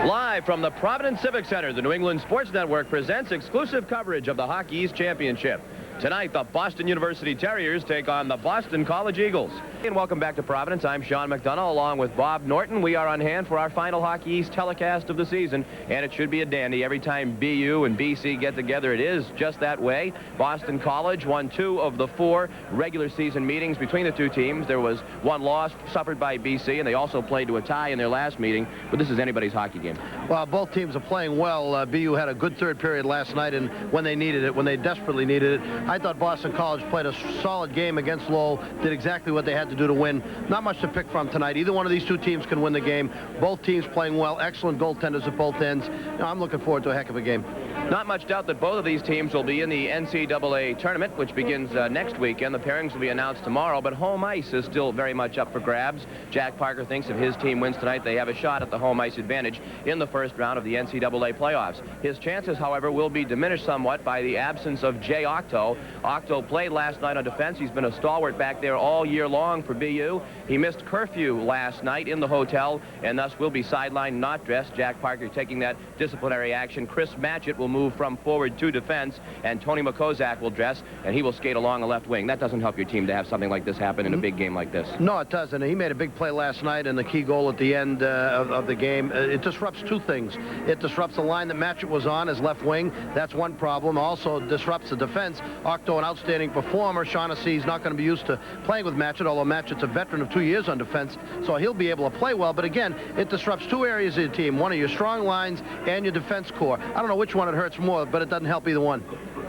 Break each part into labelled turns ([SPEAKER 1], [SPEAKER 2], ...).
[SPEAKER 1] Live from the Providence Civic Center, the New England Sports Network presents exclusive coverage of the Hockey East Championship. Tonight, the Boston University Terriers take on the Boston College Eagles. And welcome back to Providence. I'm Sean McDonough along with Bob Norton. We are on hand for our final Hockey East telecast of the season, and it should be a dandy. Every time BU and BC get together, it is just that way. Boston College won 2 of the 4 regular season meetings between the two teams. There was one loss suffered by BC, and they also played to a tie in their last meeting, but this is anybody's hockey game.
[SPEAKER 2] Well, both teams are playing well. BU had a good third period last night, and when they needed it, when they desperately needed it, I thought Boston College played a solid game against Lowell, did exactly what they had to do to win. Not much to pick from tonight. Either one of these two teams can win the game. Both teams playing well, excellent goaltenders at both ends. I'm looking forward to a heck of a game.
[SPEAKER 1] Not much doubt that both of these teams will be in the NCAA tournament, which begins next weekend. The pairings will be announced tomorrow, but home ice is still very much up for grabs. Jack Parker thinks if his team wins tonight, they have a shot at the home ice advantage in the first round of the NCAA playoffs. His chances, however, will be diminished somewhat by the absence of Jay Octo. Octo played last night on defense. He's been a stalwart back there all year long for BU. He missed curfew last night in the hotel and thus will be sidelined, not dressed. Jack Parker taking that disciplinary action. Chris Matchett will move from forward to defense, and Tony McCozak will dress, and he will skate along the left wing. That doesn't help your team to have something like this happen in a big game like this.
[SPEAKER 2] No, it doesn't. He made a big play last night, and the key goal at the end of the game. It disrupts two things. It disrupts the line that Matchett was on as left wing. That's one problem. Also disrupts the defense. Octo, an outstanding performer. Shaughnessy is not going to be used to playing with Matchett, although Matchett's a veteran of 2 years on defense, so he'll be able to play well. But again, it disrupts two areas of your team, one of your strong lines and your defense core. I don't know which one it hurts more, but it doesn't help either one.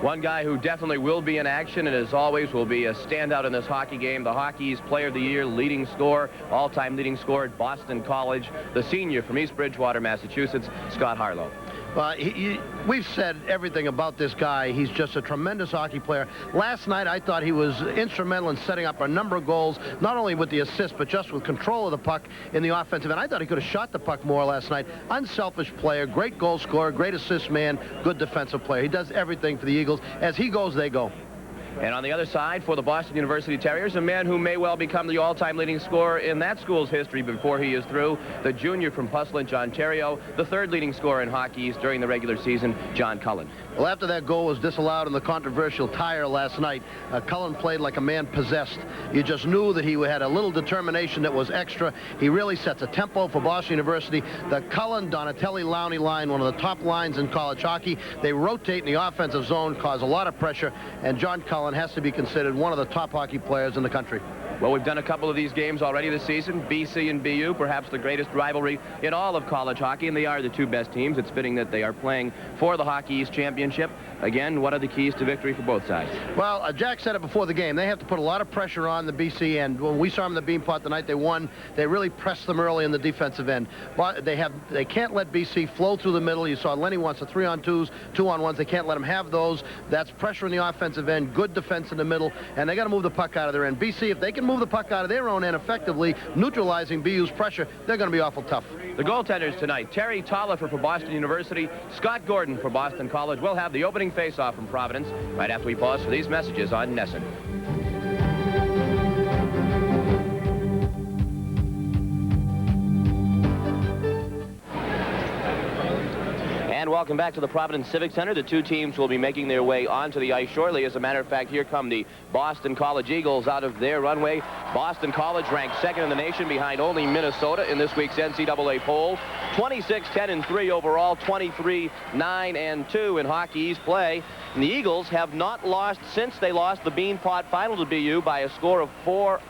[SPEAKER 1] One guy who definitely will be in action, and as always will be a standout in this hockey game, the Hockey's Player of the Year, leading scorer, all-time leading scorer at Boston College, the senior from East Bridgewater, Massachusetts, Scott Harlow.
[SPEAKER 2] We've said everything about this guy. He's just a tremendous hockey player. Last night, I thought he was instrumental in setting up a number of goals, not only with the assist, but just with control of the puck in the offensive end. I thought he could have shot the puck more last night. Unselfish player, great goal scorer, great assist man, good defensive player. He does everything for the Eagles. As he goes, they go.
[SPEAKER 1] And on the other side, for the Boston University Terriers, a man who may well become the all-time leading scorer in that school's history before he is through, the junior from Puslinch, Ontario, the third leading scorer in Hockey East during the regular season, John Cullen.
[SPEAKER 2] Well, after that goal was disallowed in the controversial tire last night, Cullen played like a man possessed. You just knew that he had a little determination that was extra. He really sets a tempo for Boston University. The Cullen-Donatelli-Lowney line, one of the top lines in college hockey. They rotate in the offensive zone, cause a lot of pressure, and John Cullen has to be considered one of the top hockey players in the country.
[SPEAKER 1] Well, we've done a couple of these games already this season. BC and BU, perhaps the greatest rivalry in all of college hockey, and they are the two best teams. It's fitting that they are playing for the Hockey East Championship. Again, what are the keys to victory for both sides? Well,
[SPEAKER 2] Jack said it before the game. They have to put a lot of pressure on the BC end. When we saw them in the Beanpot tonight, they won. They really pressed them early in the defensive end. But they can't let BC flow through the middle. You saw Lenny wants the 3-on-2s, 2-on-1s. They can't let them have those. That's pressure in the offensive end, good defense in the middle, and they got to move the puck out of their end. BC, if they can move the puck out of their own end effectively, neutralizing BU's pressure, they're going to be awful tough.
[SPEAKER 1] The goaltenders tonight, Terry Tolliver for Boston University, Scott Gordon for Boston College. We'll have the opening face-off from Providence right after we pause for these messages on NESN. And welcome back to the Providence Civic Center. The two teams will be making their way onto the ice shortly. As a matter of fact, here come the Boston College Eagles out of their runway. Boston College ranked second in the nation behind only Minnesota in this week's NCAA poll. 26-10-3 overall, 23-9-2 in Hockey East play. And the Eagles have not lost since they lost the Beanpot final to BU by a score of 4-1.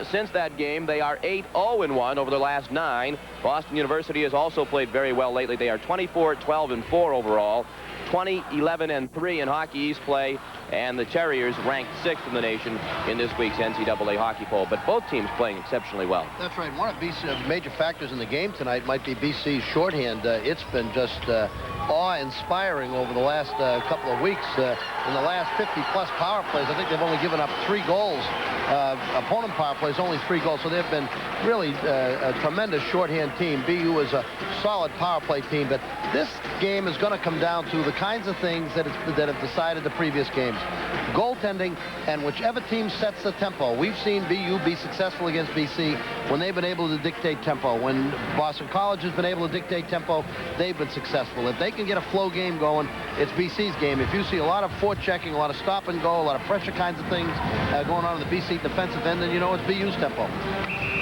[SPEAKER 1] Since that game, they are 8-0-1 over their last 9. Boston University has also played very well lately. They are 24-12-4 overall, 20-11-3 in Hockey East play, and the Terriers ranked 6th in the nation in this week's NCAA hockey poll. But both teams playing exceptionally well.
[SPEAKER 2] That's right. One of BC's major factors in the game tonight might be BC's shorthand. It's been just awe-inspiring over the last couple of weeks. In the last 50-plus power plays, I think they've only given up 3 goals. Opponent power plays only 3 goals, so they've been really a tremendous shorthand team. BU is a solid power play team, but this game is going to come down to the kinds of things that have decided the previous game. goaltending, and whichever team sets the tempo. We've seen BU be successful against BC when they've been able to dictate tempo. When Boston College has been able to dictate tempo, they've been successful. If they can get a flow game going, it's BC's game. If you see a lot of forechecking, a lot of stop and go, a lot of pressure kinds of things going on in the BC defensive end, then you know it's BU's tempo.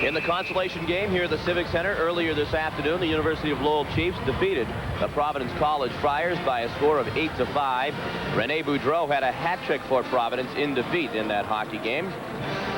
[SPEAKER 1] In the consolation game here at the Civic Center earlier this afternoon, the University of Lowell Chiefs defeated the Providence College Friars by a score of 8-5. Rene Boudreau had a hat trick for Providence in defeat in that hockey game.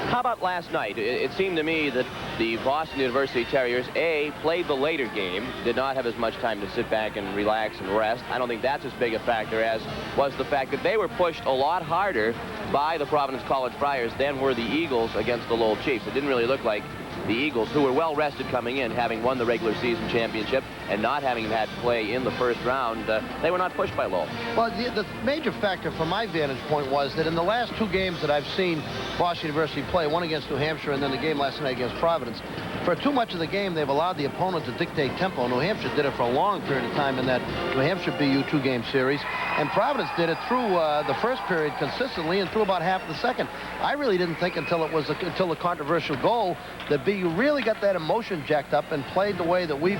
[SPEAKER 1] How about last night? It seemed to me that the Boston University Terriers, A, played the later game, did not have as much time to sit back and relax and rest. I don't think that's as big a factor as was the fact that they were pushed a lot harder by the Providence College Friars than were the Eagles against the Lowell Chiefs. It didn't really look like the Eagles, who were well rested coming in, having won the regular season championship and not having had to play in the first round, they were not pushed by Lowell.
[SPEAKER 2] Well, the major factor from my vantage point was that in the last two games that I've seen Boston University play, one against New Hampshire and then the game last night against Providence, for too much of the game, they've allowed the opponent to dictate tempo. New Hampshire did it for a long period of time in that New Hampshire BU two-game series, and Providence did it through the first period consistently and through about half of the second. I really didn't think until the controversial goal that BU really got that emotion jacked up and played the way that we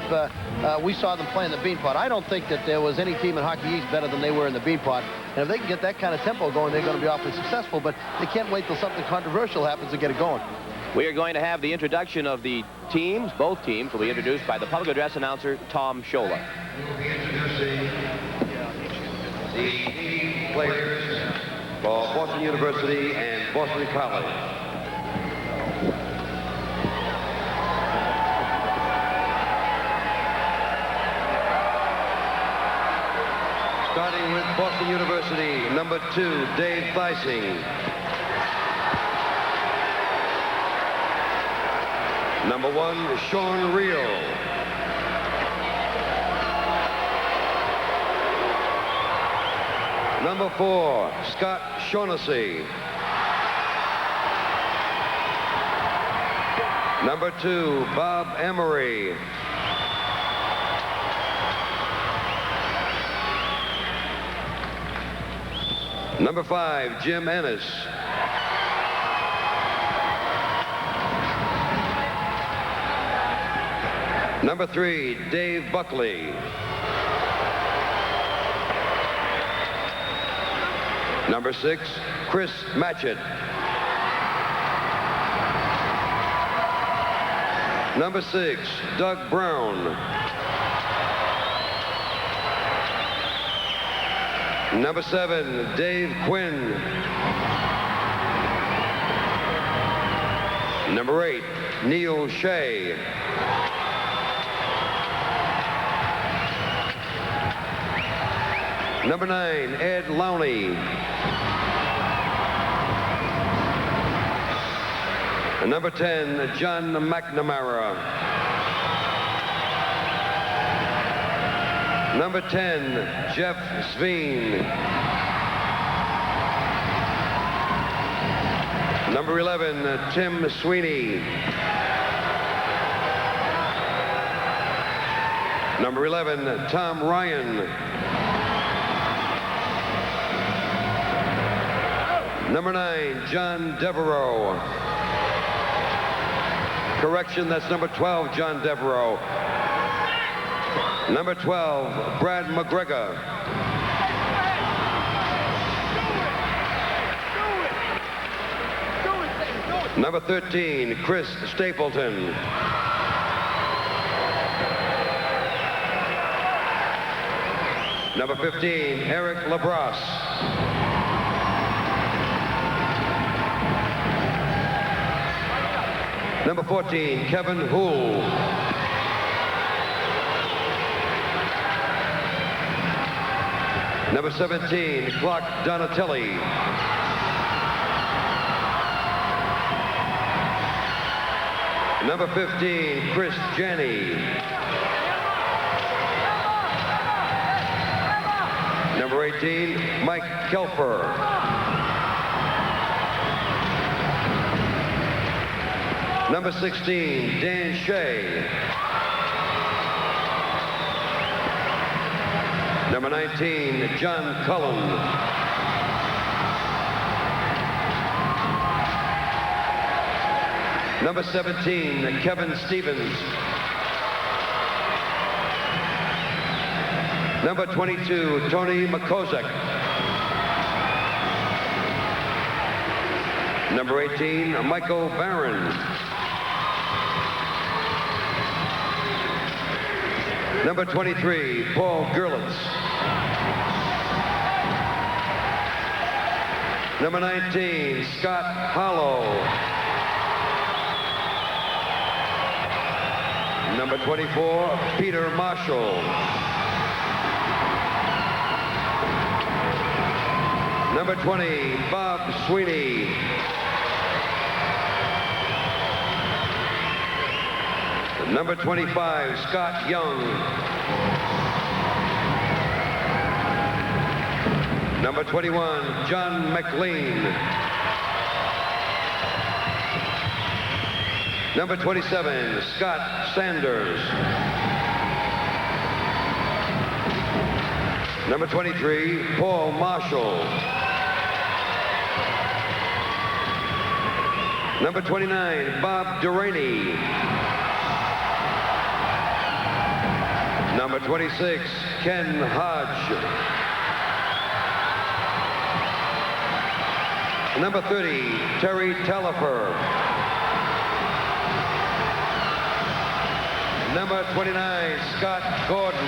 [SPEAKER 2] saw them play in the Beanpot. I don't think that there was any team in Hockey East better than they were in the Beanpot, and if they can get that kind of tempo going, they're going to be awfully successful, but they can't wait till something controversial happens to get it going.
[SPEAKER 1] We are going to have the introduction of the teams. Both teams will be introduced by the public address announcer, Tom Schola.
[SPEAKER 3] We will be introducing the players for Boston University and Boston College. Starting with Boston University, number 2, Dave Theising. Number 1, Sean Reel. Number 4, Scott Shaughnessy. Number 2, Bob Emery. Number 5, Jim Ennis. Number 3, Dave Buckley. Number 6, Chris Matchett. Number 6, Doug Brown. Number 7, Dave Quinn. Number 8, Neil Shea. Number 9, Ed Lowney. And number 10, John McNamara. Number 10, Jeff Sveen. Number 11, Tim Sweeney. Number 11, Tom Ryan. Number 9, John Devereaux. Correction, that's number 12, John Devereaux. Number 12, Brad McGregor. Number 13, Chris Stapleton. Number 15, Eric LaBrosse. Number 14, Kevin Houle. Number 17, Clark Donatelli. Number 15, Chris Janney. Number 18, Mike Kelfer. Number 16, Dan Shea. Number 19, John Cullen. Number 17, Kevin Stevens. Number 22, Tony Makozek. Number 18, Michael Barron. Number 23, Paul Gerlitz. Number 19, Scott Hollow. Number 24, Peter Marshall. Number 20, Bob Sweeney. Number 25, Scott Young. Number 21, John McLean. Number 27, Scott Sanders. Number 23, Paul Marshall. Number 29, Bob Delaney. Number 26, Ken Hodge. Number 30, Terry Tellifer. Number 29, Scott Gordon.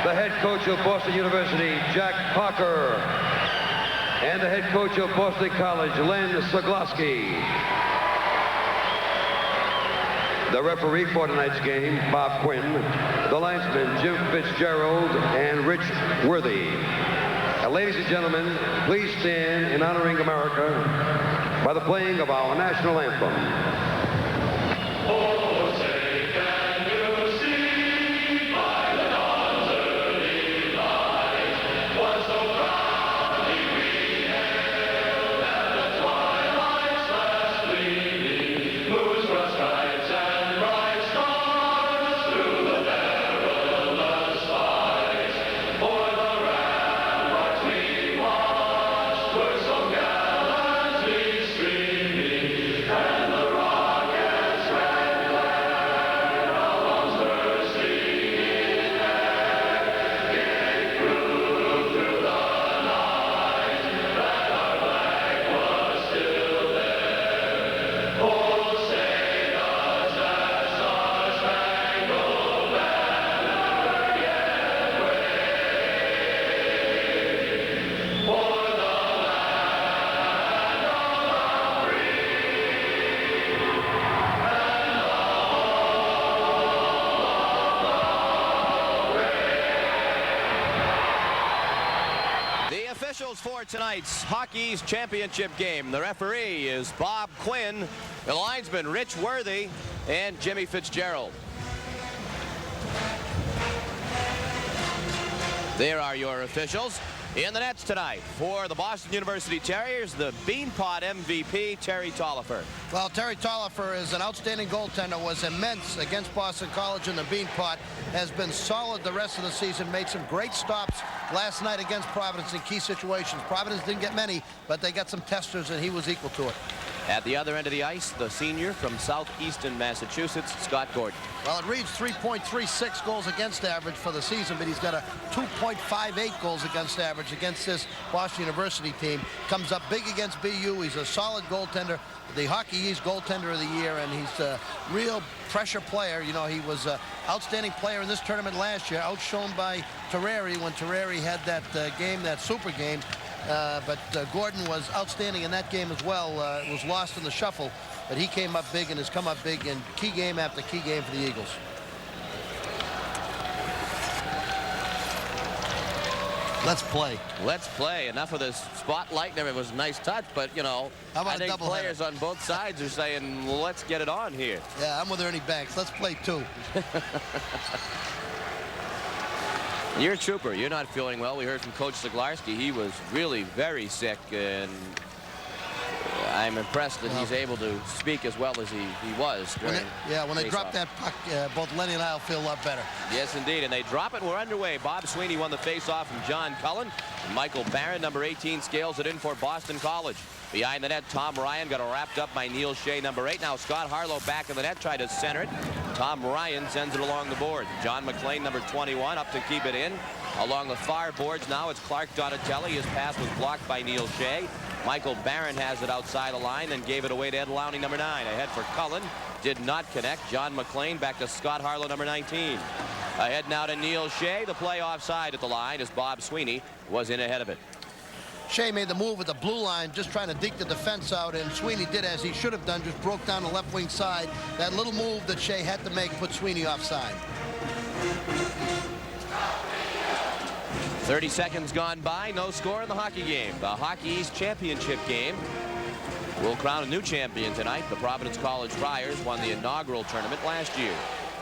[SPEAKER 3] The head coach of Boston University, Jack Parker. And the head coach of Boston College, Len Zagloski. The referee for tonight's game, Bob Quinn. The linesmen, Jim Fitzgerald and Rich Worthy. Ladies and gentlemen, please stand in honoring America by the playing of our national anthem.
[SPEAKER 1] For tonight's Hockey's championship game, the referee is Bob Quinn, the linesman Rich Worthy, and Jimmy Fitzgerald. There are your officials. In the nets tonight for the Boston University Terriers, the Beanpot MVP, Terry Tollifer.
[SPEAKER 2] Well, Terry Tollifer is an outstanding goaltender, was immense against Boston College in the Beanpot, has been solid the rest of the season, made some great stops last night against Providence in key situations. Providence didn't get many, but they got some testers, and he was equal to it.
[SPEAKER 1] At the other end of the ice, the senior from southeastern Massachusetts, Scott Gordon.
[SPEAKER 2] Well, it reads 3.36 goals against average for the season, but he's got a 2.58 goals against average against this Boston University team. Comes up big against BU. He's a solid goaltender, the Hockey East goaltender of the year, and he's a real pressure player. You know, he was an outstanding player in this tournament last year, outshone by Terreri when Terreri had that game, that super game. But Gordon was outstanding in that game as well. It was lost in the shuffle, but he came up big and has come up big in key game after key game for the Eagles. Let's play.
[SPEAKER 1] Let's play. Enough of this spotlight. It was a nice touch, but, you know, I think players on both sides are saying, well, let's get it on here.
[SPEAKER 2] Yeah, I'm with Ernie Banks. Let's play too.
[SPEAKER 1] You're a trooper. You're not feeling well. We heard from Coach Zaglarski. He was really very sick, and I'm impressed that he's able to speak as well as he was during
[SPEAKER 2] when they drop that puck, both Lenny and I will feel a lot better.
[SPEAKER 1] Yes, indeed. And they drop it. We're underway. Bob Sweeney won the faceoff from John Cullen. Michael Barron, number 18, scales it in for Boston College. Behind the net, Tom Ryan got it wrapped up by Neil Shea, number 8. Now Scott Harlow back in the net, tried to center it. Tom Ryan sends it along the board. John McLean, number 21, up to keep it in. Along the far boards now, it's Clark Donatelli. His pass was blocked by Neil Shea. Michael Barron has it outside the line and gave it away to Ed Lowney, number 9. Ahead for Cullen. Did not connect. John McLean back to Scott Harlow, number 19. Ahead now to Neil Shea. The play offside at the line as Bob Sweeney was in ahead of it.
[SPEAKER 2] Shea made the move at the blue line, just trying to deke the defense out, and Sweeney did as he should have done, just broke down the left wing side. That little move that Shea had to make put Sweeney offside.
[SPEAKER 1] 30 seconds gone by, no score in the hockey game. The Hockey East Championship game will crown a new champion tonight. The Providence College Friars won the inaugural tournament last year.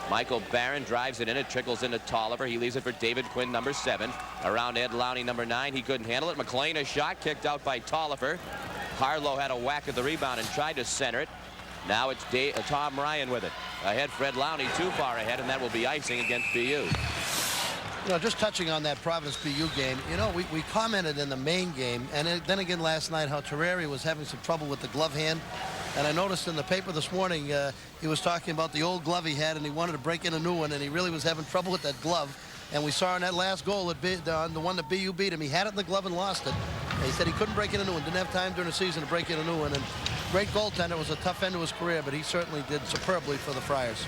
[SPEAKER 1] Michael Barron drives it in. It trickles into Tolliver. He leaves it for David Quinn, number 7. Around Ed Lowney, number 9. He couldn't handle it. McLean, a shot kicked out by Tolliver. Harlow had a whack at the rebound and tried to center it. Now it's Tom Ryan with it. Ahead, Fred Lowney, too far ahead, and that will be icing against BU.
[SPEAKER 2] You know, just touching on that Providence BU game, you know, we commented in the main game, and then again last night, how Terreri was having some trouble with the glove hand. And I noticed in the paper this morning, he was talking about the old glove he had, and he wanted to break in a new one, and he really was having trouble with that glove. And we saw in that last goal, on the one that BU beat him, he had it in the glove and lost it. And he said he couldn't break in a new one, didn't have time during the season to break in a new one. And great goaltender, was a tough end to his career, but he certainly did superbly for the Friars.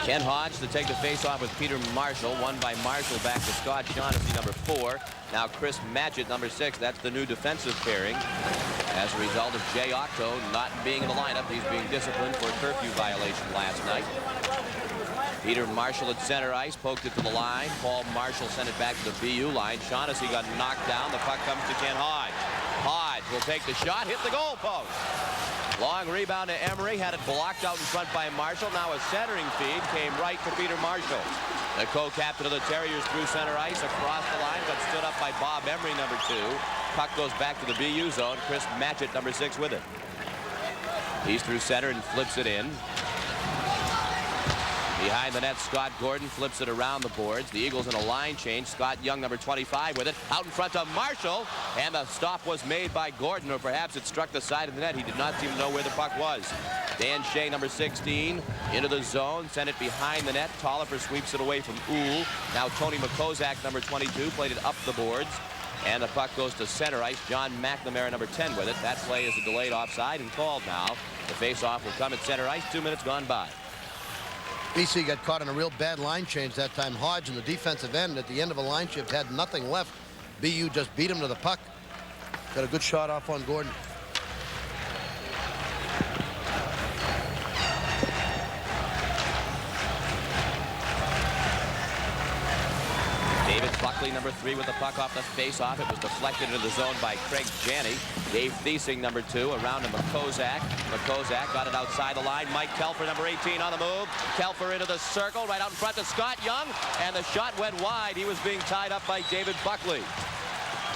[SPEAKER 1] Ken Hodge to take the face-off with Peter Marshall. Won by Marshall back to Scott Shaughnessy, number 4. Now Chris Matchett, number 6. That's the new defensive pairing. As a result of Jay Octo not being in the lineup, he's being disciplined for a curfew violation last night. Peter Marshall at center ice, poked it to the line. Paul Marshall sent it back to the BU line. Shaughnessy got knocked down. The puck comes to Ken Hodge. Hodge will take the shot, hit the goal post. Long rebound to Emery, had it blocked out in front by Marshall. Now a centering feed came right to Peter Marshall. The co-captain of the Terriers through center ice across the line, got stood up by Bob Emery, number 2. Puck goes back to the BU zone. Chris Matchett, number 6, with it. He's through center and flips it in. Behind the net, Scott Gordon flips it around the boards. The Eagles in a line change. Scott Young, number 25, with it. Out in front of Marshall. And the stop was made by Gordon, or perhaps it struck the side of the net. He did not seem to know where the puck was. Dan Shea, number 16, into the zone. Sent it behind the net. Tolliver sweeps it away from Uhl. Now Tony McCozak, number 22, played it up the boards. And the puck goes to center ice. John McNamara, number 10, with it. That play is a delayed offside and called now. The face-off will come at center ice. 2 minutes gone by.
[SPEAKER 2] BC got caught in a real bad line change that time. Hodge in the defensive end at the end of a line shift had nothing left. BU just beat him to the puck. Got a good shot off on Gordon.
[SPEAKER 1] David Buckley, number 3, with the puck off the face-off. It was deflected into the zone by Craig Janney. Dave Thiesing, number 2, around to McCozak. McCozak got it outside the line. Mike Kelfer, number 18, on the move. Kelfer into the circle, right out in front to Scott Young. And the shot went wide. He was being tied up by David Buckley.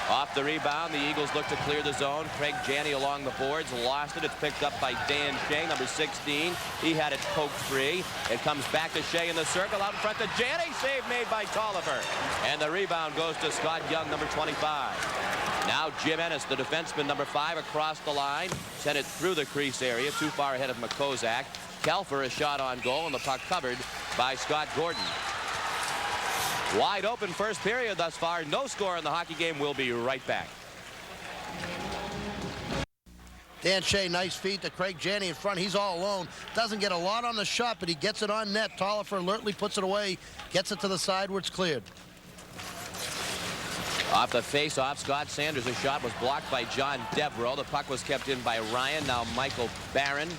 [SPEAKER 1] Off the rebound, the Eagles look to clear the zone. Craig Janney along the boards, lost it. It's picked up by Dan Shea, number 16. He had it poked free. It comes back to Shea in the circle, out in front to Janney. Save made by Tolliver. And the rebound goes to Scott Young, number 25. Now Jim Ennis, the defenseman, number 5, across the line. Sent it through the crease area, too far ahead of McCozak. Kelfer, a shot on goal, and the puck covered by Scott Gordon. Wide open first period thus far. No score in the hockey game. We'll be right back.
[SPEAKER 2] Dan Shea, nice feed to Craig Janney in front. He's all alone. Doesn't get a lot on the shot, but he gets it on net. Tolliver alertly puts it away. Gets it to the side where it's cleared.
[SPEAKER 1] Off the face-off, Scott Sanders' shot was blocked by John Devereaux. The puck was kept in by Ryan. Now Michael Barron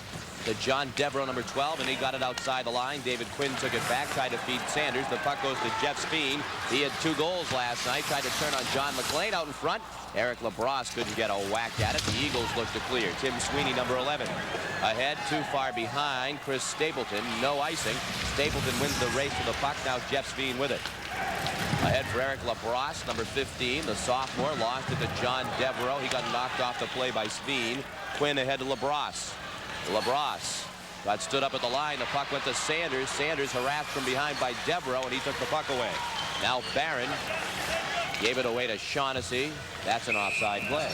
[SPEAKER 1] to John Devereaux, number 12, and he got it outside the line. David Quinn took it back, tried to feed Sanders. The puck goes to Jeff Speen. He had 2 goals last night. Tried to turn on John McLean out in front. Eric LaBrosse couldn't get a whack at it. The Eagles look to clear. Tim Sweeney, number 11. Ahead, too far behind. Chris Stapleton, no icing. Stapleton wins the race to the puck. Now Jeff Speen with it. Ahead for Eric LaBrosse, number 15, the sophomore, lost it to John Devereaux. He got knocked off the play by Sveen. Quinn ahead to LaBrosse. LaBrosse got stood up at the line. The puck went to Sanders. Sanders harassed from behind by Devereaux, and he took the puck away. Now Barron gave it away to Shaughnessy. That's an offside play.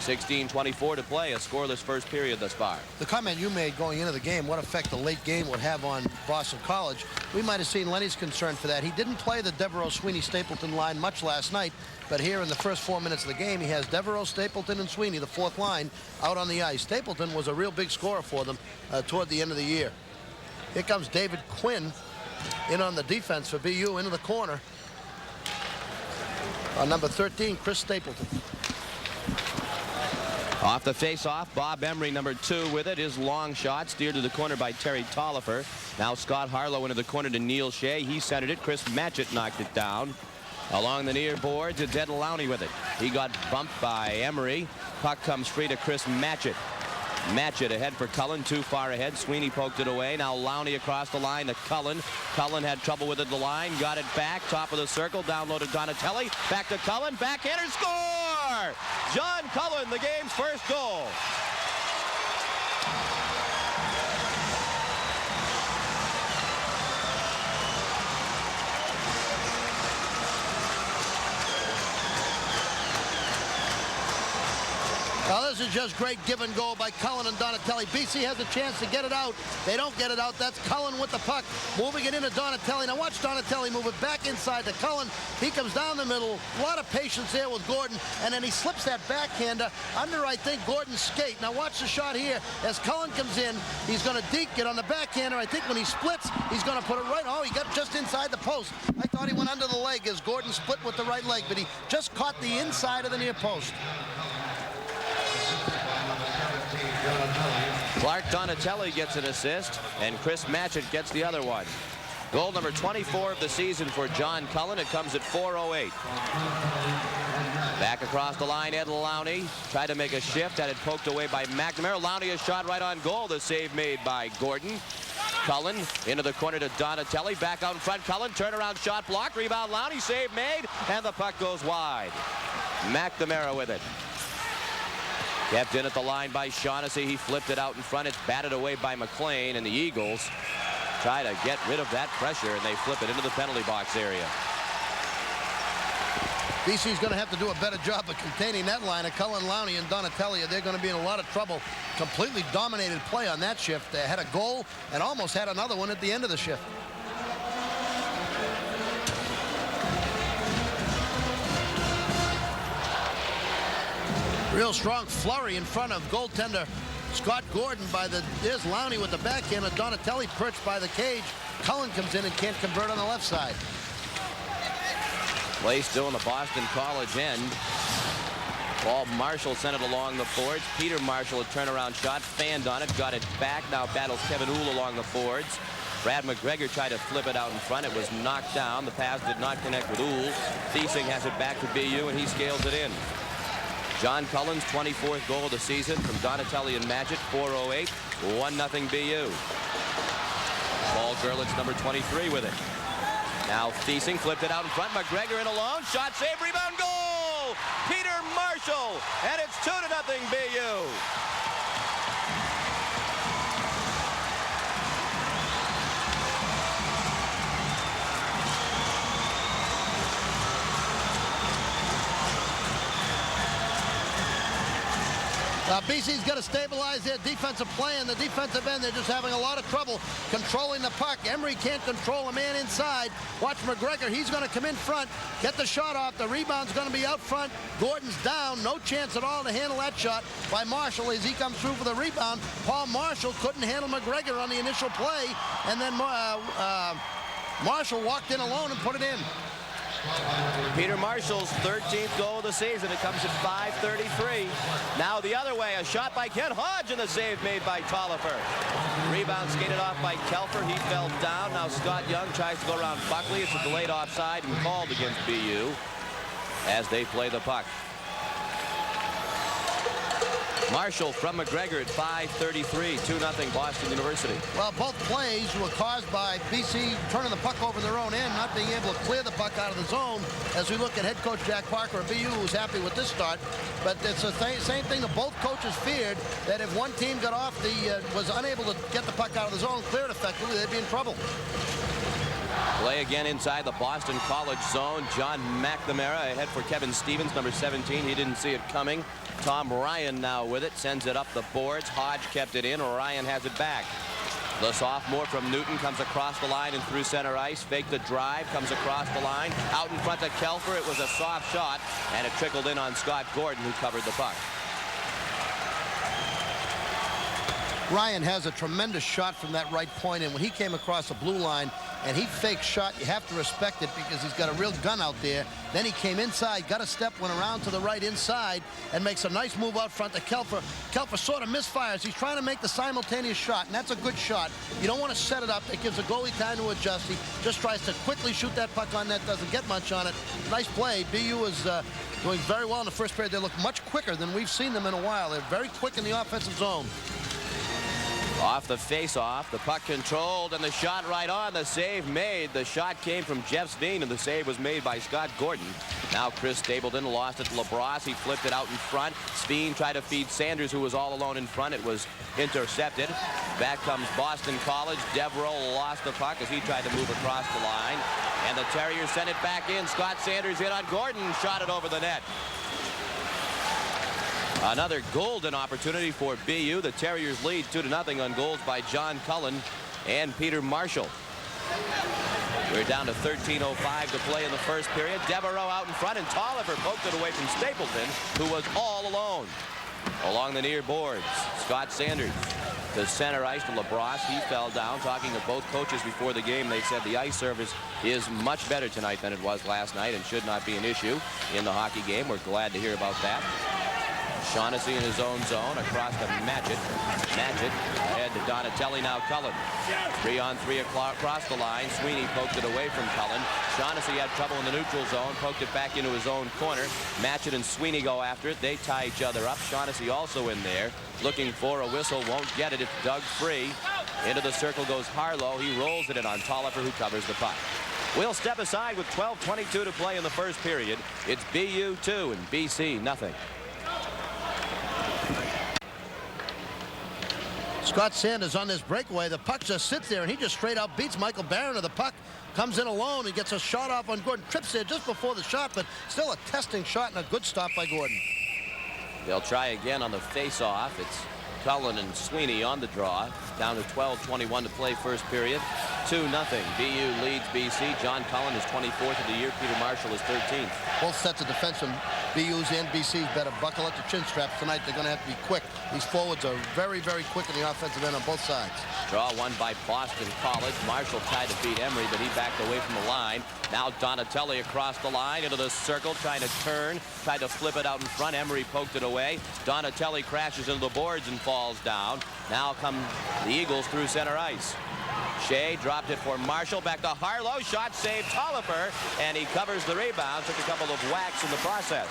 [SPEAKER 1] 16:24 to play, a scoreless first period thus far.
[SPEAKER 2] The comment you made going into the game, what effect the late game would have on Boston College, we might have seen Lenny's concern for that. He didn't play the Devereaux, Sweeney, Stapleton line much last night, but here in the first 4 minutes of the game, he has Devereaux, Stapleton, and Sweeney, the fourth line, out on the ice. Stapleton was a real big scorer for them toward the end of the year. Here comes David Quinn in on the defense for BU into the corner. Number 13, Chris Stapleton.
[SPEAKER 1] Off the face-off, Bob Emery, number 2, with it. His long shot steered to the corner by Terry Tolliver. Now Scott Harlow into the corner to Neil Shea. He centered it. Chris Matchett knocked it down. Along the near boards, it's Ed Lowney with it. He got bumped by Emery. Puck comes free to Chris Matchett. Matchett ahead for Cullen, too far ahead. Sweeney poked it away. Now Lowney across the line to Cullen. Cullen had trouble with it at the line. Got it back. Top of the circle. Down low to Donatelli. Back to Cullen. Backhander. Score! John Cullen, the game's first goal.
[SPEAKER 2] Well, this is just great give and go by Cullen and Donatelli. BC has a chance to get it out. They don't get it out. That's Cullen with the puck, moving it into Donatelli. Now watch Donatelli move it back inside to Cullen. He comes down the middle. A lot of patience there with Gordon, and then he slips that backhander under, I think, Gordon's skate. Now watch the shot here. As Cullen comes in, he's going to deke it on the backhander. I think when he splits, he's going to put it right. Oh, he got just inside the post. I thought he went under the leg as Gordon split with the right leg, but he just caught the inside of the near post.
[SPEAKER 1] Clark Donatelli gets an assist, and Chris Matchett gets the other one. Goal number 24 of the season for John Cullen. It comes at 4:08. Back across the line, Ed Lowney tried to make a shift, had it poked away by McNamara. Lowney, a shot right on goal. The save made by Gordon. Cullen into the corner to Donatelli. Back out in front. Cullen, turnaround shot blocked. Rebound Lowney, save made, and the puck goes wide. McNamara with it. Kept in at the line by Shaughnessy. He flipped it out in front. It's batted away by McLean, and the Eagles try to get rid of that pressure, and they flip it into the penalty box area.
[SPEAKER 2] BC's going to have to do a better job of containing that line of Cullen, Lowney, and Donatelli. They're going to be in a lot of trouble. Completely dominated play on that shift. They had a goal and almost had another one at the end of the shift. Real strong flurry in front of goaltender Scott Gordon by there's Lowney with the backhand, and Donatelli perched by the cage. Cullen comes in and can't convert on the left side.
[SPEAKER 1] Play still in the Boston College end. Paul Marshall sent it along the boards. Peter Marshall, a turnaround shot, fanned on it, got it back. Now battles Kevin Uhl along the boards. Brad McGregor tried to flip it out in front. It was knocked down. The pass did not connect with Uhl. Thiesing has it back to BU, and he scales it in. John Cullen's 24th goal of the season from Donatelli and Matchett, 4:08, 1-0 BU. Paul Gerlitz, number 23, with it. Now Thiesing flipped it out in front. McGregor in alone. Shot, save, rebound, goal! Peter Marshall, and it's 2-0 BU.
[SPEAKER 2] BC's got to stabilize their defensive play in the defensive end. They're just having a lot of trouble controlling the puck. Emery can't control a man inside. Watch McGregor. He's going to come in front, get the shot off. The rebound's going to be out front. Gordon's down. No chance at all to handle that shot by Marshall as he comes through for the rebound. Paul Marshall couldn't handle McGregor on the initial play, and then Marshall walked in alone and put it in.
[SPEAKER 1] Peter Marshall's 13th goal of the season. It comes at 5:33. Now the other way, a shot by Ken Hodge, and the save made by Tolliver. Rebound skated off by Kelfer. He fell down. Now Scott Young tries to go around Buckley. It's a delayed offside and called against BU as they play the puck. Marshall from McGregor at 5:33, 2-0 Boston University.
[SPEAKER 2] Well, both plays were caused by BC turning the puck over their own end, not being able to clear the puck out of the zone. As we look at head coach Jack Parker of BU, who's happy with this start. But it's the same thing that both coaches feared, that if one team got off was unable to get the puck out of the zone, clear it effectively, they'd be in trouble.
[SPEAKER 1] Play again inside the Boston College zone. John McNamara ahead for Kevin Stevens, number 17. He didn't see it coming. Tom Ryan now with it, sends it up the boards. Hodge kept it in. Ryan has it back. The sophomore from Newton comes across the line and through center ice. Faked the drive, comes across the line. Out in front of Kelfer. It was a soft shot, and it trickled in on Scott Gordon, who covered the puck.
[SPEAKER 2] Ryan has a tremendous shot from that right point, and when he came across the blue line and he faked shot, you have to respect it because he's got a real gun out there. Then he came inside, got a step, went around to the right inside, and makes a nice move out front to Kelfer. Kelfer sort of misfires. He's trying to make the simultaneous shot, and that's a good shot. You don't want to set it up. It gives the goalie time to adjust. He just tries to quickly shoot that puck on net, doesn't get much on it. Nice play. BU is doing very well in the first period. They look much quicker than we've seen them in a while. They're very quick in the offensive zone.
[SPEAKER 1] Off the face-off, the puck controlled, and the shot right on. The save made. The shot came from Jeff Sveen, and the save was made by Scott Gordon. Now Chris Stapleton lost it to LaBrosse. He flipped it out in front. Sveen tried to feed Sanders, who was all alone in front. It was intercepted. Back comes Boston College. Devereaux lost the puck as he tried to move across the line. And the Terriers sent it back in. Scott Sanders hit on Gordon, shot it over the net. Another golden opportunity for BU. The Terriers lead 2-0 on goals by John Cullen and Peter Marshall. We're down to 13:05 to play in the first period. Devereaux out in front, and Tolliver poked it away from Stapleton, who was all alone. Along the near boards, Scott Sanders to center ice to LaBrosse. He fell down. Talking to both coaches before the game, they said the ice surface is much better tonight than it was last night and should not be an issue in the hockey game. We're glad to hear about that. Shaughnessy in his own zone across to Matchett. Matchett ahead to Donatelli, now Cullen. 3-on-3 across the line. Sweeney poked it away from Cullen. Shaughnessy had trouble in the neutral zone, poked it back into his own corner. Matchett and Sweeney go after it. They tie each other up. Shaughnessy also in there, looking for a whistle. Won't get it. It's dug free. Into the circle goes Harlow. He rolls it in on Tolliver, who covers the puck. We'll step aside with 12:22 to play in the first period. It's BU 2 and BC nothing.
[SPEAKER 2] Scott Sanders on this breakaway. The puck just sits there, and he just straight out beats Michael Barron. The puck comes in alone and gets a shot off on Gordon. Trips there just before the shot, but still a testing shot and a good stop by Gordon.
[SPEAKER 1] They'll try again on the face-off. It's Cullen and Sweeney on the draw. Down to 12:21 to play first period. 2-0. BU leads BC. John Cullen is 24th of the year. Peter Marshall is 13th.
[SPEAKER 2] Both sets of defensemen, BU's and BC's, better buckle up the chin straps tonight. They're going to have to be quick. These forwards are very, very quick in the offensive end on both sides.
[SPEAKER 1] Draw won by Boston College. Marshall tried to beat Emery, but he backed away from the line. Now Donatelli across the line into the circle, trying to turn, tried to flip it out in front. Emery poked it away. Donatelli crashes into the boards and falls down. Now come the Eagles through center ice. Shea dropped it for Marshall. Back to Harlow. Shot saved Tolliver, and he covers the rebound. Took a couple of whacks in the process.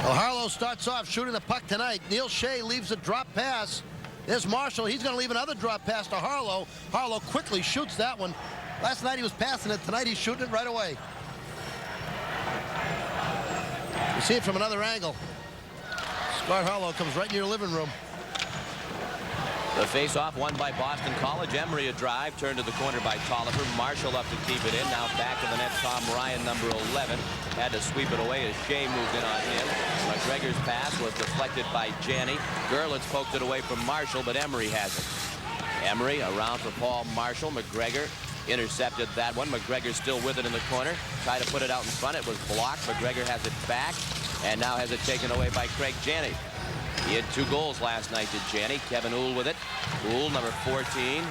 [SPEAKER 2] Well, Harlow starts off shooting the puck tonight. Neil Shea leaves a drop pass. There's Marshall. He's going to leave another drop pass to Harlow. Harlow quickly shoots that one. Last night he was passing it. Tonight he's shooting it right away. You see it from another angle. Scott Harlow comes right in your living room.
[SPEAKER 1] The face-off won by Boston College. Emery a drive, turned to the corner by Tolliver. Marshall up to keep it in. Now back to the net. Tom Ryan, number 11, had to sweep it away as Shea moved in on him. McGregor's pass was deflected by Janney. Gerlitz poked it away from Marshall, but Emery has it. Emery around for Paul Marshall. McGregor intercepted that one. McGregor still with it in the corner. Tried to put it out in front. It was blocked. McGregor has it back and now has it taken away by Craig Janney. He had 2 goals last night to Janney. Kevin Uhl with it. Uhl, number 14.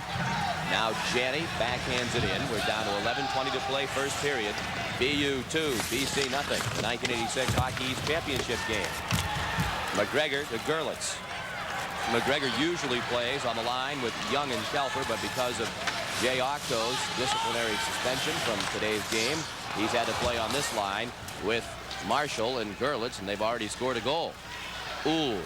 [SPEAKER 1] Now Janney backhands it in. We're down to 11:20 to play first period. BU 2, BC nothing. The 1986 Hockey East Championship game. McGregor to Gerlitz. McGregor usually plays on the line with Young and Kelfer, but because of Jay Octo's disciplinary suspension from today's game. He's had to play on this line with Marshall and Gerlitz, and they've already scored a goal. Uhl.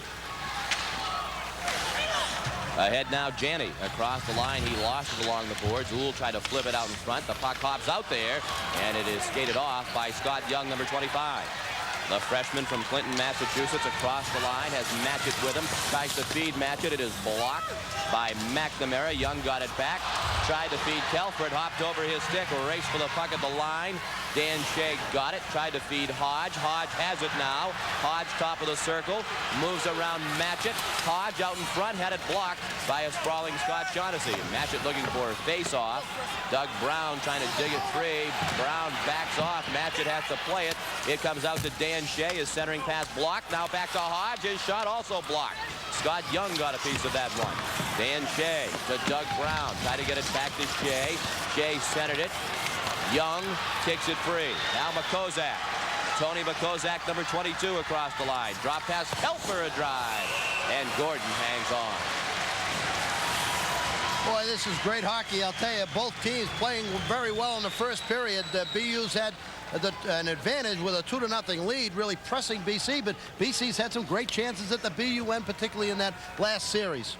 [SPEAKER 1] Ahead now, Janney across the line. He lost it along the boards. Uhl tried to flip it out in front. The puck hops out there, and it is skated off by Scott Young, number 25. The freshman from Clinton, Massachusetts, across the line, has Matchett with him. Tries to feed Matchett. It is blocked by McNamara. Young got it back. Tried to feed Telford. Hopped over his stick. Raced for the puck at the line. Dan Shea got it. Tried to feed Hodge. Hodge has it now. Hodge top of the circle. Moves around Matchett. Hodge out in front. Had it blocked by a sprawling Scott Shaughnessy. Matchett looking for a face-off. Doug Brown trying to dig it free. Brown backs off. Matchett has to play it. It comes out to Dan Shea. His centering pass blocked. Now back to Hodge. His shot also blocked. Scott Young got a piece of that one. Dan Shea to Doug Brown. Try to get it back to Shea. Shea centered it. Young kicks it free. Now Makozak. Tony Makozak, number 22, across the line. Drop pass, Helper a drive. And Gordon hangs on.
[SPEAKER 2] Boy, this is great hockey. I'll tell you, both teams playing very well in the first period. BU's had an advantage with a 2-0 lead, really pressing BC, but BC's had some great chances at the BU end, particularly in that last series.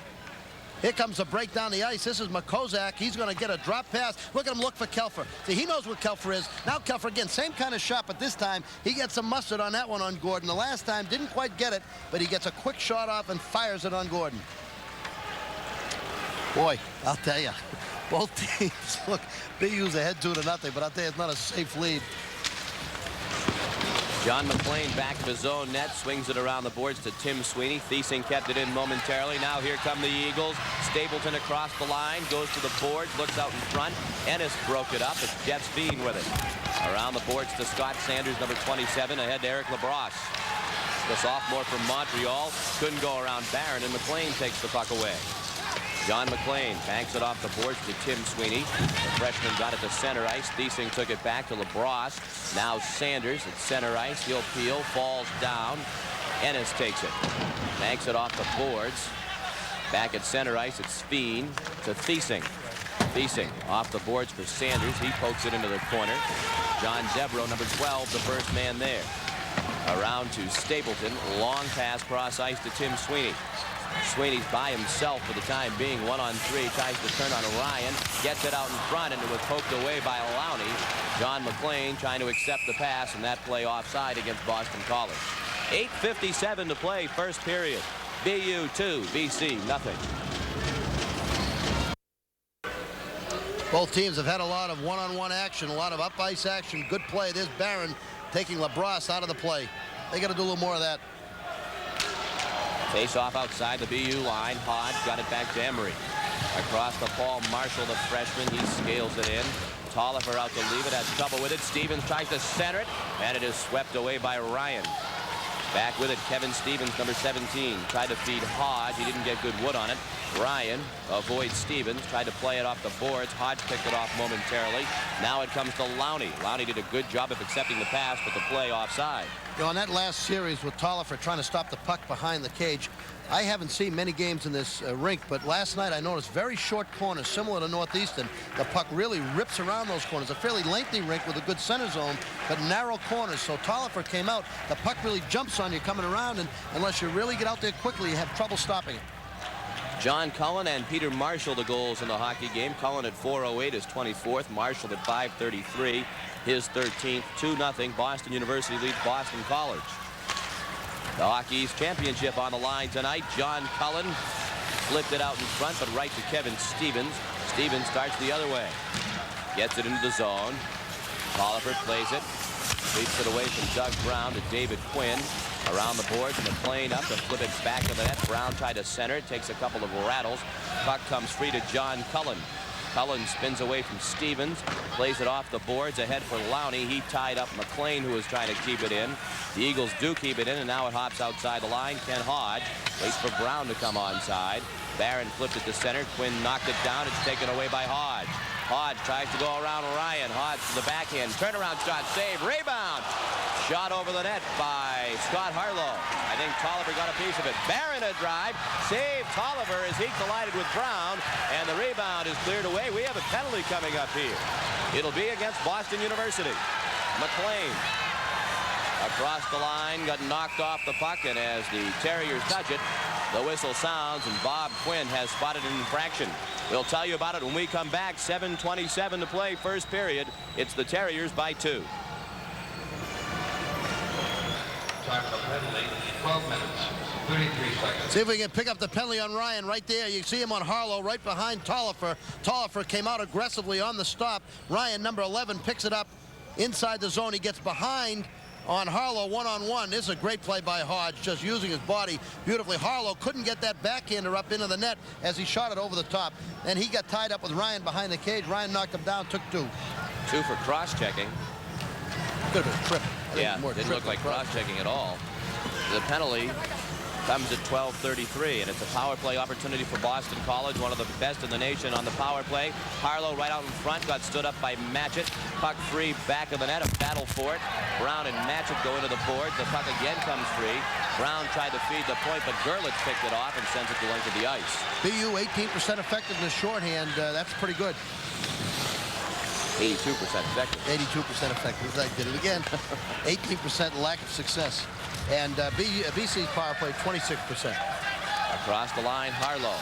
[SPEAKER 2] Here comes a break down the ice. This is Makozak. He's going to get a drop pass. Look at him look for Kelfer. See, he knows what Kelfer is. Now Kelfer, again, same kind of shot, but this time he gets some mustard on that one on Gordon. The last time didn't quite get it, but he gets a quick shot off and fires it on Gordon. Boy, I'll tell you, both teams, look, BU's ahead 2-0, but I'll tell you, it's not a safe lead.
[SPEAKER 1] John McLean back of his own net, swings it around the boards to Tim Sweeney. Thiesing kept it in momentarily. Now here come the Eagles. Stapleton across the line, goes to the boards, looks out in front. Ennis broke it up. It's Jeff Speen with it. Around the boards to Scott Sanders, number 27, ahead to Eric LaBrosse. The sophomore from Montreal couldn't go around Barron, and McLean takes the puck away. John McLean banks it off the boards to Tim Sweeney. The freshman got it to center ice. Thiesing took it back to LaBrosse. Now Sanders at center ice. He'll peel, falls down. Ennis takes it. Banks it off the boards. Back at center ice, it's Speen to Thiesing. Thiesing off the boards for Sanders. He pokes it into the corner. John Devereaux, number 12, the first man there. Around to Stapleton. Long pass cross ice to Tim Sweeney. Sweeney's by himself for the time being. 1-on-3, tries to turn on Ryan, gets it out in front, and it was poked away by Lowney. John McLean trying to accept the pass, and that play offside against Boston College. 8:57 to play, first period. BU 2, BC nothing.
[SPEAKER 2] Both teams have had a lot of one-on-one action, a lot of up-ice action. Good play. There's Barron taking LaBrosse out of the play. They got to do a little more of that.
[SPEAKER 1] Face off outside the BU line. Hodge got it back to Emery. Across the Paul Marshall, the freshman. He scales it in. Tolliver out to leave it. Has trouble with it. Stevens tries to center it, and it is swept away by Ryan. Back with it, Kevin Stevens, number 17. Tried to feed Hodge. He didn't get good wood on it. Ryan avoids Stevens. Tried to play it off the boards. Hodge picked it off momentarily. Now it comes to Lowney. Lowney did a good job of accepting the pass, but the play offside.
[SPEAKER 2] You know, in that last series with Tolliver trying to stop the puck behind the cage, I haven't seen many games in this rink, but last night I noticed very short corners, similar to Northeastern. The puck really rips around those corners. A fairly lengthy rink with a good center zone, but narrow corners. So Tolliver came out. The puck really jumps on you coming around, and unless you really get out there quickly, you have trouble stopping it.
[SPEAKER 1] John Cullen and Peter Marshall, the goals in the hockey game. Cullen at 4:08, his 24th. Marshall at 5:33, his 13th. 2-0. Boston University leads Boston College. The Hockey East Championship on the line tonight. John Cullen flipped it out in front, but right to Kevin Stevens. Stevens starts the other way. Gets it into the zone. Tolliver plays it. Sweeps it away from Doug Brown to David Quinn. Around the boards, McLean up to flip it back to the net. Brown tried to center it, takes a couple of rattles. Puck comes free to John Cullen. Cullen spins away from Stevens, plays it off the boards ahead for Lowney. He tied up McLean, who was trying to keep it in. The Eagles do keep it in, and now it hops outside the line. Ken Hodge waits for Brown to come onside. Barron flipped it to center. Quinn knocked it down. It's taken away by Hodge. Hodge tries to go around Ryan. Hodge to the backhand. Turnaround shot, save, rebound. Shot over the net by Scott Harlow. I think Tolliver got a piece of it. Barron a drive. Save Tolliver as he collided with Brown. And the rebound is cleared away. We have a penalty coming up here. It'll be against Boston University. McLean across the line, got knocked off the puck, and as the Terriers touch it, the whistle sounds, and Bob Quinn has spotted an infraction. We'll tell you about it when we come back. 7:27 to play, first period. It's the Terriers by 2.
[SPEAKER 3] Time for the penalty, 12 minutes, 33 seconds.
[SPEAKER 2] See if we can pick up the penalty on Ryan right there. You see him on Harlow right behind Tolliver. Tolliver came out aggressively on the stop. Ryan, number 11, picks it up inside the zone. He gets behind on Harlow one-on-one. This is a great play by Hodge, just using his body beautifully. Harlow couldn't get that backhander up into the net as he shot it over the top. And he got tied up with Ryan behind the cage. Ryan knocked him down, took 2.
[SPEAKER 1] 2 for cross-checking.
[SPEAKER 2] Could have been a trip.
[SPEAKER 1] Yeah, didn't look like cross-checking at all. The penalty comes at 12:33, and it's a power play opportunity for Boston College, one of the best in the nation on the power play. Harlow right out in front, got stood up by Matchett. Puck free back of the net, a battle for it. Brown and Matchett go into the boards. The puck again comes free. Brown tried to feed the point, but Gerlitz picked it off and sends it to length of the ice.
[SPEAKER 2] BU 18% effectiveness shorthand. That's pretty good.
[SPEAKER 1] 82% effective.
[SPEAKER 2] 82% effective. I did it again. 18% lack of success. And BC's power play, 26%.
[SPEAKER 1] Across the line, Harlow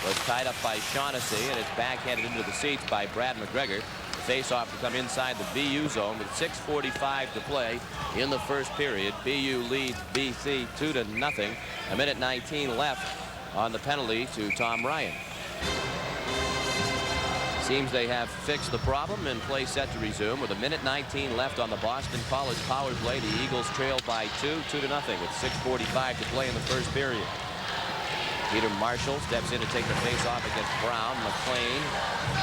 [SPEAKER 1] was tied up by Shaughnessy, and it's backhanded into the seats by Brad McGregor. The face-off to come inside the BU zone with 6:45 to play in the first period. BU leads BC 2-0. A minute 19 left on the penalty to Tom Ryan. Seems they have fixed the problem, and play set to resume with a minute 19 left on the Boston College power play. The Eagles trail by 2-0 with 6:45 to play in the first period. Peter Marshall steps in to take the face-off against Brown. McLean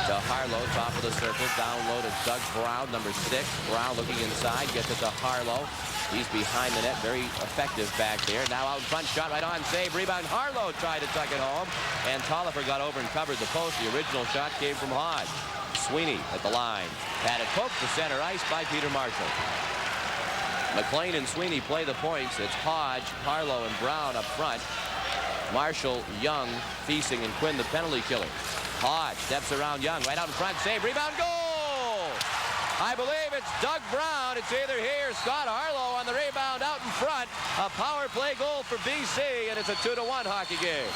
[SPEAKER 1] to Harlow, top of the circle, down low to Doug Brown, number 6. Brown looking inside, gets it to Harlow. He's behind the net, very effective back there. Now out in front, shot right on, save, rebound. Harlow tried to tuck it home, and Tolliver got over and covered the post. The original shot came from Hodge. Sweeney at the line. Had it poked to center ice by Peter Marshall. McLean and Sweeney play the points. It's Hodge, Harlow, and Brown up front. Marshall, Young, Feasing, and Quinn the penalty killer. Hodge steps around Young, right out in front, save, rebound, goal! I believe it's Doug Brown. It's either he or Scott Harlow on the rebound out in front. A power play goal for BC, and it's a 2-1 hockey game.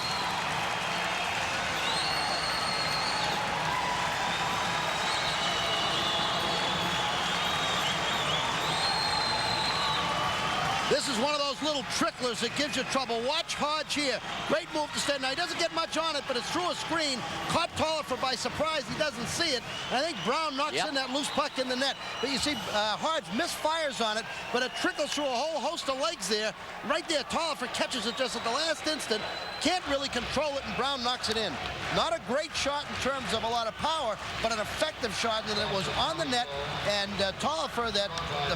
[SPEAKER 2] This is one of those little tricklers that gives you trouble. Watch Hodge here. Great move to stand. Now, he doesn't get much on it, but it's through a screen. Caught Tolliver by surprise. He doesn't see it. And I think Brown knocks in that loose puck in the net. But you see, Hodge misfires on it, but it trickles through a whole host of legs there. Right there, Tolliver catches it just at the last instant. Can't really control it, and Brown knocks it in. Not a great shot in terms of a lot of power, but an effective shot, and it was on the net. And Tolliver, the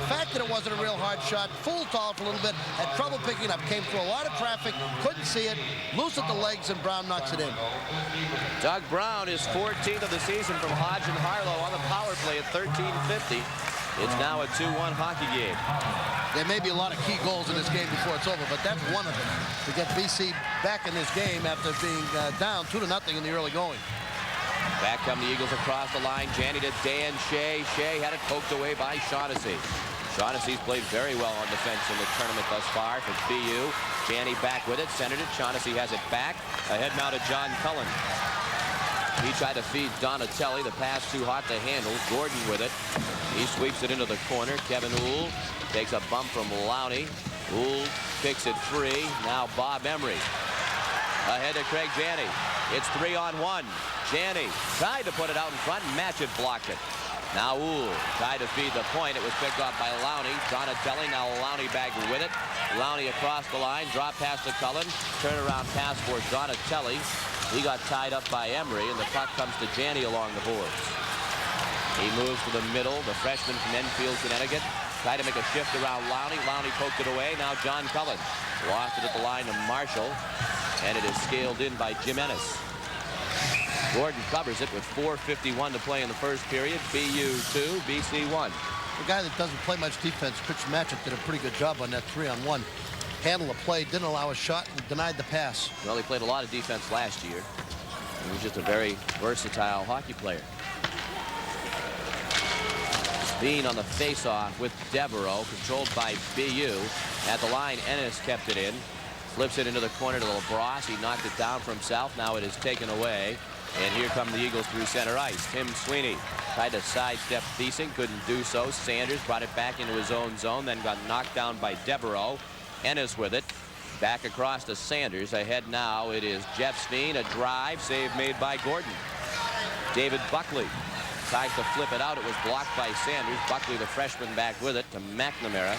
[SPEAKER 2] fact that it wasn't a real hard shot, fooled Tolliver a little bit, had trouble picking up, came through a lot of traffic, couldn't see it, loose at the legs, and Brown knocks it in.
[SPEAKER 1] Doug Brown is 14th of the season from Hodge and Harlow on the power play at 13:50. It's now a 2-1 hockey game.
[SPEAKER 2] There may be a lot of key goals in this game before it's over, but that's one of them to get BC back in this game after being down 2-0 in the early going.
[SPEAKER 1] Back come the Eagles across the line. Janney to Dan Shea. Shea had it poked away by Shaughnessy. Shaughnessy's played very well on defense in the tournament thus far for BU. Janney back with it, centered it. Shaughnessy has it back. Ahead now to John Cullen. He tried to feed Donatelli. The pass too hot to handle. Gordon with it. He sweeps it into the corner. Kevin Uhl takes a bump from Lowney. Uhl picks it free. Now Bob Emery. Ahead to Craig Janney. It's 3-on-1. Janney tried to put it out in front. Matchett blocked it. Now Uhl tried to feed the point. It was picked off by Lowney. Donatelli, now Lowney back with it. Lowney across the line. Drop pass to Cullen. Turnaround pass for Donatelli. He got tied up by Emery, and the puck comes to Janney along the boards. He moves to the middle. The freshman from Enfield, Connecticut. Tried to make a shift around Lowney. Lowney poked it away. Now John Cullen lost it at the line to Marshall, and it is scaled in by Jim Ennis. Gordon covers it with 4:51 to play in the first period. BU 2, BC 1.
[SPEAKER 2] The guy that doesn't play much defense, Christian Matchett, did a pretty good job on that 3-on-1. Handled the play, didn't allow a shot, and denied the pass.
[SPEAKER 1] Well, he played a lot of defense last year. He was just a very versatile hockey player. Bean on the face-off with Devereaux, controlled by BU. At the line, Ennis kept it in. Flips it into the corner to LaBrosse. He knocked it down for himself. Now it is taken away. And here come the Eagles through center ice. Tim Sweeney tried to sidestep Thiesing, couldn't do so. Sanders brought it back into his own zone, then got knocked down by Devereaux. Ennis with it. Back across to Sanders. Ahead now, it is Jeff Steen. A drive, save made by Gordon. David Buckley tries to flip it out. It was blocked by Sanders. Buckley, the freshman, back with it to McNamara.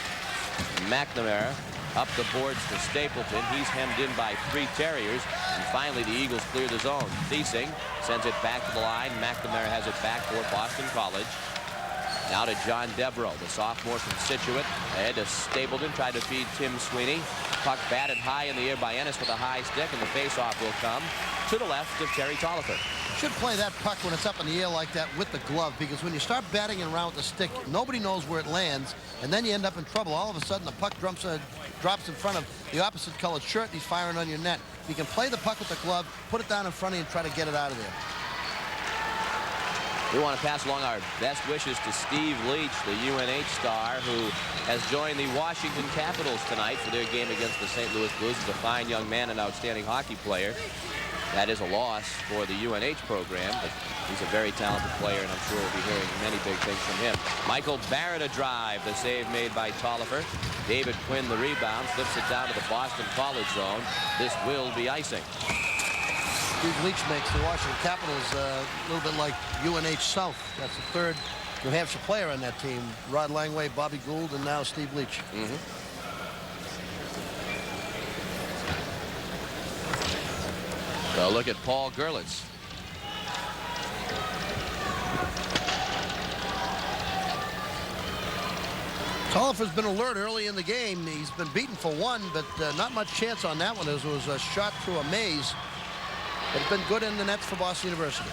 [SPEAKER 1] McNamara up the boards to Stapleton. He's hemmed in by 3 Terriers. And finally, the Eagles clear the zone. Thiesing sends it back to the line. McNamara has it back for Boston College. Now to John Devereaux, the sophomore from Scituate. Ahead to Stapleton, tried to feed Tim Sweeney. Puck batted high in the air by Ennis with a high stick, and the faceoff will come to the left of Terry Tolliver.
[SPEAKER 2] Should play that puck when it's up in the air like that with the glove, because when you start batting it around with the stick, nobody knows where it lands, and then you end up in trouble. All of a sudden, the puck drops in front of the opposite colored shirt, and he's firing on your net. You can play the puck with the glove, put it down in front of you, and try to get it out of there.
[SPEAKER 1] We want to pass along our best wishes to Steve Leach, the UNH star, who has joined the Washington Capitals tonight for their game against the St. Louis Blues. He's a fine young man, an outstanding hockey player. That is a loss for the UNH program, but he's a very talented player, and I'm sure we'll be hearing many big things from him. Michael Barrett a drive, the save made by Tolliver. David Quinn the rebound, flips it down to the Boston College zone. This will be icing.
[SPEAKER 2] Steve Leach makes the Washington Capitals a little bit like UNH South. That's the 3rd New Hampshire player on that team. Rod Langway, Bobby Gould, and now Steve Leach.
[SPEAKER 1] So look at Paul Gerlitz.
[SPEAKER 2] Tolliver's been alert early in the game. He's been beaten for 1, but not much chance on that one. It was a shot through a maze. But it's been good in the nets for Boston University.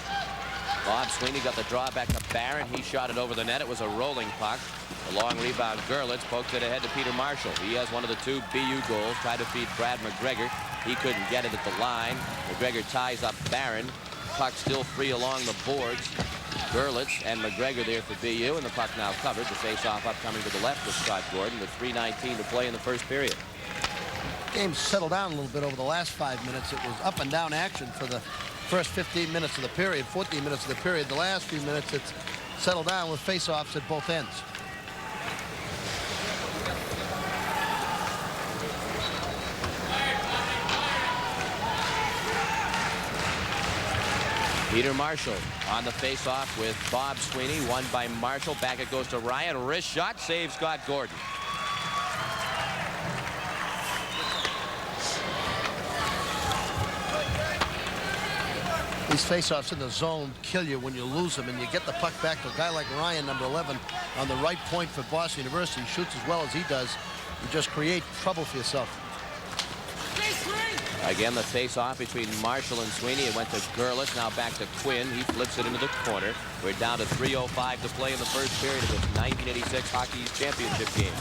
[SPEAKER 1] Bob Sweeney got the draw back to Barron. He shot it over the net. It was a rolling puck. A long rebound. Gerlitz poked it ahead to Peter Marshall. He has one of the 2 BU goals. Tried to feed Brad McGregor. He couldn't get it at the line. McGregor ties up Barron. Puck still free along the boards. Gerlitz and McGregor there for BU, and the puck now covered. The face-off upcoming to the left of Scott Gordon with 3:19 to play in the first period.
[SPEAKER 2] Game settled down a little bit over the last 5 minutes. It was up and down action for the first 15 minutes of the period, 14 minutes of the period. The last few minutes, it's settled down with face-offs at both ends.
[SPEAKER 1] Peter Marshall on the face-off with Bob Sweeney. Won by Marshall. Back it goes to Ryan. Wrist shot. Saves Scott Gordon.
[SPEAKER 2] These face-offs in the zone kill you when you lose them, and you get the puck back to a guy like Ryan, number 11, on the right point for Boston University. He shoots as well as he does. You just create trouble for yourself.
[SPEAKER 1] Again, the face-off between Marshall and Sweeney. It went to Gerlitz. Now back to Quinn. He flips it into the corner. We're down to 3:05 to play in the first period of this 1986 Hockey Championship game.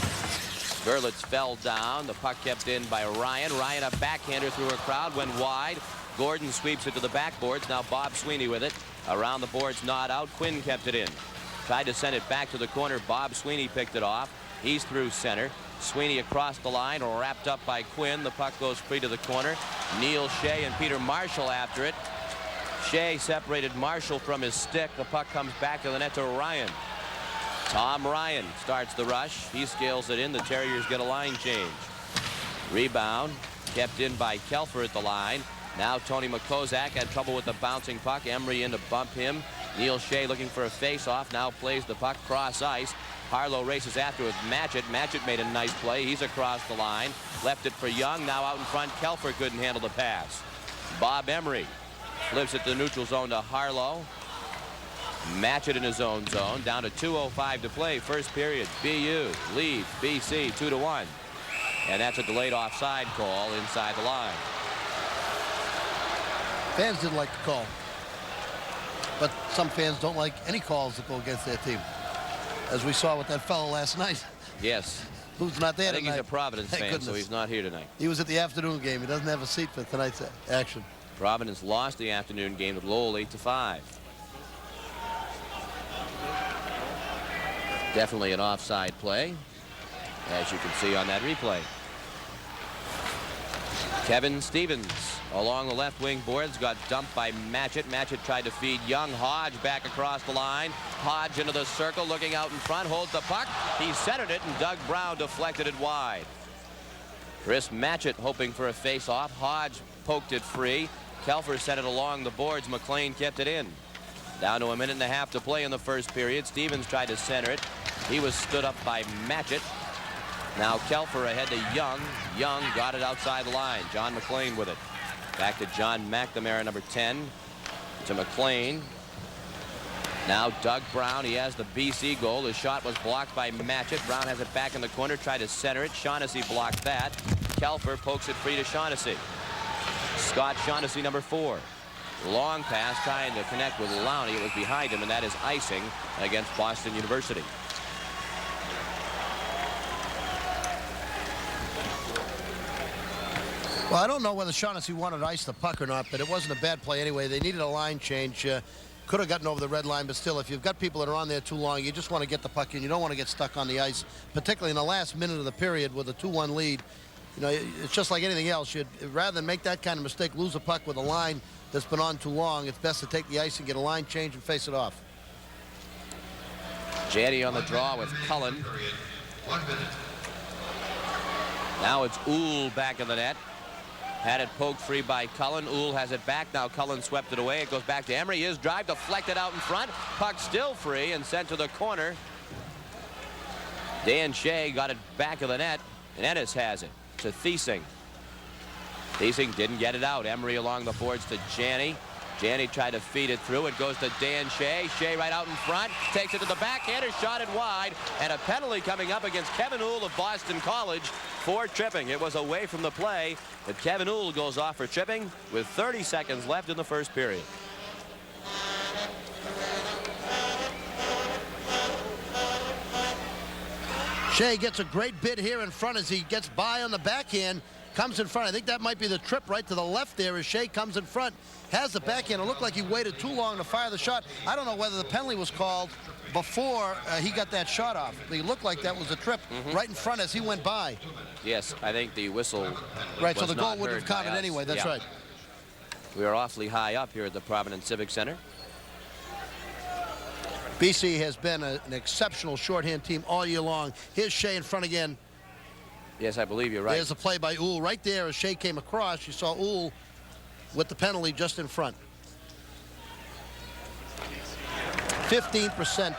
[SPEAKER 1] Gerlitz fell down. The puck kept in by Ryan. Ryan, a backhander through a crowd, went wide. Gordon sweeps it to the backboards. Now Bob Sweeney with it. Around the boards, not out. Quinn kept it in. Tried to send it back to the corner. Bob Sweeney picked it off. He's through center. Sweeney across the line, wrapped up by Quinn. The puck goes free to the corner. Neil Shea and Peter Marshall after it. Shea separated Marshall from his stick. The puck comes back to the net to Ryan. Tom Ryan starts the rush. He scales it in. The Terriers get a line change. Rebound kept in by Kelfer at the line. Now Tony McCozak had trouble with the bouncing puck. Emery in to bump him. Neil Shea looking for a face-off. Now plays the puck cross ice. Harlow races after with Matchett. Matchett made a nice play. He's across the line. Left it for Young. Now out in front. Kelfer couldn't handle the pass. Bob Emery flips it to the neutral zone to Harlow. Matchett in his own zone. Down to 2:05 to play. First period. BU leads BC 2-1. And that's a delayed offside call inside the line.
[SPEAKER 2] Fans didn't like the call. But some fans don't like any calls that go against their team. as we saw with that fellow last night.
[SPEAKER 1] Yes.
[SPEAKER 2] Who's not there
[SPEAKER 1] I think
[SPEAKER 2] tonight.
[SPEAKER 1] he's a Providence
[SPEAKER 2] Thank
[SPEAKER 1] fan,
[SPEAKER 2] goodness.
[SPEAKER 1] so he's not here tonight.
[SPEAKER 2] He was at the afternoon game. He doesn't have a seat for tonight's action.
[SPEAKER 1] Providence lost the afternoon game to Lowell 8-5. Definitely an offside play, as you can see on that replay. Kevin Stevens along the left wing boards got dumped by Matchett. Matchett tried to feed Young. Hodge back across the line. Hodge into the circle, looking out in front, holds the puck. He centered it, and Doug Brown deflected it wide. Chris Matchett hoping for a face-off. Hodge poked it free. Kelfer sent it along the boards. McLean kept it in. Down to a minute and a half to play in the first period. Stevens tried to center it. He was stood up by Matchett. Now Kelfer ahead to Young. Young got it outside the line. John McLean with it. Back to John McNamara, number 10. To McLean. Now Doug Brown. He has the BC goal. His shot was blocked by Matchett. Brown has it back in the corner. Tried to center it. Shaughnessy blocked that. Kelfer pokes it free to Shaughnessy. Scott Shaughnessy, number 4. Long pass trying to connect with Lowney. It was behind him, and that is icing against Boston University.
[SPEAKER 2] Well, I don't know whether Shaughnessy wanted to ice the puck or not, but it wasn't a bad play anyway. They needed a line change. Could have gotten over the red line, but still, if you've got people that are on there too long, you just want to get the puck in. You don't want to get stuck on the ice, particularly in the last minute of the period with a 2-1 lead. You know, it's just like anything else. You'd rather than make that kind of mistake, lose a puck with a line that's been on too long, it's best to take the ice and get a line change and face it off.
[SPEAKER 1] Janney on the draw with Cullen. Now it's Uhl back in the net. Had it poked free by Cullen. Uhl has it back. Now Cullen swept it away. It goes back to Emery. His drive deflected out in front. Puck still free and sent to the corner. Dan Shea got it back of the net. And Ennis has it to Thiesing. Thiesing didn't get it out. Emery along the boards to Janney. Janney tried to feed it through. It goes to Dan Shea. Shea right out in front. Takes it to the backhander. Shot it wide. And a penalty coming up against Kevin Uhl of Boston College for tripping. It was away from the play, but Kevin Uhl goes off for tripping with 30 seconds left in the first period.
[SPEAKER 2] Shea gets a great bid here in front as he gets by on the backhand. Comes in front. I think that might be the trip right to the left there as Shea comes in front. Has the backhand. It looked like he waited too long to fire the shot. I don't know whether the penalty was called before he got that shot off. It looked like that was a trip right in front as he went by.
[SPEAKER 1] Yes, I think the whistle
[SPEAKER 2] Right, so
[SPEAKER 1] was
[SPEAKER 2] the goal
[SPEAKER 1] not
[SPEAKER 2] wouldn't
[SPEAKER 1] heard
[SPEAKER 2] have counted
[SPEAKER 1] by us.
[SPEAKER 2] anyway. That's
[SPEAKER 1] Yeah.
[SPEAKER 2] right.
[SPEAKER 1] We are awfully high up here at the Providence Civic Center.
[SPEAKER 2] BC has been an exceptional shorthand team all year long. Here's Shea in front again.
[SPEAKER 1] Yes, I believe you're right.
[SPEAKER 2] There's a play by Uhl right there as Shea came across. You saw Uhl with the penalty just in front. 15%.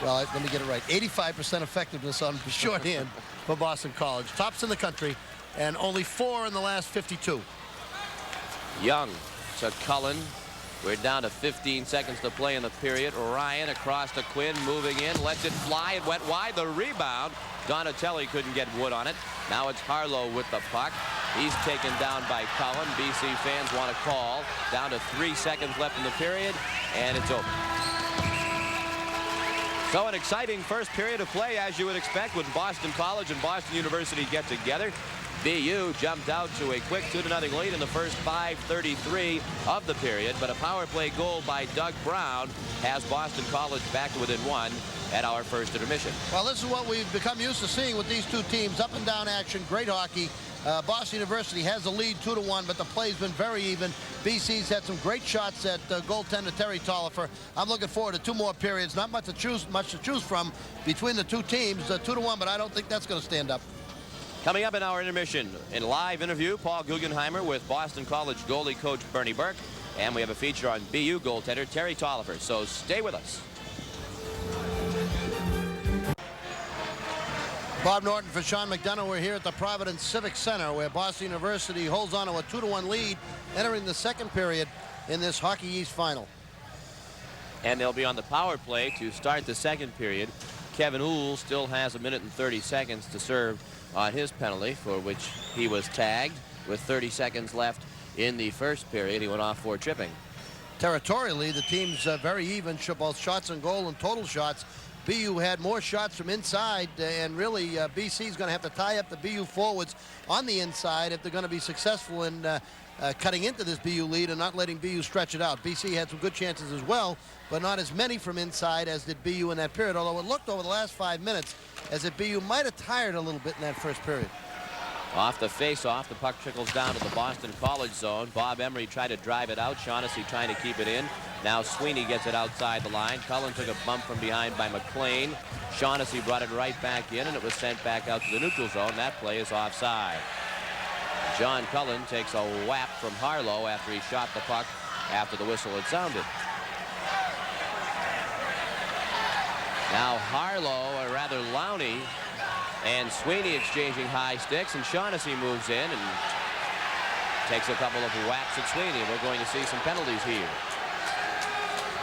[SPEAKER 2] Well, let me get it right. 85% effectiveness on shorthand for Boston College. Tops in the country, and only 4 in the last 52.
[SPEAKER 1] Young to Cullen. We're down to 15 seconds to play in the period. Ryan across to Quinn, moving in, lets it fly. It went wide. The rebound. Donatelli couldn't get Wood on it. Now it's Harlow with the puck. He's taken down by Cullen. BC fans want to call. Down to 3 seconds left in the period, and it's over. So an exciting first period of play, as you would expect, when Boston College and Boston University get together. BU jumped out to a quick 2-0 lead in the first 5:33 of the period, but a power play goal by Doug Brown has Boston College back to within 1 at our first intermission.
[SPEAKER 2] Well, this is what we've become used to seeing with these two teams. Up and down action, great hockey. Boston University has the lead 2-1, but the play's been very even. BC's had some great shots at goaltender Terry Tollifer. I'm looking forward to 2 more periods. Not much to choose from between the two teams. 2-1, but I don't think that's going to stand up.
[SPEAKER 1] Coming up in our intermission, in live interview, Paul Guggenheimer with Boston College goalie coach Bernie Burke, and we have a feature on BU goaltender Terry Tollifer. So stay with us.
[SPEAKER 2] Bob Norton for Sean McDonough. We're here at the Providence Civic Center, where Boston University holds on to a 2-1 lead, entering the second period in this Hockey East final.
[SPEAKER 1] And they'll be on the power play to start the second period. Kevin Uhl still has 1 minute and 30 seconds to serve on his penalty, for which he was tagged with 30 seconds left in the first period. He went off for tripping.
[SPEAKER 2] Territorially, the team's very even, both shots on goal and total shots. BU had more shots from inside, and really BC is going to have to tie up the BU forwards on the inside if they're going to be successful in cutting into this BU lead and not letting BU stretch it out. BC had some good chances as well, but not as many from inside as did BU in that period, although it looked over the last 5 minutes as if BU might have tired a little bit in that first period.
[SPEAKER 1] Off the face-off, the puck trickles down to the Boston College zone. Bob Emery tried to drive it out. Shaughnessy trying to keep it in. Now Sweeney gets it outside the line. Cullen took a bump from behind by McLean. Shaughnessy brought it right back in, and it was sent back out to the neutral zone. That play is offside. John Cullen takes a whap from Harlow after he shot the puck after the whistle had sounded. Now Harlow, or rather Lowney, and Sweeney exchanging high sticks, and Shaughnessy moves in and takes a couple of whaps at Sweeney. We're going to see some penalties here.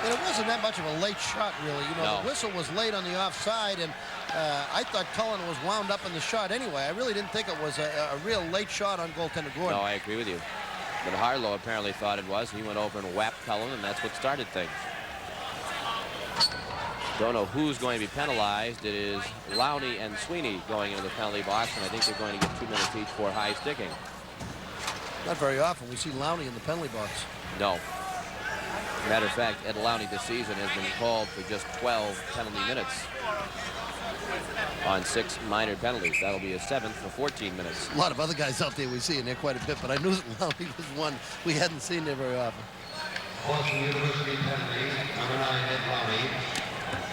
[SPEAKER 2] And it wasn't that much of a late shot, really. You know, the whistle was late on the offside, and I thought Cullen was wound up in the shot anyway. I really didn't think it was a real late shot on goaltender Gordon.
[SPEAKER 1] No, I agree with you. But Harlow apparently thought it was. He went over and whapped Cullen, and that's what started things. Don't know who's going to be penalized. It is Lowney and Sweeney going into the penalty box, and I think they're going to get 2 minutes each for high sticking.
[SPEAKER 2] Not very often we see Lowney in the penalty box.
[SPEAKER 1] No. Matter of fact, Ed Lowney this season has been called for just 12 penalty minutes on 6 minor penalties. That'll be a 7th for 14 minutes.
[SPEAKER 2] A lot of other guys out there we see in there quite a bit, but I knew that Lowney was one we hadn't seen there very often.
[SPEAKER 3] Boston University penalty, number 9, Ed Lowney.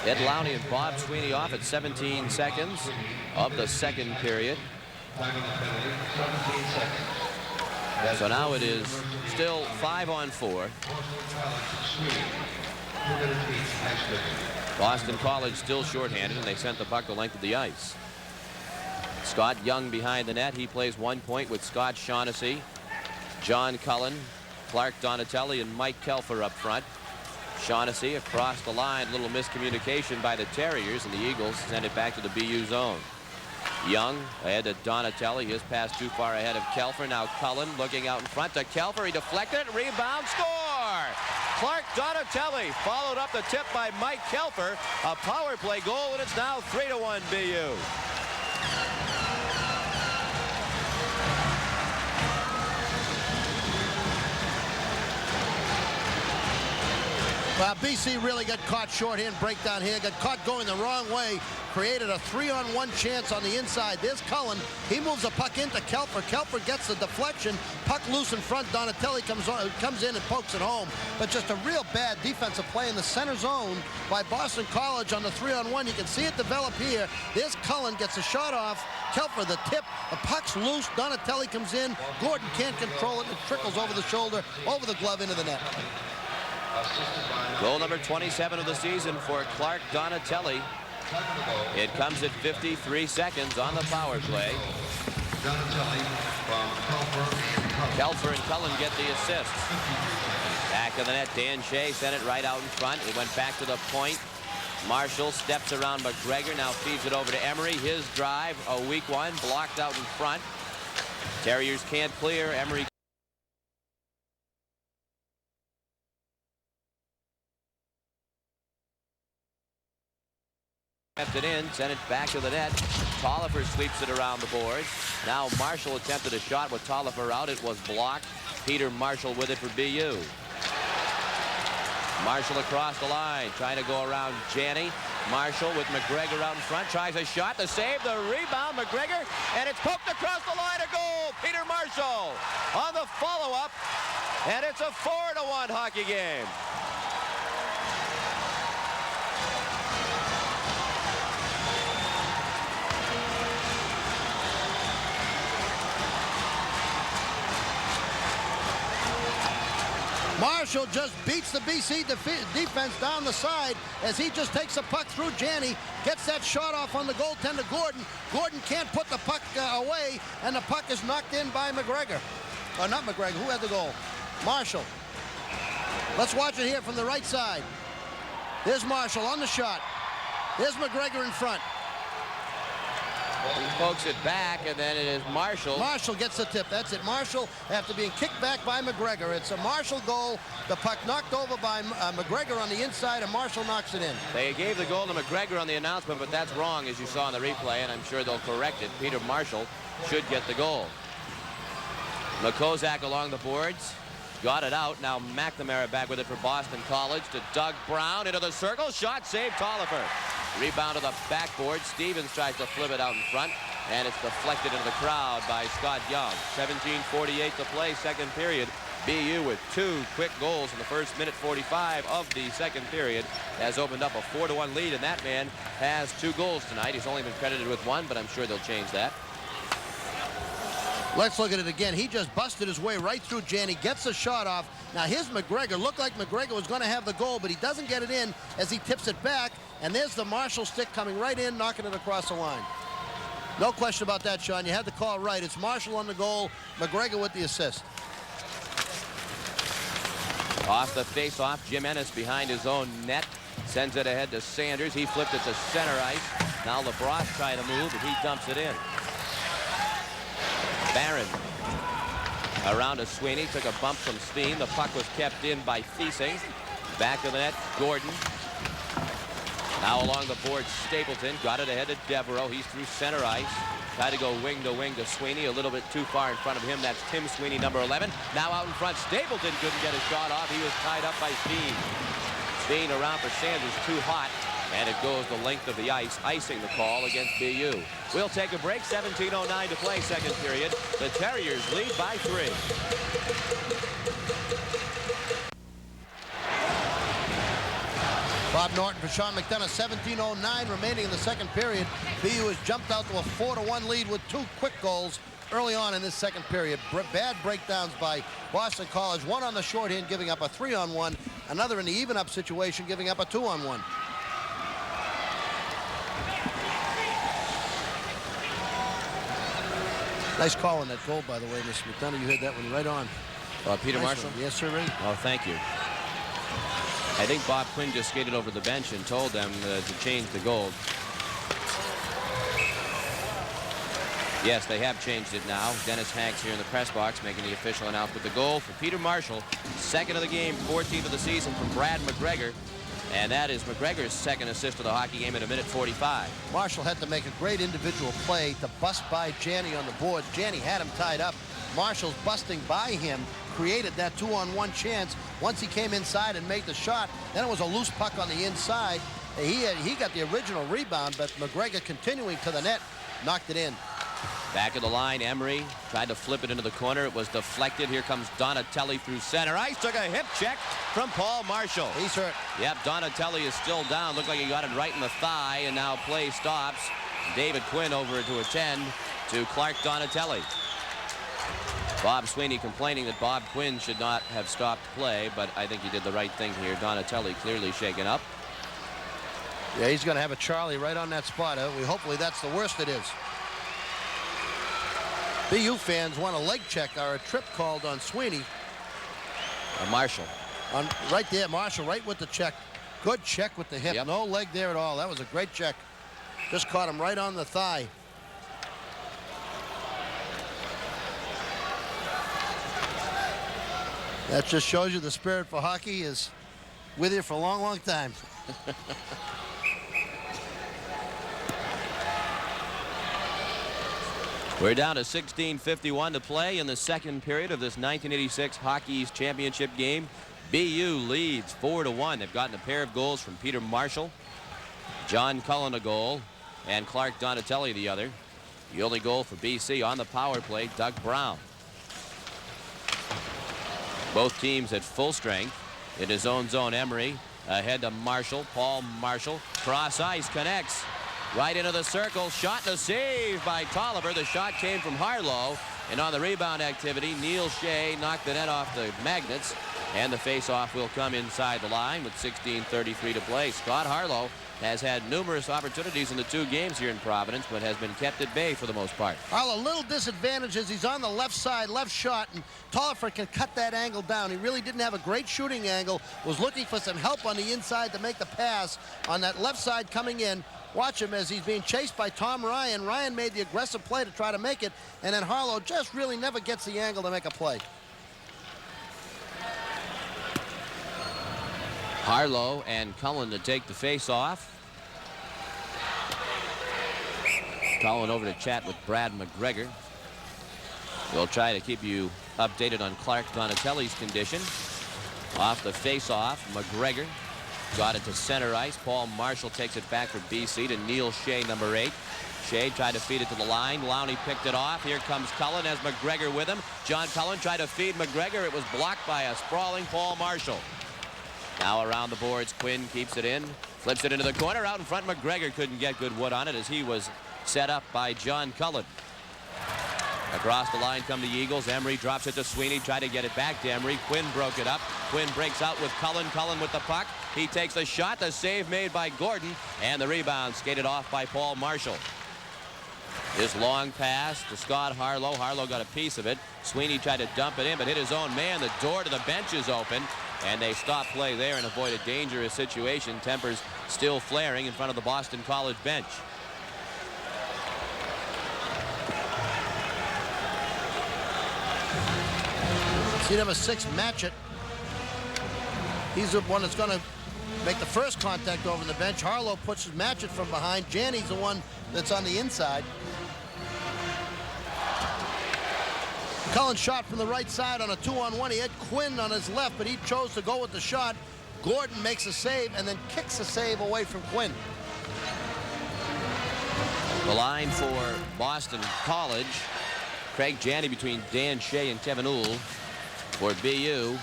[SPEAKER 1] Ed Lowney and Bob Sweeney off at 17 seconds of the second period.
[SPEAKER 3] Time on the penalty, 17 seconds.
[SPEAKER 1] So now it is still 5-on-4. Boston College still shorthanded, and they sent the puck the length of the ice. Scott Young behind the net. He plays 1 point with Scott Shaughnessy, John Cullen, Clark Donatelli, and Mike Kelfer up front. Shaughnessy across the line. Little miscommunication by the Terriers, and the Eagles send it back to the BU zone. Young ahead to Donatelli. His pass too far ahead of Kelfer. Now Cullen looking out in front to Kelfer. He deflected it. Rebound. Score! Clark Donatelli followed up the tip by Mike Kelfer. A power play goal, and it's now 3-1 BU.
[SPEAKER 2] Well, BC really got caught shorthand breakdown here, got caught going the wrong way, created a 3-on-1 chance on the inside. There's Cullen. He moves the puck into Kelfer. Kelfer gets the deflection. Puck loose in front. Donatelli comes in and pokes it home. But just a real bad defensive play in the center zone by Boston College on the 3-on-1. You can see it develop here. There's Cullen, gets a shot off. Kelfer the tip. The puck's loose. Donatelli comes in. Gordon can't control it. It trickles over the shoulder, over the glove, into the net.
[SPEAKER 1] Goal number 27 of the season for Clark Donatelli. It comes at 53 seconds on the power play. Kelfer and Cullen get the assist. Back of the net, Dan Shea sent it right out in front. It went back to the point. Marshall steps around McGregor, now feeds it over to Emery. His drive, a weak one, blocked out in front. Terriers can't clear. Emery kept it in, sent it back to the net. Tolliver sweeps it around the boards. Now Marshall attempted a shot with Tolliver out. It was blocked. Peter Marshall with it for BU. Marshall across the line, trying to go around Janney. Marshall with McGregor out in front, tries a shot, the save, the rebound, McGregor, and it's poked across the line, a goal. Peter Marshall on the follow-up, and it's a 4-1 hockey game.
[SPEAKER 2] Marshall just beats the BC defense down the side as he just takes the puck through Janney, gets that shot off on the goaltender Gordon. Gordon can't put the puck away, and the puck is knocked in by McGregor. Or not McGregor, who had the goal? Marshall. Let's watch it here from the right side. There's Marshall on the shot. There's McGregor in front.
[SPEAKER 1] He pokes it back, and then it is Marshall.
[SPEAKER 2] Marshall gets the tip. That's it. Marshall, after being kicked back by McGregor. It's a Marshall goal. The puck knocked over by McGregor on the inside, and Marshall knocks it in.
[SPEAKER 1] They gave the goal to McGregor on the announcement, but that's wrong, as you saw in the replay, and I'm sure they'll correct it. Peter Marshall should get the goal. McCozak along the boards. Got it out. Now McNamara back with it for Boston College to Doug Brown into the circle. Shot saved Tolliver. Rebound to the backboard. Stevens tries to flip it out in front, and it's deflected into the crowd by Scott Young. 17:48 to play, second period. BU with 2 quick goals in the first minute 45 of the second period has opened up a 4-1 lead, and that man has 2 goals tonight. He's only been credited with 1, but I'm sure they'll change that.
[SPEAKER 2] Let's look at it again. He just busted his way right through Janney, gets the shot off. Now here's McGregor. Looked like McGregor was going to have the goal, but he doesn't get it in as he tips it back. And there's the Marshall stick coming right in, knocking it across the line. No question about that, Sean. You had the call right. It's Marshall on the goal, McGregor with the assist.
[SPEAKER 1] Off the face-off, Jim Ennis behind his own net. Sends it ahead to Sanders. He flipped it to center ice. Now LeBrock trying to move, and he dumps it in. Barron around to Sweeney, took a bump from Steen. The puck was kept in by Thiesing. Back of the net, Gordon. Now along the board, Stapleton got it ahead to Devereaux. He's through center ice. Tried to go wing to Sweeney, a little bit too far in front of him. That's Tim Sweeney, number 11. Now out in front, Stapleton couldn't get a shot off. He was tied up by Steen. Steen around for Sanders, too hot. And it goes the length of the ice, icing the call against BU. We'll take a break. 17:09 to play, second period. The Terriers lead by 3.
[SPEAKER 2] Bob Norton for Sean McDonough. 17:09 remaining in the second period. BU has jumped out to a 4-1 lead with 2 quick goals early on in this second period. Bad breakdowns by Boston College. One on the shorthand, giving up a 3-on-1. Another in the even-up situation, giving up a 2-on-1. Nice call on that goal, by the way, Mr. McDonough. You hit that one right on.
[SPEAKER 1] Peter
[SPEAKER 2] Nice
[SPEAKER 1] Marshall?
[SPEAKER 2] one. Yes, sir, Ray.
[SPEAKER 1] Oh, thank you. I think Bob Quinn just skated over the bench and told them to change the goal. Yes, they have changed it now. Dennis Hanks here in the press box making the official announcement. The goal for Peter Marshall, second of the game, 14th of the season from Brad McGregor. And that is McGregor's second assist of the hockey game in 1:45.
[SPEAKER 2] Marshall had to make a great individual play to bust by Janney on the board. Janney had him tied up. Marshall's busting by him created that 2-on-1 chance. Once he came inside and made the shot, then it was a loose puck on the inside. He got the original rebound, but McGregor continuing to the net, knocked it in.
[SPEAKER 1] Back of the line, Emery tried to flip it into the corner. It was deflected. Here comes Donatelli through center ice. Took a hip check from Paul Marshall.
[SPEAKER 2] He's hurt.
[SPEAKER 1] Yep, Donatelli is still down. Looked like he got it right in the thigh, and now play stops. David Quinn over to attend to Clark Donatelli. Bob Sweeney complaining that Bob Quinn should not have stopped play, but I think he did the right thing here. Donatelli clearly shaken up.
[SPEAKER 2] Yeah, he's going to have a Charlie right on that spot. Hopefully that's the worst it is. BU fans want a leg check or a trip called on Sweeney.
[SPEAKER 1] Marshall.
[SPEAKER 2] Right there, Marshall, right with the check. Good check with the hip.
[SPEAKER 1] Yep.
[SPEAKER 2] No leg there at all. That was a great check. Just caught him right on the thigh. That just shows you the spirit for hockey is with you for a long, long time.
[SPEAKER 1] We're down to 16:51 to play in the second period of this 1986 Hockey East Championship game. BU leads 4-1. They've gotten a pair of goals from Peter Marshall, John Cullen a goal, and Clark Donatelli the other. The only goal for BC on the power play, Doug Brown. Both teams at full strength. In his own zone, Emery ahead to Marshall. Paul Marshall, cross ice, connects. Right into the circle, shot and a save by Tolliver. The shot came from Harlow, and on the rebound activity, Neil Shea knocked the net off the magnets, and the face-off will come inside the line with 16:33 to play. Scott Harlow has had numerous opportunities in the 2 games here in Providence, but has been kept at bay for the most part.
[SPEAKER 2] Harlow, a little disadvantage is he's on the left side, left shot, and Tolliver can cut that angle down. He really didn't have a great shooting angle, was looking for some help on the inside to make the pass on that left side coming in. Watch him as he's being chased by Tom Ryan. Ryan made the aggressive play to try to make it, and then Harlow just really never gets the angle to make a play.
[SPEAKER 1] Harlow and Cullen to take the face-off. Cullen over to chat with Brad McGregor. We'll try to keep you updated on Clark Donatelli's condition. Off the face-off, McGregor got it to center ice. Paul Marshall takes it back for BC to Neil Shea, number 8. Shea tried to feed it to the line. Lowney picked it off. Here comes Cullen, has McGregor with him. John Cullen tried to feed McGregor. It was blocked by a sprawling Paul Marshall. Now around the boards, Quinn keeps it in, flips it into the corner. Out in front, McGregor couldn't get good wood on it as he was set up by John Cullen. Across the line come the Eagles. Emery drops it to Sweeney. Tried to get it back to Emery. Quinn broke it up. Quinn breaks out with Cullen. Cullen with the puck. He takes a shot. The save made by Gordon. And the rebound skated off by Paul Marshall. This long pass to Scott Harlow. Harlow got a piece of it. Sweeney tried to dump it in, but hit his own man. The door to the bench is open. And they stop play there and avoid a dangerous situation. Tempers still flaring in front of the Boston College bench.
[SPEAKER 2] See number 6, Matchett. He's the one that's going to make the first contact over the bench. Harlow pushes Matchett from behind. Janney's the one that's on the inside. Cullen shot from the right side on a 2-on-1. He had Quinn on his left, but he chose to go with the shot. Gordon makes a save and then kicks the save away from Quinn.
[SPEAKER 1] The line for Boston College. Craig Janney between Dan Shea and Kevin Uhl. For BU,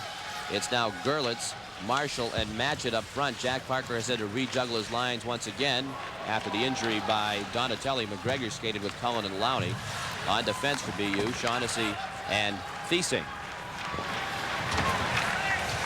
[SPEAKER 1] it's now Gerlitz, Marshall, and Matchett up front. Jack Parker has had to rejuggle his lines once again after the injury by Donatelli. McGregor skated with Cullen and Lowney. On defense for BU, Shaughnessy and Thiesing.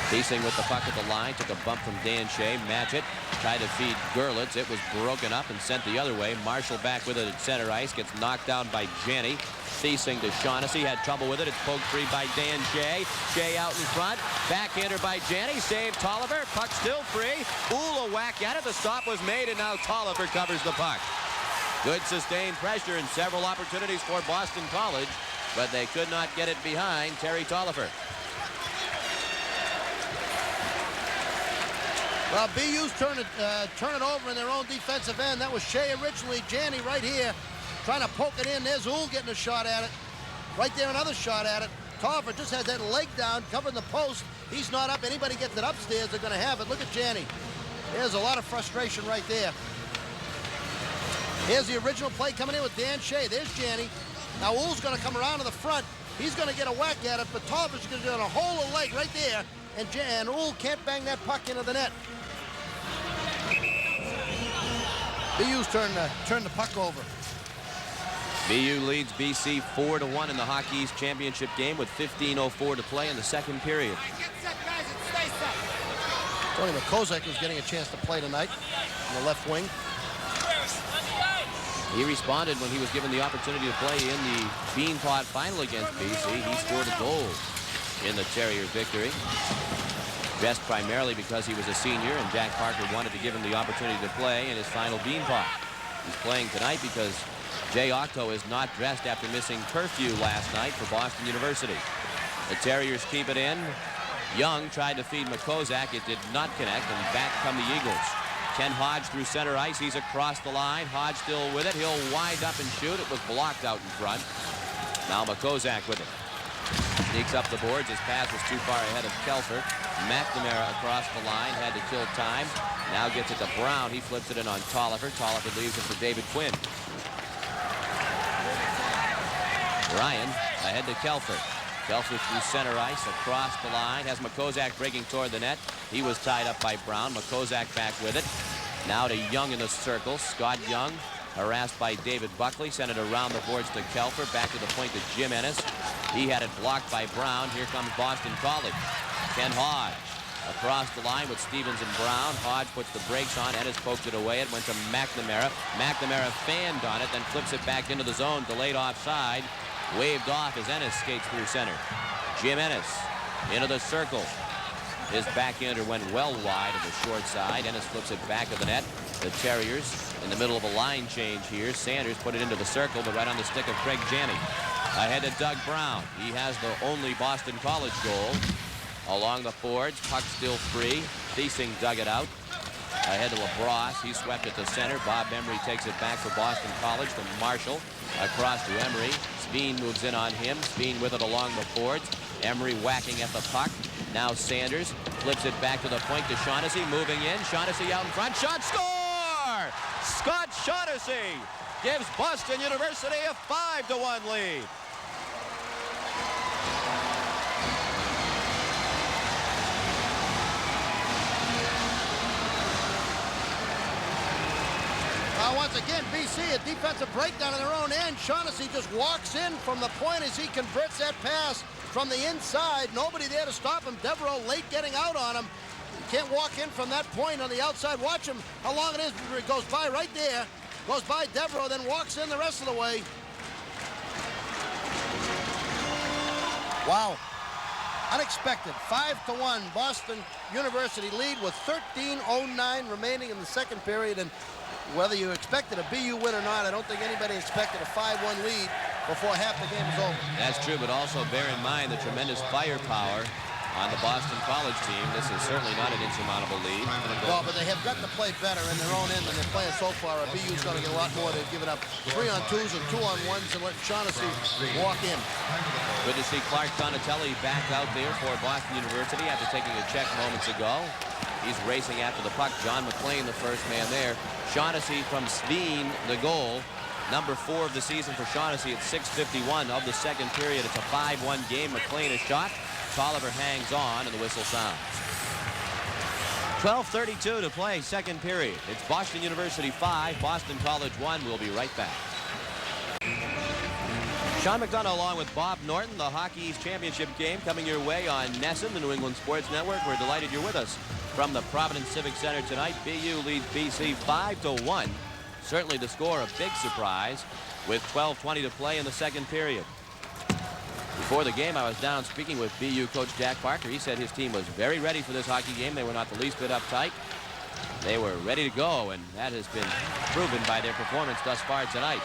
[SPEAKER 1] Thiesing with the puck at the line, took a bump from Dan Shea. Matchett tried to feed Gerlitz. It was broken up and sent the other way. Marshall back with it at center ice, gets knocked down by Janney. Thiesing to Shaughnessy, had trouble with it. It's poked free by Dan Shea. Shea out in front, backhander by Janney, saved Tolliver. Puck still free. Uhl a whack at it. The stop was made, and now Tolliver covers the puck. Good sustained pressure and several opportunities for Boston College, but they could not get it behind Terry Tolliver.
[SPEAKER 2] Well, BU's turn it over in their own defensive end. That was Shea originally. Janney right here trying to poke it in. There's Uhl getting a shot at it. Right there, another shot at it. Tolliver just has that leg down, covering the post. He's not up. Anybody gets it upstairs, they're going to have it. Look at Janney. There's a lot of frustration right there. Here's the original play coming in with Dan Shea. There's Janney. Now Uhl's going to come around to the front. He's going to get a whack at it, but Tolliver's going to get a hole of leg right there, and Uhl can't bang that puck into the net. BU's turn the puck over.
[SPEAKER 1] BU leads BC 4-1 in the Hockey East Championship game with 15:04 to play in the second period.
[SPEAKER 2] Tony Makozek was getting a chance to play tonight on the left wing.
[SPEAKER 1] He responded when he was given the opportunity to play in the Beanpot final against BC. He scored a goal in the Terrier victory. Dressed primarily because he was a senior and Jack Parker wanted to give him the opportunity to play in his final Beanpot. He's playing tonight because Jay Octo is not dressed after missing curfew last night for Boston University. The Terriers keep it in. Young tried to feed Makozak. It did not connect, and back come the Eagles. Ken Hodge through center ice. He's across the line. Hodge still with it. He'll wind up and shoot. It was blocked out in front. Now Makozak with it. Sneaks up the boards. His pass was too far ahead of Kelfer. McNamara across the line. Had to kill time. Now gets it to Brown. He flips it in on Tolliver. Tolliver leaves it for David Quinn. Ryan ahead to Kelfer. Kelfer through center ice, across the line, has Makozak breaking toward the net. He was tied up by Brown. Makozak back with it. Now to Young in the circle. Scott Young harassed by David Buckley. Sent it around the boards to Kelfer. Back to the point to Jim Ennis. He had it blocked by Brown. Here comes Boston College. Ken Hodge across the line with Stevens and Brown. Hodge puts the brakes on. Ennis pokes it away. It went to McNamara. McNamara fanned on it, then flips it back into the zone. Delayed offside. Waved off as Ennis skates through center. Jim Ennis into the circle. His backhander went well wide of the short side. Ennis flips it back of the net. The Terriers in the middle of a line change here. Sanders put it into the circle, but right on the stick of Craig Janney. Ahead to Doug Brown. He has the only Boston College goal. Along the boards, puck still free. Thiesing dug it out. Ahead to LaBrosse. He swept it to center. Bob Emery takes it back for Boston College to Marshall. Across to Emery. Sveen moves in on him. Sveen with it along the boards. Emery whacking at the puck. Now Sanders flips it back to the point to Shaughnessy. Moving in. Shaughnessy out in front. Shot, score! Scott Shaughnessy gives Boston University a 5-1 lead.
[SPEAKER 2] Once again, BC, a defensive breakdown on their own end. Shaughnessy just walks in from the point as he converts that pass from the inside. Nobody there to stop him. Devereaux late getting out on him. He can't walk in from that point on the outside. Watch him, how long it is before he goes by right there. Goes by Devereaux, then walks in the rest of the way. Wow. Unexpected. 5-1 Boston University lead with 13:09 remaining in the second period. And whether you expected a BU win or not, I don't think anybody expected a 5-1 lead before half the game is over.
[SPEAKER 1] That's true, but also bear in mind the tremendous firepower on the Boston College team. This is certainly not an insurmountable lead.
[SPEAKER 2] Well, but they have got to play better in their own end than they're playing so far. A BU's going to get a lot more. They've given up 3-on-2s and 2-on-1s and let Shaughnessy walk in.
[SPEAKER 1] Good to see Clark Donatelli back out there for Boston University after taking a check moments ago. He's racing after the puck. John McLean, the first man there. Shaughnessy from Sveen, the goal. Number 4 of the season for Shaughnessy at 6:51 of the second period. It's a 5-1 game. McLean is shot. Tolliver hangs on, and the whistle sounds. 12:32 to play, second period. It's Boston University 5, Boston College 1. We'll be right back. Sean McDonough along with Bob Norton, the Hockey East Championship game coming your way on NESN, the New England Sports Network. We're delighted you're with us from the Providence Civic Center tonight. BU leads BC 5-1. Certainly the score a big surprise with 12:20 to play in the second period. Before the game, I was down speaking with BU coach Jack Parker. He said his team was very ready for this hockey game. They were not the least bit uptight. They were ready to go, and that has been proven by their performance thus far tonight.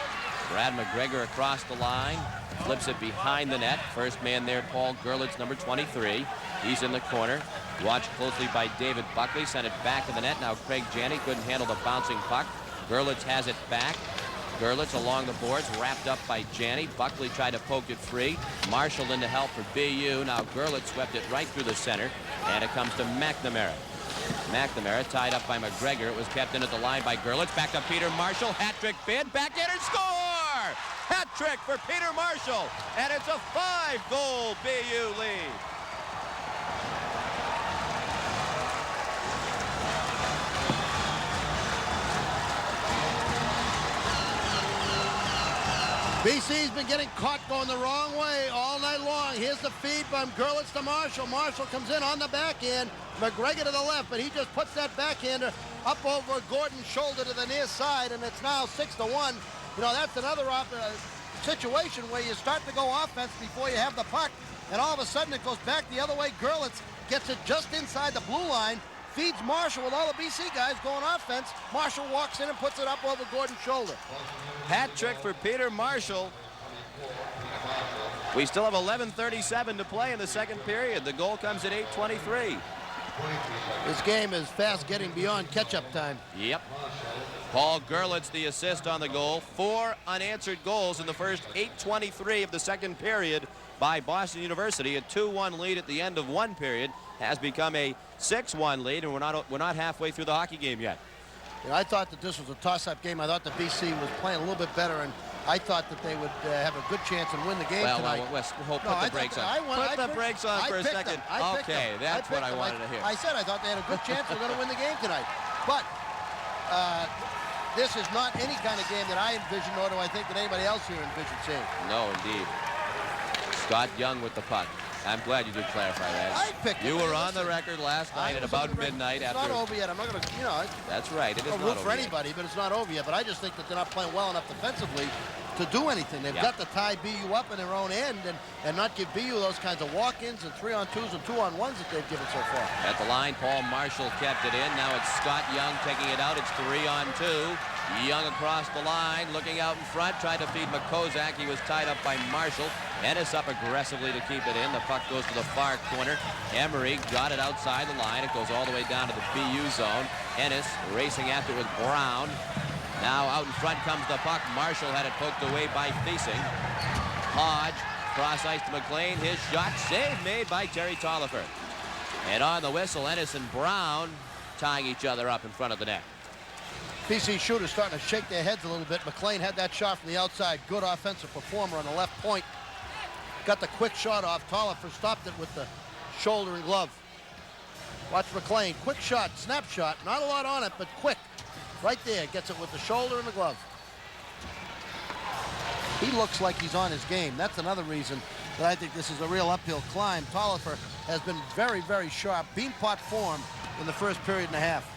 [SPEAKER 1] Brad McGregor across the line, flips it behind the net. First man there, Paul Gerlitz, number 23. He's in the corner. Watched closely by David Buckley. Sent it back to the net. Now Craig Janney couldn't handle the bouncing puck. Gerlitz has it back. Gerlitz along the boards, wrapped up by Janney. Buckley tried to poke it free. Marshall in to help for BU. Now Gerlitz swept it right through the center, and it comes to McNamara. McNamara tied up by McGregor. It was kept in at the line by Gerlitz. Back to Peter Marshall. Hat-trick bid. Back in and score! Hat-trick for Peter Marshall, and it's a 5-goal BU lead.
[SPEAKER 2] BC's been getting caught going the wrong way all night long. Here's the feed from Gerlitz to Marshall. Marshall comes in on the backhand. McGregor to the left, but he just puts that backhander up over Gordon's shoulder to the near side, and it's now 6-1. You know, that's another situation where you start to go offense before you have the puck, and all of a sudden it goes back the other way. Gerlitz gets it just inside the blue line, feeds Marshall with all the BC guys going offense. Marshall walks in and puts it up over Gordon's shoulder.
[SPEAKER 1] Hat trick for Peter Marshall. We still have 11:37 to play in the second period. The goal comes at 8:23.
[SPEAKER 2] This game is fast getting beyond catch-up time.
[SPEAKER 1] Yep. Paul Gerlitz, the assist on the goal. 4 unanswered goals in the first 8:23 of the second period by Boston University. A 2-1 lead at the end of one period has become a 6-1 lead, and we're not halfway through the hockey game yet.
[SPEAKER 2] You know, I thought that this was a toss-up game. I thought the BC was playing a little bit better, and I thought that they would have a good chance and win the game tonight.
[SPEAKER 1] Well, Wes, put the brakes on. Put the brakes on for a second. Okay, that's what I wanted to hear.
[SPEAKER 2] I said I thought they had a good chance. They're going to win the game tonight. But this is not any kind of game that I envision, nor do I think that anybody else here envisions seeing.
[SPEAKER 1] No, indeed. Scott Young with the puck. I'm glad you did clarify that.
[SPEAKER 4] I picked
[SPEAKER 1] You
[SPEAKER 4] it.
[SPEAKER 1] were on the record last night at about midnight
[SPEAKER 4] It's
[SPEAKER 1] after.
[SPEAKER 4] not over yet. I'm not going to,
[SPEAKER 1] That's right. It is
[SPEAKER 4] I
[SPEAKER 1] not
[SPEAKER 4] don't root for
[SPEAKER 1] over yet.
[SPEAKER 4] anybody, but it's not over yet. But I just think that they're not playing well enough defensively to do anything. They've got to tie BU up in their own end and not give BU those kinds of walk-ins and 3-on-2s and 2-on-1s that they've given so far.
[SPEAKER 1] At the line, Paul Marshall kept it in. Now it's Scott Young taking it out. It's 3-on-2. Young across the line, looking out in front, tried to feed McCozak. He was tied up by Marshall. Ennis up aggressively to keep it in. The puck goes to the far corner. Emery got it outside the line. It goes all the way down to the BU zone. Ennis racing after it with Brown. Now out in front comes the puck. Marshall had it poked away by Thiesing. Hodge, cross ice to McLean. His shot, save made by Terry Tolliver. And on the whistle, Ennis and Brown tying each other up in front of the net.
[SPEAKER 4] PC shooters starting to shake their heads a little bit. McLean had that shot from the outside. Good offensive performer on the left point. Got the quick shot off. Tolliver stopped it with the shoulder and glove. Watch McLean. Quick shot, snapshot. Not a lot on it, but quick. Right there. Gets it with the shoulder and the glove. He looks like he's on his game. That's another reason that I think this is a real uphill climb. Tolliver has been very, very sharp. Beanpot form in the first period and a half.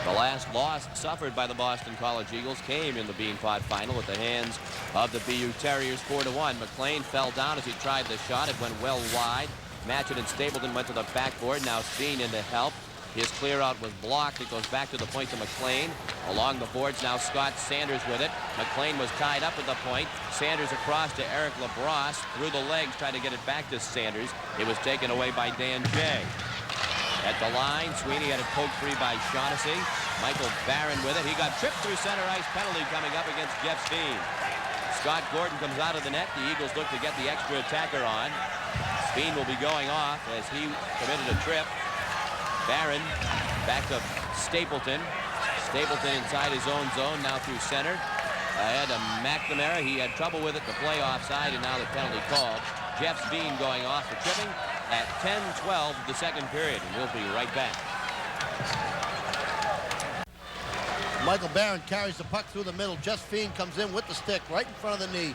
[SPEAKER 1] The last loss suffered by the Boston College Eagles came in the Beanpot final at the hands of the BU Terriers 4-1. McLean fell down as he tried the shot. It went well wide. Matchett and Stapleton went to the backboard. Now Steen in to help. His clear out was blocked. It goes back to the point to McLean. Along the boards now Scott Sanders with it. McLean was tied up at the point. Sanders across to Eric LaBrosse. Through the legs, trying to get it back to Sanders. It was taken away by Dan Jay. At the line, Sweeney had it poked free by Shaughnessy. Michael Barron with it. He got tripped through center ice. Penalty coming up against Jeff Steen. Scott Gordon comes out of the net. The Eagles look to get the extra attacker on. Steen will be going off as he committed a trip. Barron back to Stapleton. Stapleton inside his own zone, now through center. Ahead to McNamara. He had trouble with it to play offside, and now the penalty called. Jeff Steen going off for tripping at 10-12 of the second period, and we'll be right back.
[SPEAKER 4] Michael Barron carries the puck through the middle. Jeff Steen comes in with the stick right in front of the knee.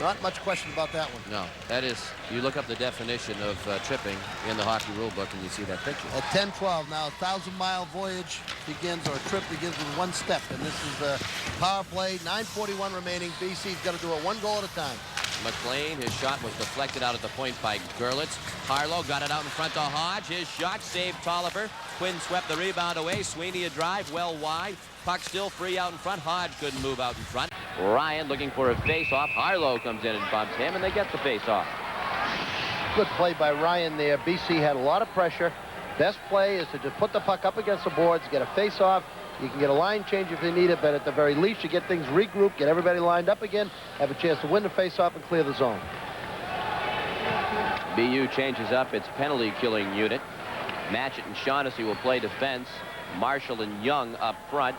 [SPEAKER 4] Not much question about that one.
[SPEAKER 1] No, that is, you look up the definition of tripping in the hockey rule book and you see that picture.
[SPEAKER 4] At 10-12 now, a 1,000-mile voyage begins, or a trip begins with one step, and this is the power play. 9:41 remaining. BC's got to do it one goal at a time.
[SPEAKER 1] McLean, his shot was deflected out at the point by Gerlitz. Harlow got it out in front to Hodge. His shot saved Tolliver. Quinn swept the rebound away. Sweeney a drive well wide. Puck still free out in front. Hodge couldn't move out in front. Ryan looking for a face-off. Harlow comes in and bumps him, and they get the face-off.
[SPEAKER 2] Good play by Ryan there. BC had a lot of pressure. Best play is to just put the puck up against the boards, get a face-off. You can get a line change if you need it, but at the very least, you get things regrouped, get everybody lined up again, have a chance to win the face-off and clear the zone.
[SPEAKER 1] BU changes up its penalty-killing unit. Matchett and Shaughnessy will play defense. Marshall and Young up front.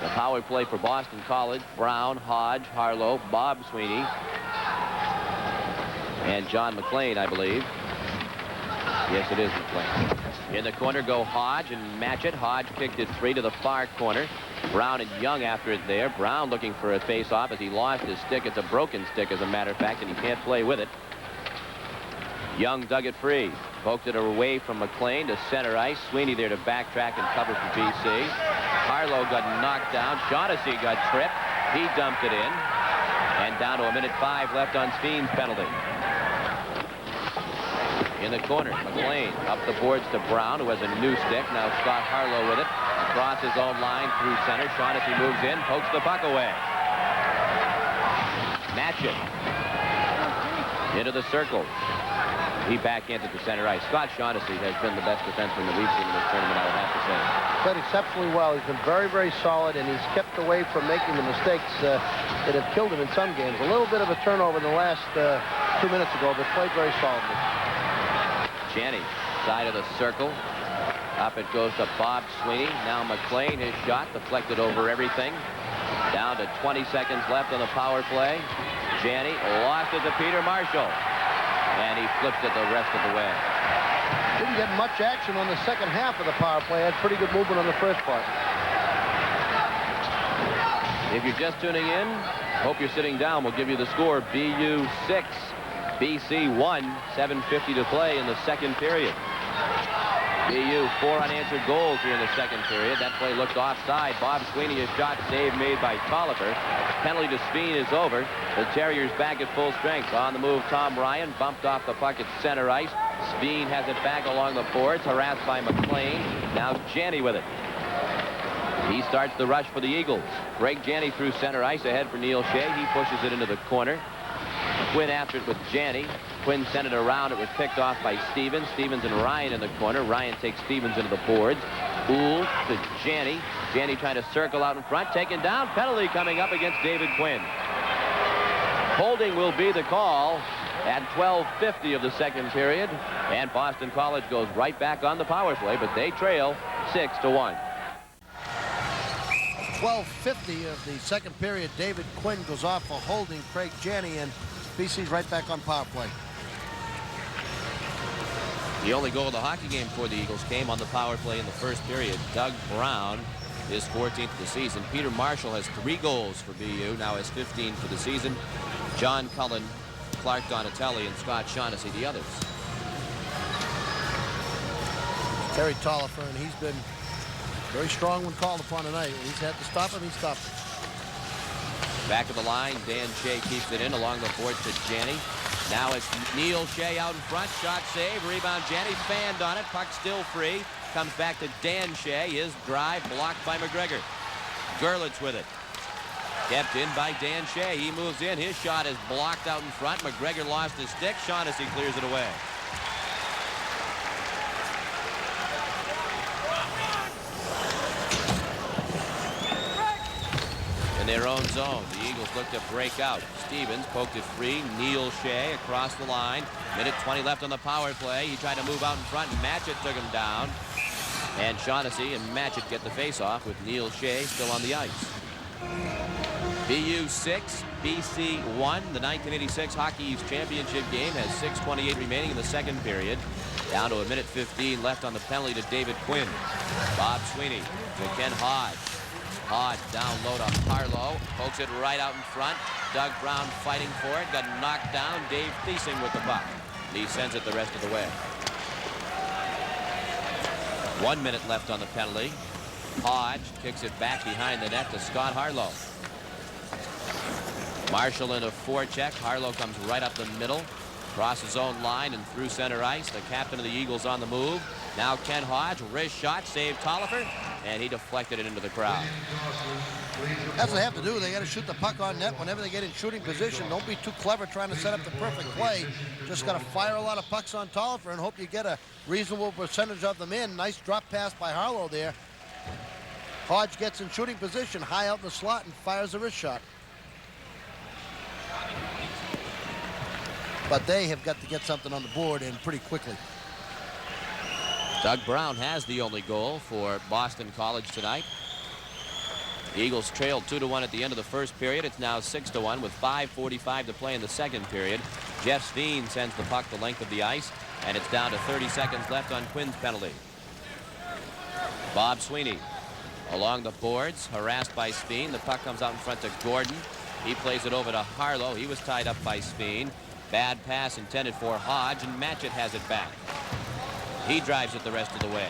[SPEAKER 1] The power play for Boston College: Brown, Hodge, Harlow, Bob Sweeney, and John McLean, I believe. Yes, it is McLean. In the corner go Hodge and Matchett. Hodge kicked it free to the far corner. Brown and Young after it there. Brown looking for a face-off as he lost his stick. It's a broken stick, as a matter of fact, and he can't play with it. Young dug it free. Poked it away from McLean to center ice. Sweeney there to backtrack and cover for BC. Harlow got knocked down. Shaughnessy got tripped. He dumped it in. And down to 1:05 left on Steen's penalty. In the corner, McLean up the boards to Brown, who has a new stick. Now Scott Harlow with it. Across his own line through center. Shaughnessy moves in, pokes the puck away. Matchett into the circle. He back into the center ice. Scott Shaughnessy has been the best defenseman that we've seen in this tournament, I would have to say.
[SPEAKER 2] Played exceptionally well. He's been very, very solid, and he's kept away from making the mistakes that have killed him in some games. A little bit of a turnover in the last 2 minutes ago, but played very solidly.
[SPEAKER 1] Janney, side of the circle. Up it goes to Bob Sweeney. Now McLean, his shot deflected over everything. Down to 20 seconds left on the power play. Janney lost it to Peter Marshall. And he flips it the rest of the way.
[SPEAKER 2] Didn't get much action on the second half of the power play. Had pretty good movement on the first part.
[SPEAKER 1] If you're just tuning in, hope you're sitting down. We'll give you the score. BU 6, BC 1, 7:50 to play in the second period. BU 4 unanswered goals here in the second period. That play looked offside. Bob Sweeney, a shot save made by Tolliver. Penalty to Speen is over. The Terriers back at full strength. On the move, Tom Ryan bumped off the puck at center ice. Speen has it back along the boards, harassed by McLean. Now Janney with it. He starts the rush for the Eagles. Greg Janney through center ice ahead for Neil Shea. He pushes it into the corner. Quinn after it with Janney. Quinn sent it around. It was picked off by Stevens. Stevens and Ryan in the corner. Ryan takes Stevens into the boards. Uhl to Janney. Janney trying to circle out in front. Taken down. Penalty coming up against David Quinn. Holding will be the call at 12:50 of the second period. And Boston College goes right back on the power play, but they trail 6-1.
[SPEAKER 4] 12:50 of the second period. David Quinn goes off for holding Craig Janney, and BC's right back on power play.
[SPEAKER 1] The only goal of the hockey game for the Eagles came on the power play in the first period. Doug Brown, his 14th of the season. Peter Marshall has 3 goals for BU, now has 15 for the season. John Cullen, Clark Donatelli, and Scott Shaughnessy the others.
[SPEAKER 4] Terry Tolliver, and he's been very strong when called upon tonight. When he's had to stop him, he stopped him.
[SPEAKER 1] Back of the line, Dan Shea keeps it in along the board to Janney. Now it's Neil Shea out in front. Shot save. Rebound. Janney fanned on it. Puck still free. Comes back to Dan Shea. His drive blocked by McGregor. Gerlitz with it. Kept in by Dan Shea. He moves in. His shot is blocked out in front. McGregor lost his stick. Shaughnessy clears it away. In their own zone, the Eagles look to break out. Stevens poked it free. Neil Shea across the line. Minute 20 left on the power play. He tried to move out in front. Matchett took him down. And Shaughnessy and Matchett get the face-off with Neil Shea still on the ice. BU 6, BC 1. The 1986 Hockey East Championship game has 6:28 remaining in the second period. Down to a minute 15 left on the penalty to David Quinn. Bob Sweeney to Ken Hodge. Hodge down low to Harlow. Pokes it right out in front. Doug Brown fighting for it. Got knocked down. Dave Thiesing with the puck. He sends it the rest of the way. 1 minute left on the penalty. Hodge kicks it back behind the net to Scott Harlow. Marshall in a forecheck. Harlow comes right up the middle. Across his own line and through center ice. The captain of the Eagles on the move. Now Ken Hodge. Wrist shot. Saved Tolliver. And he deflected it into the crowd.
[SPEAKER 4] That's what they have to do. They got to shoot the puck on net whenever they get in shooting position. Don't be too clever trying to set up the perfect play. Just got to fire a lot of pucks on Tolliver and hope you get a reasonable percentage of them in. Nice drop pass by Harlow there. Hodge gets in shooting position high out in the slot and fires a wrist shot. But they have got to get something on the board and pretty quickly.
[SPEAKER 1] Doug Brown has the only goal for Boston College tonight. The Eagles trailed 2-1 at the end of the first period. It's now 6-1 with 5:45 to play in the second period. Jeff Sveen sends the puck the length of the ice, and it's down to 30 seconds left on Quinn's penalty. Bob Sweeney along the boards, harassed by Sveen. The puck comes out in front to Gordon. He plays it over to Harlow. He was tied up by Sveen. Bad pass intended for Hodge, and Matchett has it back. He drives it the rest of the way.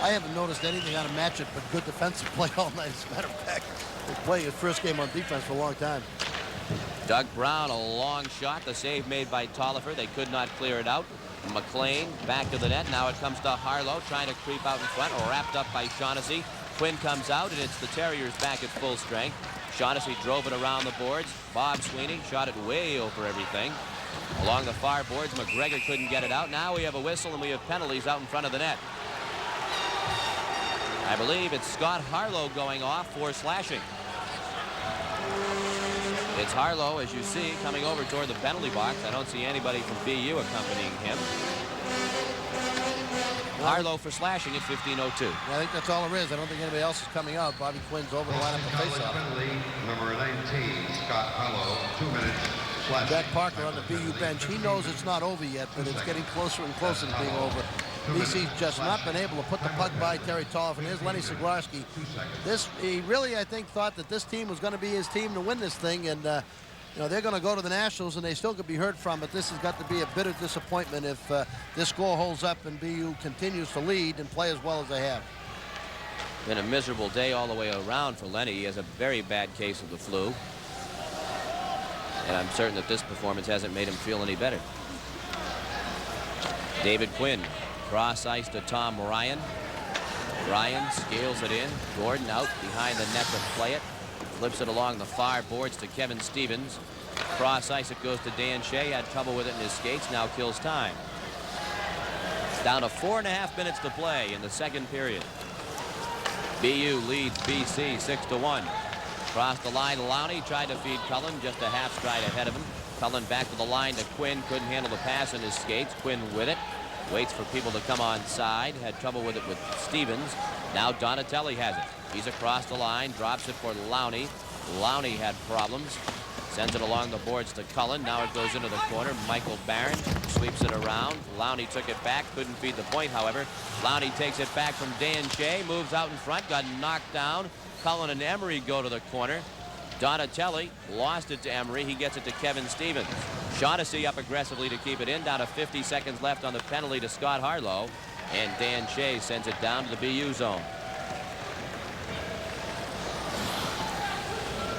[SPEAKER 4] I haven't noticed anything out of Matchett but good defensive play all night. As a matter of fact, he's playing his first game on defense for a long time.
[SPEAKER 1] Doug Brown, a long shot. The save made by Tolliver. They could not clear it out. McLean back to the net. Now it comes to Harlow trying to creep out in front, wrapped up by Shaughnessy. Quinn comes out, and it's the Terriers back at full strength. Shaughnessy drove it around the boards. Bob Sweeney shot it way over everything. Along the far boards, McGregor couldn't get it out. Now we have a whistle and we have penalties out in front of the net. I believe it's Scott Harlow going off for slashing. It's Harlow, as you see, coming over toward the penalty box. I don't see anybody from BU accompanying him. Harlow for slashing at 15:02.
[SPEAKER 4] Yeah, I think that's all there is. I don't think anybody else is coming out. Bobby Quinn's over the lineup to face off.
[SPEAKER 3] Number 19, Scott Harlow, 2 minutes. Slashing.
[SPEAKER 4] Jack Parker on the BU bench. He knows it's not over yet, but it's getting closer and closer to being over. BC's just not been able to put the puck by Terry Tolliver. And here's Lenny Siglarski. He really, I think, thought that this team was going to be his team to win this thing, and You know, they're going to go to the Nationals, and they still could be heard from, but this has got to be a bitter disappointment if this score holds up and BU continues to lead and play as well as they have.
[SPEAKER 1] Been a miserable day all the way around for Lenny. He has a very bad case of the flu. And I'm certain that this performance hasn't made him feel any better. David Quinn, cross ice to Tom Ryan. Ryan scales it in. Gordon out behind the net to play it. Flips it along the far boards to Kevin Stevens. Cross ice it goes to Dan Shea. Had trouble with it in his skates. Now kills time. Down to 4.5 minutes to play in the second period. BU leads BC 6-1. Across the line, Lowney tried to feed Cullen, just a half stride ahead of him. Cullen back to the line to Quinn. Couldn't handle the pass in his skates. Quinn with it. Waits for people to come on side. Had trouble with it with Stevens. Now Donatelli has it. He's across the line. Drops it for Lowney. Lowney had problems. Sends it along the boards to Cullen. Now it goes into the corner. Michael Barron sweeps it around. Lowney took it back. Couldn't feed the point, however. Lowney takes it back from Dan Shea. Moves out in front. Got knocked down. Cullen and Emery go to the corner. Donatelli lost it to Emery. He gets it to Kevin Stevens. Shaughnessy up aggressively to keep it in. Down to 50 seconds left on the penalty to Scott Harlow. And Dan Shea sends it down to the BU zone.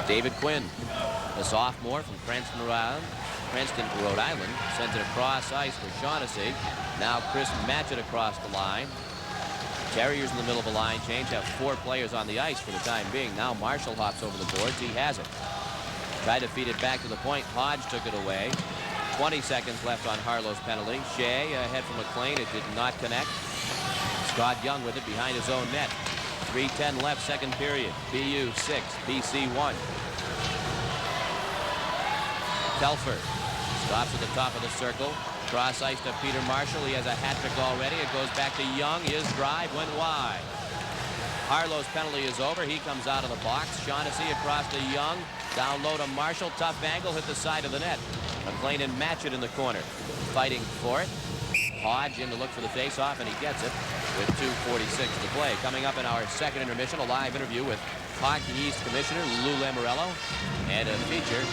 [SPEAKER 1] David Quinn, the sophomore from Princeton, Rhode Island, sends it across ice for Shaughnessy. Now Chris Matchett across the line. Terriers in the middle of a line change. Have 4 players on the ice for the time being. Now Marshall hops over the boards. He has it. Tried to feed it back to the point. Hodge took it away. 20 seconds left on Harlow's penalty. Shea ahead from McLean. It did not connect. Scott Young with it behind his own net. 3:10 left, second period. BU 6, BC 1. Telford stops at the top of the circle. Cross ice to Peter Marshall. He has a hat trick already. It goes back to Young. His drive went wide. Harlow's penalty is over. He comes out of the box. Shaughnessy across to Young. Down low to Marshall. Tough angle. Hit the side of the net. McLean and Matchett in the corner. Fighting for it. Hodge in to look for the face-off, and he gets it with 2:46 to play. Coming up in our second intermission, a live interview with Hockey East Commissioner Lou Lamoriello and a feature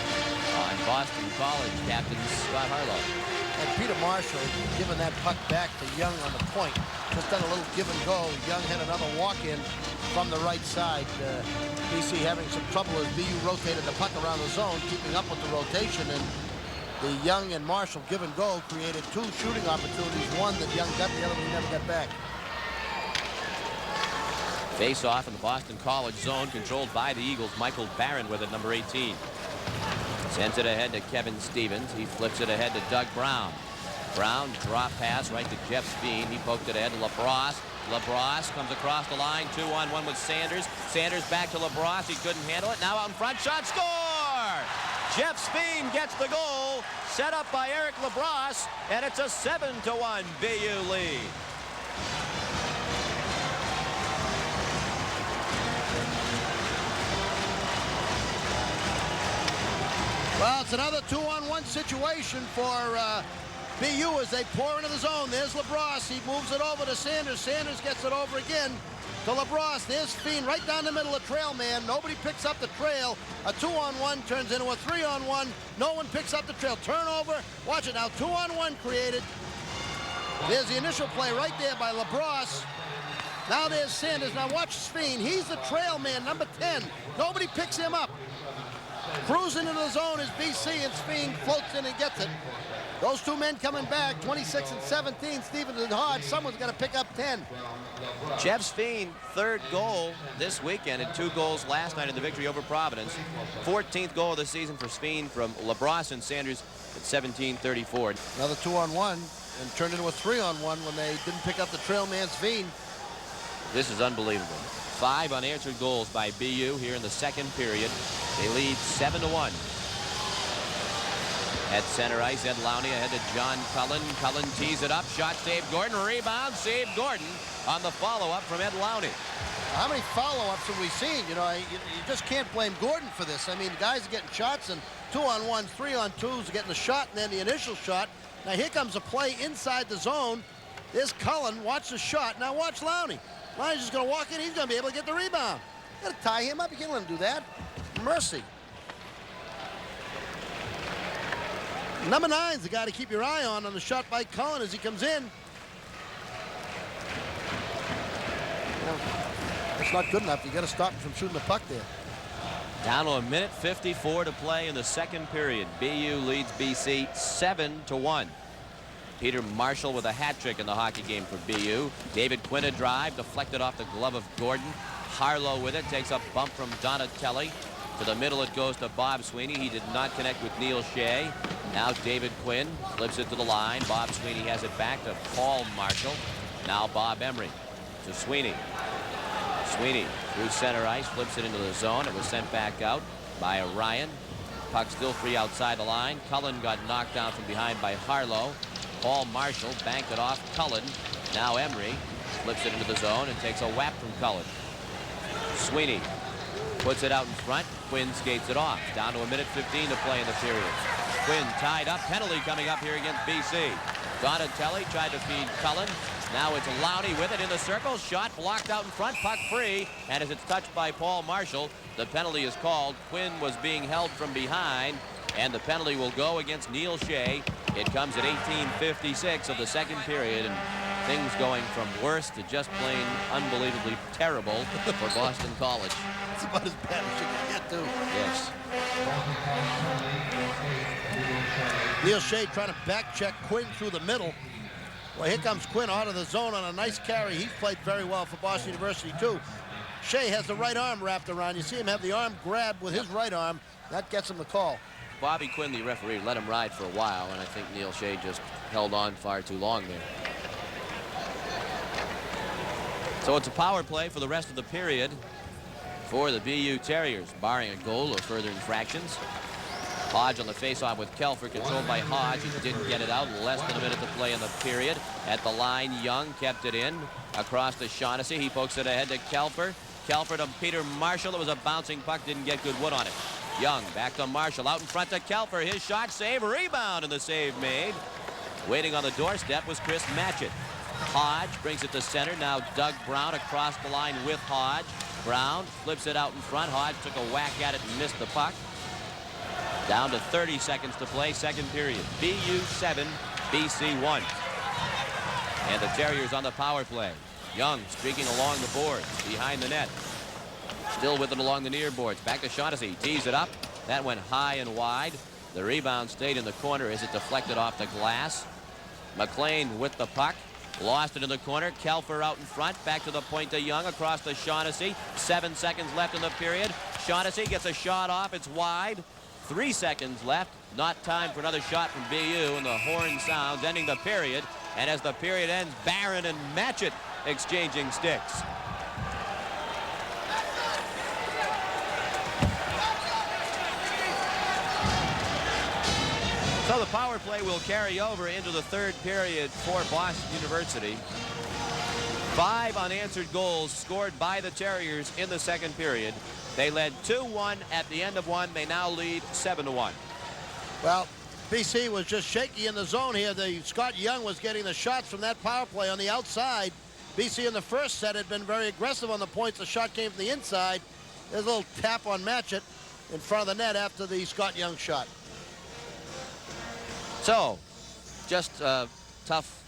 [SPEAKER 1] on Boston College captain Scott Harlow.
[SPEAKER 4] And Peter Marshall giving that puck back to Young on the point. Just done a little give and go. Young had another walk-in from the right side. BC having some trouble as BU rotated the puck around the zone, keeping up with the rotation, and the Young and Marshall give and go created 2 shooting opportunities. One that Young got, the other one he never got back.
[SPEAKER 1] Face-off in the Boston College zone, controlled by the Eagles. Michael Barron with it, number 18. Sends it ahead to Kevin Stevens. He flips it ahead to Doug Brown. Brown drop pass right to Jeff Speen. He poked it ahead to LaBrosse. LaBrosse comes across the line, 2-on-1 with Sanders. Sanders back to LaBrosse. He couldn't handle it. Now out in front, shot, score! Jeff Speen gets the goal, set up by Eric LaBrosse, and it's a 7-1 BU lead.
[SPEAKER 4] Well, it's another 2-on-1 situation for BU as they pour into the zone. There's LaBrosse. He moves it over to Sanders. Sanders gets it over again to LaBrosse. There's Speen right down the middle of trail man. Nobody picks up the trail. A 2-on-1 turns into a 3-on-1. No one picks up the trail. Turnover. Watch it now. 2-on-1 created. There's the initial play right there by LaBrosse. Now there's Sanders. Now watch Speen. He's the trail man, number 10. Nobody picks him up. Cruising into the zone is BC, and Speen floats in and gets it. Those 2 men coming back, 26 and 17, Stevens and Hodge. Someone's got to pick up 10.
[SPEAKER 1] Jeff Speen, 3rd goal this weekend and 2 goals last night in the victory over Providence. 14th goal of the season for Speen from LaBrosse and Sanders at 17:34.
[SPEAKER 4] Another 2-on-1 and turned into a 3-on-1 when they didn't pick up the trail man Speen.
[SPEAKER 1] This is unbelievable. 5 unanswered goals by BU here in the second period. They lead 7-1. At center ice, Ed Lowney ahead to John Cullen. Cullen tees it up. Shot saved Gordon. Rebound saved Gordon on the follow-up from Ed Lowney.
[SPEAKER 4] How many follow-ups have we seen? You know, you just can't blame Gordon for this. I mean, the guys are getting shots, and 2-on-1s, 3-on-2s, getting the shot and then the initial shot. Now here comes a play inside the zone. There's Cullen. Watch the shot. Now watch Lowney. Lowney's just going to walk in. He's going to be able to get the rebound. You got to tie him up. You can't let him do that. Mercy. Number 9's the guy to keep your eye on the shot by Cullen as he comes in. It's not good enough. You got to stop him from shooting the puck there.
[SPEAKER 5] Down to a minute 54 to play in the second period. BU leads BC 7-1. Peter Marshall with a hat trick in the hockey game for BU. David Quinn a drive deflected off the glove of Gordon. Harlow with it takes a bump from Donatelli. To the middle it goes to Bob Sweeney. He did not connect with Neil Shea. Now David Quinn flips it to the line. Bob Sweeney has it back to Paul Marshall. Now Bob Emery to Sweeney. Sweeney through center ice, flips it into the zone. It was sent back out by Ryan. Puck still free outside the line. Cullen got knocked down from behind by Harlow. Paul Marshall banked it off Cullen. Now Emery flips it into the zone and takes a whap from Cullen. Sweeney puts it out in front. Quinn skates it off. Down to a minute 15 to play in the period. Quinn tied up. Penalty coming up here against BC. Donatelli tried to feed Cullen. Now it's Lowney with it in the circle. Shot blocked out in front. Puck free. And as it's touched by Paul Marshall, the penalty is called. Quinn was being held from behind. And the penalty will go against Neil Shea. It comes at 18:56 of the second period. And things going from worse to just plain unbelievably terrible for Boston College.
[SPEAKER 4] It's about as bad as you can get to.
[SPEAKER 5] Yes.
[SPEAKER 4] Neil Shea trying to back check Quinn through the middle. Well, here comes Quinn out of the zone on a nice carry. He's played very well for Boston University, too. Shea has the right arm wrapped around. You see him have the arm grabbed with his right arm. That gets him the call.
[SPEAKER 5] Bobby Quinn, the referee, let him ride for a while, and I think Neil Shea just held on far too long there. So it's a power play for the rest of the period for the BU Terriers, barring a goal or further infractions. Hodge on the faceoff with Kelfer, controlled by Hodge. He didn't get it out. Less than a minute to play in the period. At the line, Young kept it in. Across to Shaughnessy. He pokes it ahead to Kelfer. Kelfer to Peter Marshall. It was a bouncing puck. Didn't get good wood on it. Young back to Marshall. Out in front to Kelfer. His shot, save, rebound, and the save made. Waiting on the doorstep was Chris Matchett. Hodge brings it to center. Now Doug Brown across the line with Hodge. Brown flips it out in front. Hodge took a whack at it and missed the puck. Down to 30 seconds to play, second period. BU 7, BC 1. And the Terriers on the power play. Young streaking along the boards, behind the net. Still with it along the near boards. Back to Shaughnessy, tees it up. That went high and wide. The rebound stayed in the corner as it deflected off the glass. McLean with the puck. Lost it in the corner. Kelfer out in front. Back to the point to Young across to Shaughnessy. 7 seconds left in the period. Shaughnessy gets a shot off. It's wide. 3 seconds left. Not time for another shot from BU, and the horn sounds, ending the period. And as the period ends, Barron and Matchett exchanging sticks. So the power play will carry over into the third period for Boston University. 5 unanswered goals scored by the Terriers in the second period. They led 2-1 at the end of one. They now lead 7-1.
[SPEAKER 4] Well, BC was just shaky in the zone here. Scott Young was getting the shots from that power play on the outside. BC in the first set had been very aggressive on the points. The shot came from the inside. There's a little tap on Matchett in front of the net after the Scott Young shot.
[SPEAKER 5] So, just a tough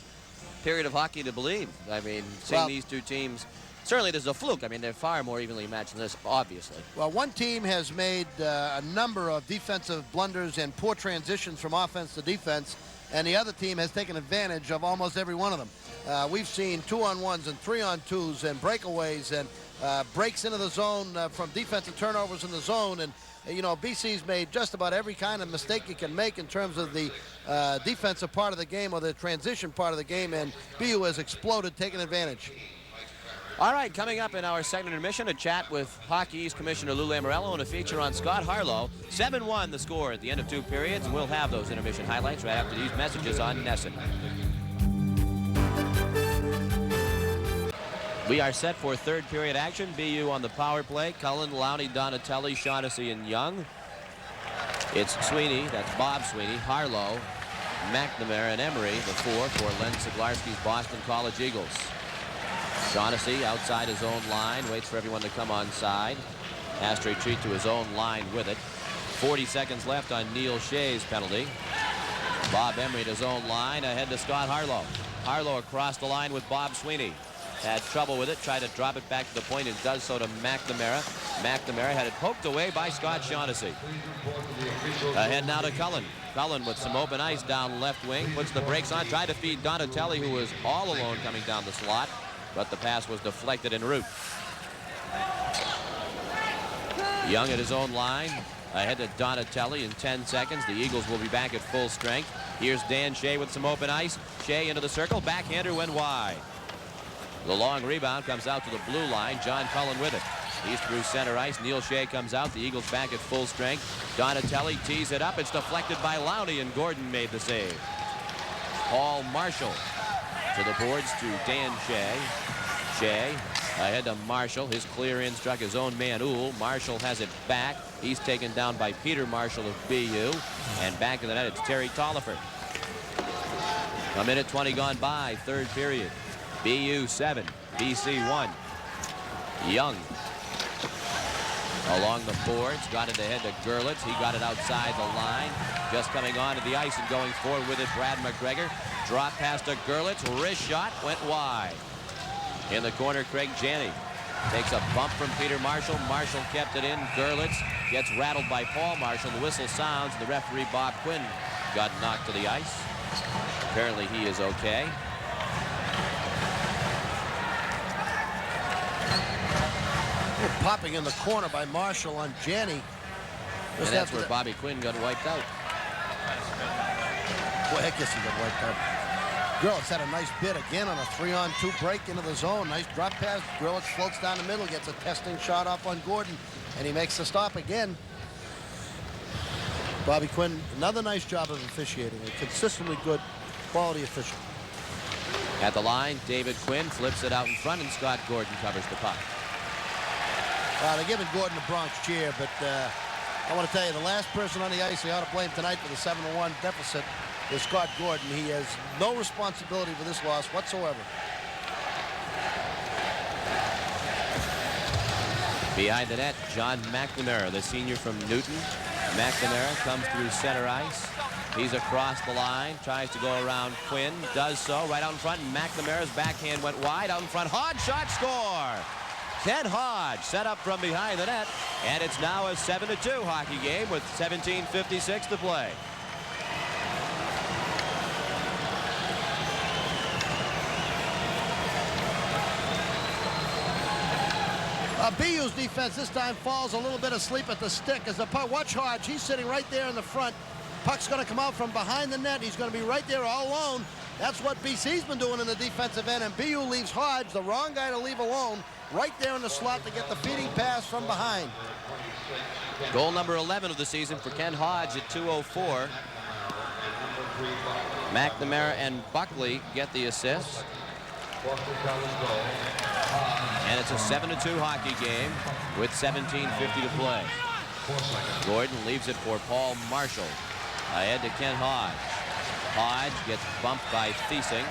[SPEAKER 5] period of hockey to believe. I mean, seeing these two teams, certainly this is a fluke. I mean, they're far more evenly matched than this, obviously.
[SPEAKER 4] Well, one team has made a number of defensive blunders and poor transitions from offense to defense, and the other team has taken advantage of almost every one of them. We've seen 2-on-1s and 3-on-2s and breakaways and breaks into the zone from defensive turnovers in the zone. And you know, BC's made just about every kind of mistake you can make in terms of the defensive part of the game or the transition part of the game, and BU has exploded, taking advantage.
[SPEAKER 5] All right, coming up in our second intermission, a chat with Hockey East Commissioner Lou Lamoriello and a feature on Scott Harlow. 7-1 the score at the end of 2 periods, and we'll have those intermission highlights right after these messages on NESN. We are set for third period action. BU on the power play. Cullen, Lowney, Donatelli, Shaughnessy, and Young. It's Sweeney, that's Bob Sweeney, Harlow, McNamara, and Emery, the 4 for Len Siglarski's Boston College Eagles. Shaughnessy outside his own line, waits for everyone to come on side. Has to retreat to his own line with it. 40 seconds left on Neil Shea's penalty. Bob Emery at his own line, ahead to Scott Harlow. Harlow across the line with Bob Sweeney. Had trouble with it, tried to drop it back to the point, and does so to McNamara. McNamara had it poked away by Scott Shaughnessy. Ahead now to Cullen. Cullen with some open ice down left wing, puts the brakes on, tried to feed Donatelli, who was all alone coming down the slot, but the pass was deflected en route. Young at his own line, ahead to Donatelli in 10 seconds. The Eagles will be back at full strength. Here's Dan Shea with some open ice. Shea into the circle, backhander went wide. The long rebound comes out to the blue line. John Cullen with it. He's through center ice. Neil Shea comes out. The Eagles back at full strength. Donatelli tees it up. It's deflected by Lowney, and Gordon made the save. Paul Marshall to the boards to Dan Shea. Shea ahead to Marshall. His clear in struck his own man, Uhl. Marshall has it back. He's taken down by Peter Marshall of BU. And back in the net, it's Terry Tolliver. A minute 20 gone by, third period. BU 7, BC 1. Young along the boards, got it ahead to Gerlitz. He got it outside the line. Just coming onto the ice and going forward with it, Brad McGregor. Drop pass to Gerlitz. Wrist shot went wide. In the corner, Craig Janney takes a bump from Peter Marshall. Marshall kept it in. Gerlitz gets rattled by Paul Marshall. The whistle sounds. The referee, Bob Quinn, got knocked to the ice. Apparently he is okay.
[SPEAKER 4] Popping in the corner by Marshall on Janney.
[SPEAKER 5] And that's where Bobby Quinn got wiped out.
[SPEAKER 4] Well, I guess he got wiped out. Gerlitz had a nice bid again on a 3-on-2 break into the zone. Nice drop pass. Gerlitz floats down the middle, gets a testing shot off on Gordon, and he makes the stop again. Bobby Quinn, another nice job of officiating. A consistently good quality official.
[SPEAKER 5] At the line, David Quinn flips it out in front, and Scott Gordon covers the puck.
[SPEAKER 4] They're giving Gordon a Bronx cheer, but I want to tell you, the last person on the ice they ought to blame tonight for the 7-1 deficit is Scott Gordon. He has no responsibility for this loss whatsoever.
[SPEAKER 5] Behind the net, John McNamara, the senior from Newton. McNamara comes through center ice. He's across the line, tries to go around Quinn, does so right out in front. McNamara's backhand went wide out in front. Hodge shot, score! Ken Hodge set up from behind the net, and it's now a 7-2 hockey game with 17:56 to play.
[SPEAKER 4] BU's defense this time falls a little bit asleep at the stick as the puck. Watch Hodge. He's sitting right there in the front. Puck's going to come out from behind the net. He's going to be right there all alone. That's what BC's been doing in the defensive end, and BU leaves Hodge, the wrong guy to leave alone, right there in the slot to get the feeding pass from behind.
[SPEAKER 5] Goal number 11 of the season for Ken Hodge at 2:04. McNamara and Buckley get the assists. And it's a 7-2 hockey game with 17:50 to play. Gordon leaves it for Paul Marshall. Ahead to Ken Hodge. Hodge gets bumped by Thiesing.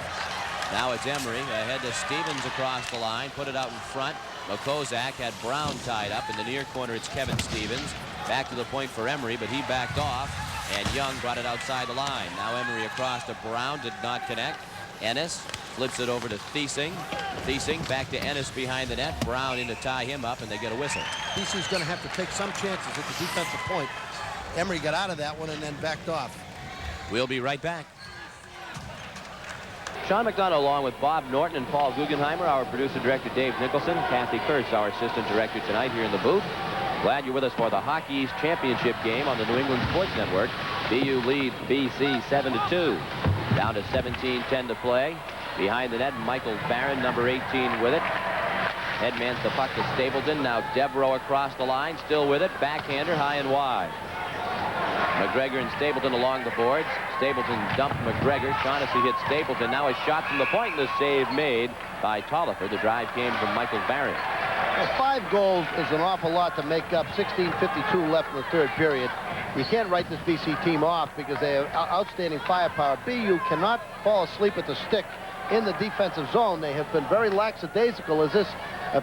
[SPEAKER 5] Now it's Emery ahead to Stevens across the line. Put it out in front. Mokozak had Brown tied up. In the near corner, it's Kevin Stevens. Back to the point for Emery, but he backed off. And Young brought it outside the line. Now Emery across to Brown. Did not connect. Ennis flips it over to Thiesing. Thiesing back to Ennis behind the net. Brown in to tie him up, and they get a whistle.
[SPEAKER 4] BC's going to have to take some chances at the defensive point. Emery got out of that one and then backed off.
[SPEAKER 5] We'll be right back.
[SPEAKER 1] Sean McDonough along with Bob Norton and Paul Guggenheimer, our producer-director Dave Nicholson, Kathy Kurtz, our assistant director tonight here in the booth. Glad you're with us for the Hockey East Championship game on the New England Sports Network. BU leads BC 7-2. Down to 17:10 to play. Behind the net, Michael Barron, number 18, with it. Headmans the puck to Stapleton. Now Devereaux across the line, still with it. Backhander, high and wide. McGregor and Stapleton along the boards. Stapleton dumped McGregor. Shaughnessy hit Stapleton. Now a shot from the point, and the save made by Tolliver. The drive came from Michael Barron.
[SPEAKER 2] Well, 5 goals is an awful lot to make up. 16:52 left in the third period. You can't write this BC team off because they have outstanding firepower. BU cannot fall asleep at the stick in the defensive zone. They have been very lackadaisical as this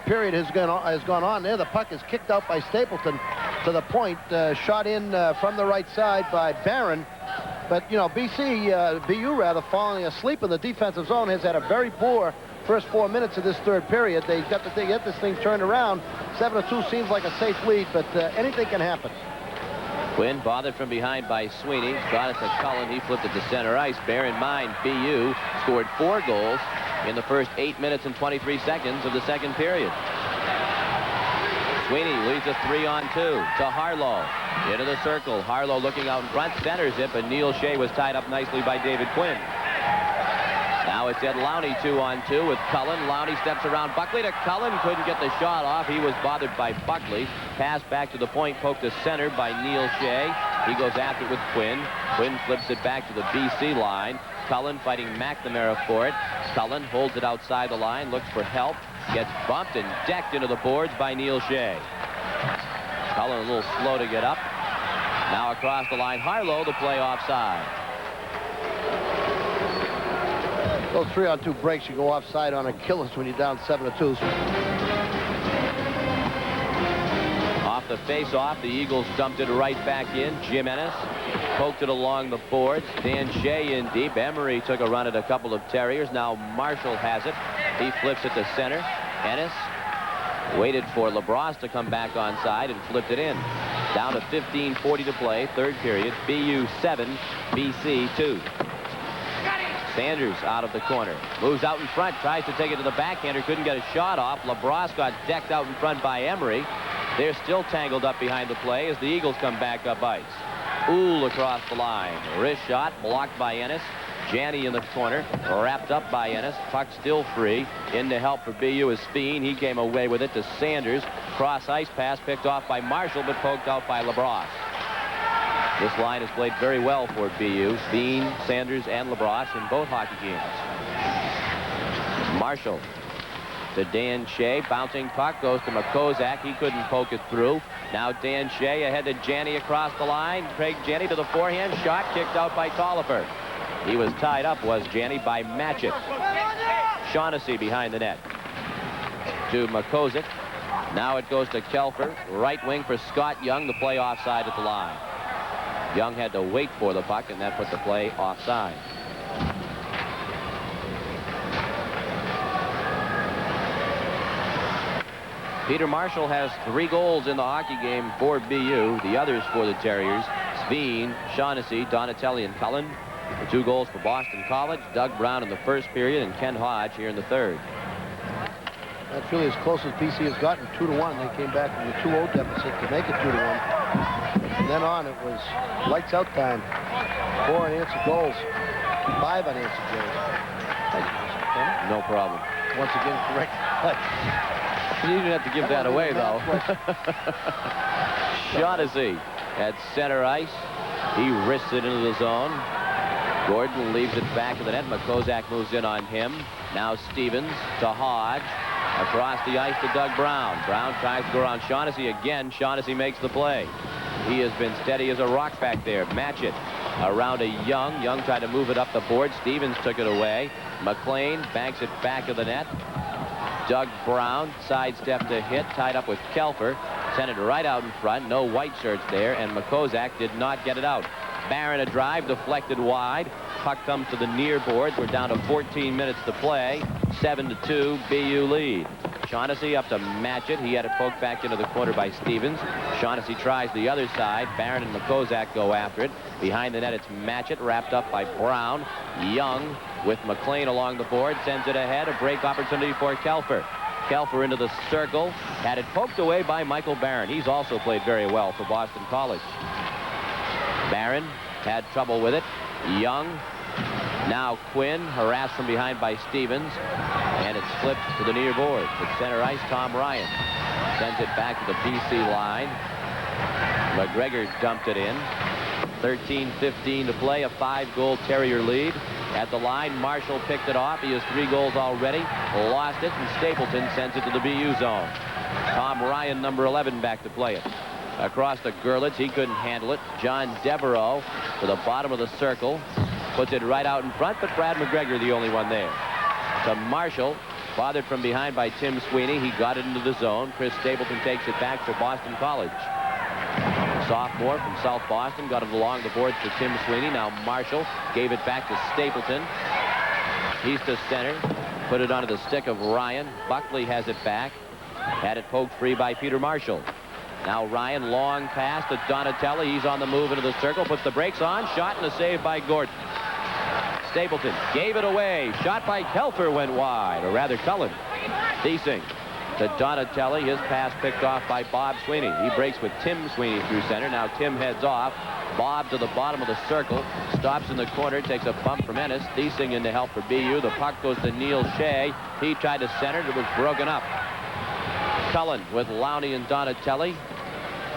[SPEAKER 2] period has gone on there. The puck is kicked out by Stapleton to the point, shot in from the right side by Barron. But, you know, BU rather, falling asleep in the defensive zone, has had a very poor first 4 minutes of this third period. They got to get this thing turned around. 7-2 seems like a safe lead, but anything can happen.
[SPEAKER 1] Quinn bothered from behind by Sweeney. Got it to Cullen. He flipped it to center ice. Bear in mind, BU scored 4 goals in the first 8 minutes and 23 seconds of the second period. Sweeney leads a 3-on-2 to Harlow. Into the circle. Harlow looking out in front, centers it, but Neil Shea was tied up nicely by David Quinn. Now it's Ed Lowney 2-on-2 with Cullen. Lowney steps around Buckley to Cullen. Couldn't get the shot off. He was bothered by Buckley. Pass back to the point, poked to center by Neil Shea. He goes after it with Quinn. Quinn flips it back to the BC line. Cullen fighting McNamara for it. Cullen holds it outside the line, looks for help. Gets bumped and decked into the boards by Neil Shea. Cullen a little slow to get up. Now across the line, Harlow, the play offside.
[SPEAKER 2] Those 3-on-2 breaks, you go offside on a killers when you're down 7-2.
[SPEAKER 1] Off the face-off, the Eagles dumped it right back in. Jim Ennis poked it along the boards. Dan Shea in deep. Emery took a run at a couple of Terriers. Now Marshall has it. He flips it to center. Ennis waited for LaBrosse to come back onside and flipped it in. Down to 15:40 to play, third period. BU 7, BC 2. Sanders out of the corner. Moves out in front, tries to take it to the backhander, couldn't get a shot off. LaBrosse got decked out in front by Emery. They're still tangled up behind the play as the Eagles come back up ice. Ool across the line. Wrist shot blocked by Ennis. Janney in the corner, wrapped up by Ennis. Puck still free. In to help for BU is Speen. He came away with it to Sanders. Cross ice pass picked off by Marshall, but poked out by LaBrosse. This line has played very well for BU. Speen, Sanders, and LaBrosse in both hockey games. Marshall to Dan Shea. Bouncing puck goes to McCozak. He couldn't poke it through. Now Dan Shea ahead to Janney across the line. Craig Janney to the forehand. Shot kicked out by Tolliver. He was tied up, was Janney, by Matchett. Shaughnessy behind the net. To McCozak. Now it goes to Kelfer. Right wing for Scott Young. The play offside at the line. Young had to wait for the puck, and that put the play offside. Peter Marshall has 3 goals in the hockey game for BU. The others for the Terriers: Speen, Shaughnessy, Donatelli, and Cullen. The 2 goals for Boston College: Doug Brown in the first period and Ken Hodge here in the third.
[SPEAKER 2] That's really as close as BC has gotten, 2-1. They came back from the 2-0 deficit to make it 2-1. From then on, it was lights out time. 4 unanswered goals, 5 unanswered goals.
[SPEAKER 1] No problem.
[SPEAKER 2] Once again, correct.
[SPEAKER 1] You didn't have to give that away, though. Shaughnessy at center ice. He wrists it into the zone. Gordon leaves it back of the net. McCozak moves in on him. Now Stevens to Hodge. Across the ice to Doug Brown. Brown tries to go around Shaughnessy again. Shaughnessy makes the play. He has been steady as a rock back there. Matchett around to Young. Young tried to move it up the board. Stevens took it away. McLean banks it back of the net. Doug Brown sidestepped a hit, tied up with Kelfer. Sent it right out in front. No white shirts there, and McCozak did not get it out. Barron a drive, deflected wide. Puck comes to the near boards. We're down to 14 minutes to play. 7-2, BU lead. Shaughnessy up to Matchett. He had it poked back into the corner by Stevens. Shaughnessy tries the other side. Barron and McCozak go after it. Behind the net, it's Matchett, wrapped up by Brown. Young with McLean along the board, sends it ahead. A break opportunity for Kelfer. Kelfer into the circle. Had it poked away by Michael Barron. He's also played very well for Boston College. Barron had trouble with it. Young. Now Quinn, harassed from behind by Stevens. And it's flipped to the near board. At center ice, Tom Ryan sends it back to the BC line. McGregor dumped it in. 13:15 to play. A 5-goal Terrier lead. At the line, Marshall picked it off. He has 3 goals already. Lost it, and Stapleton sends it to the BU zone. Tom Ryan, number 11, back to play it. Across to Gerlitz. He couldn't handle it. John Devereaux to the bottom of the circle. Puts it right out in front, but Brad McGregor the only one there. To Marshall. Bothered from behind by Tim Sweeney. He got it into the zone. Chris Stapleton takes it back for Boston College. sophomore from South Boston, got it along the boards to Tim Sweeney. Now Marshall gave it back to Stapleton. He's to center. Put it onto the stick of Ryan. Buckley has it back. Had it poked free by Peter Marshall. Now Ryan, long pass to Donatelli. He's on the move into the circle. Puts the brakes on. Shot and a save by Gordon. Stapleton gave it away. Shot by Kelfer went wide, or rather Cullen. Thiesing to Donatelli. His pass picked off by Bob Sweeney. He breaks with Tim Sweeney through center. Now Tim heads off. Bob to the bottom of the circle. Stops in the corner. Takes a bump from Ennis. Thiesing in to help for BU. The puck goes to Neil Shea. He tried to center it. It was broken up. Cullen with Lowney and Donatelli.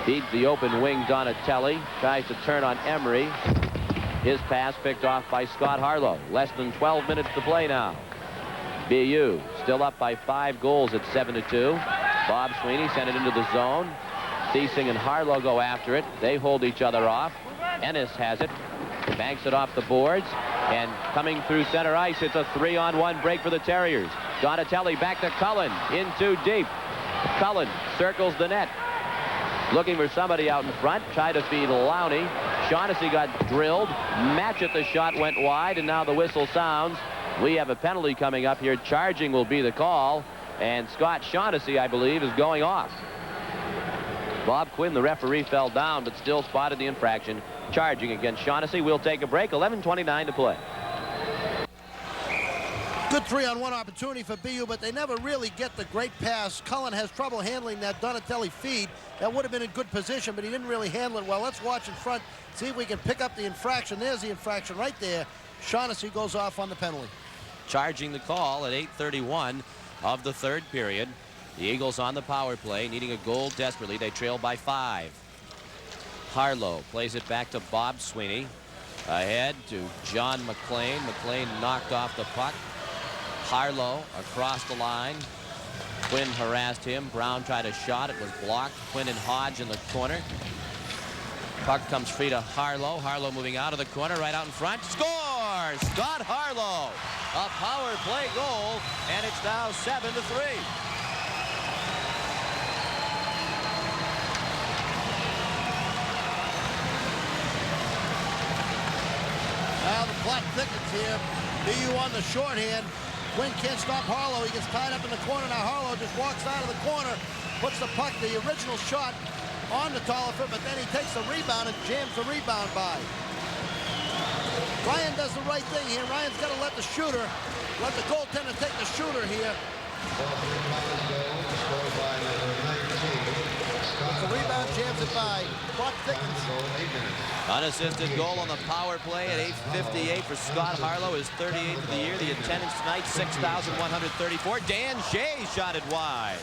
[SPEAKER 1] Beats the open wing Donatelli. Tries to turn on Emery. His pass picked off by Scott Harlow. Less than 12 minutes to play now. BU still up by 5 goals at 7-2. Bob Sweeney sent it into the zone. Thiesing and Harlow go after it. They hold each other off. Ennis has it. Banks it off the boards. And coming through center ice, it's a 3-on-1 break for the Terriers. Donatelli back to Cullen. In too deep. Cullen circles the net. Looking for somebody out in front. Tried to feed Lowney. Shaughnessy got drilled. Matchett, the shot went wide, and now the whistle sounds. We have a penalty coming up here. Charging will be the call. And Scott Shaughnessy, I believe, is going off. Bob Quinn, the referee, fell down, but still spotted the infraction. Charging against Shaughnessy. We'll take a break. 11:29 to play.
[SPEAKER 4] Good 3-on-1 opportunity for BU, but they never really get the great pass. Cullen has trouble handling that Donatelli feed. That would have been in good position, but he didn't really handle it well. Let's watch in front, see if we can pick up the infraction. There's the infraction right there. Shaughnessy goes off on the penalty.
[SPEAKER 5] Charging the call at 8:31 of the third period. The Eagles on the power play, needing a goal desperately. They trail by 5. Harlow plays it back to Bob Sweeney. Ahead to John McLean. McLean knocked off the puck. Harlow across the line. Quinn harassed him. Brown tried a shot. It was blocked. Quinn and Hodge in the corner. Puck comes free to Harlow. Harlow moving out of the corner, right out in front. Scores! Scott Harlow. A power play goal, and it's now 7-3.
[SPEAKER 4] Now the clock thickens here. BU on the shorthand. Quinn can't stop Harlow. He gets tied up in the corner. Now Harlow just walks out of the corner, puts the puck, the original shot, on to Tolliver, but then he takes the rebound and jams the rebound by. Ryan does the right thing here. Ryan's got to let the goaltender take the shooter here. The rebound jams it by. Clock thickens.
[SPEAKER 5] Unassisted goal on the power play at 8:58 for Scott Harlow, his 38th of the year. The attendance tonight, 6,134. Dan Shea shot it wide.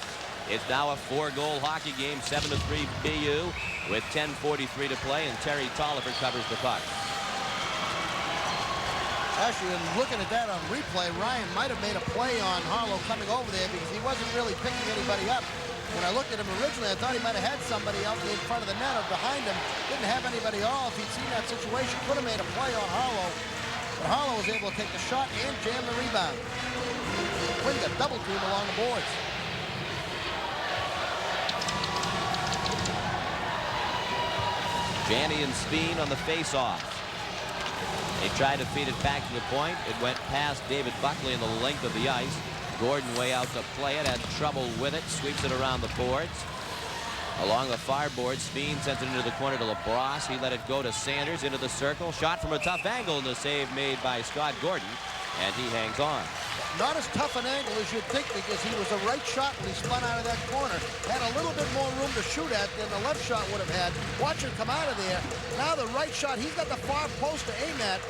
[SPEAKER 5] It's now a 4-goal hockey game, 7-3 BU, with 10:43 to play, and Terry Tolliver covers the puck.
[SPEAKER 4] Actually, looking at that on replay, Ryan might have made a play on Harlow coming over there because he wasn't really picking anybody up. When I looked at him originally, I thought he might have had somebody out in front of the net or behind him. Didn't have anybody at all. If he'd seen that situation, could have made a play on Harlow. But Harlow was able to take the shot and jam the rebound. Quinn got double team along the boards.
[SPEAKER 5] Janney and Speen on the face-off. They tried to feed it back to the point. It went past David Buckley in the length of the ice. Gordon way out to play it, had trouble with it, sweeps it around the boards. Along the far board, Speen sends it into the corner to LaBrosse. He let it go to Sanders into the circle. Shot from a tough angle, and the save made by Scott Gordon, and he hangs on.
[SPEAKER 4] Not as tough an angle as you'd think because he was a right shot when he spun out of that corner. Had a little bit more room to shoot at than the left shot would have had. Watch him come out of there. Now the right shot, he's got the far post to aim at.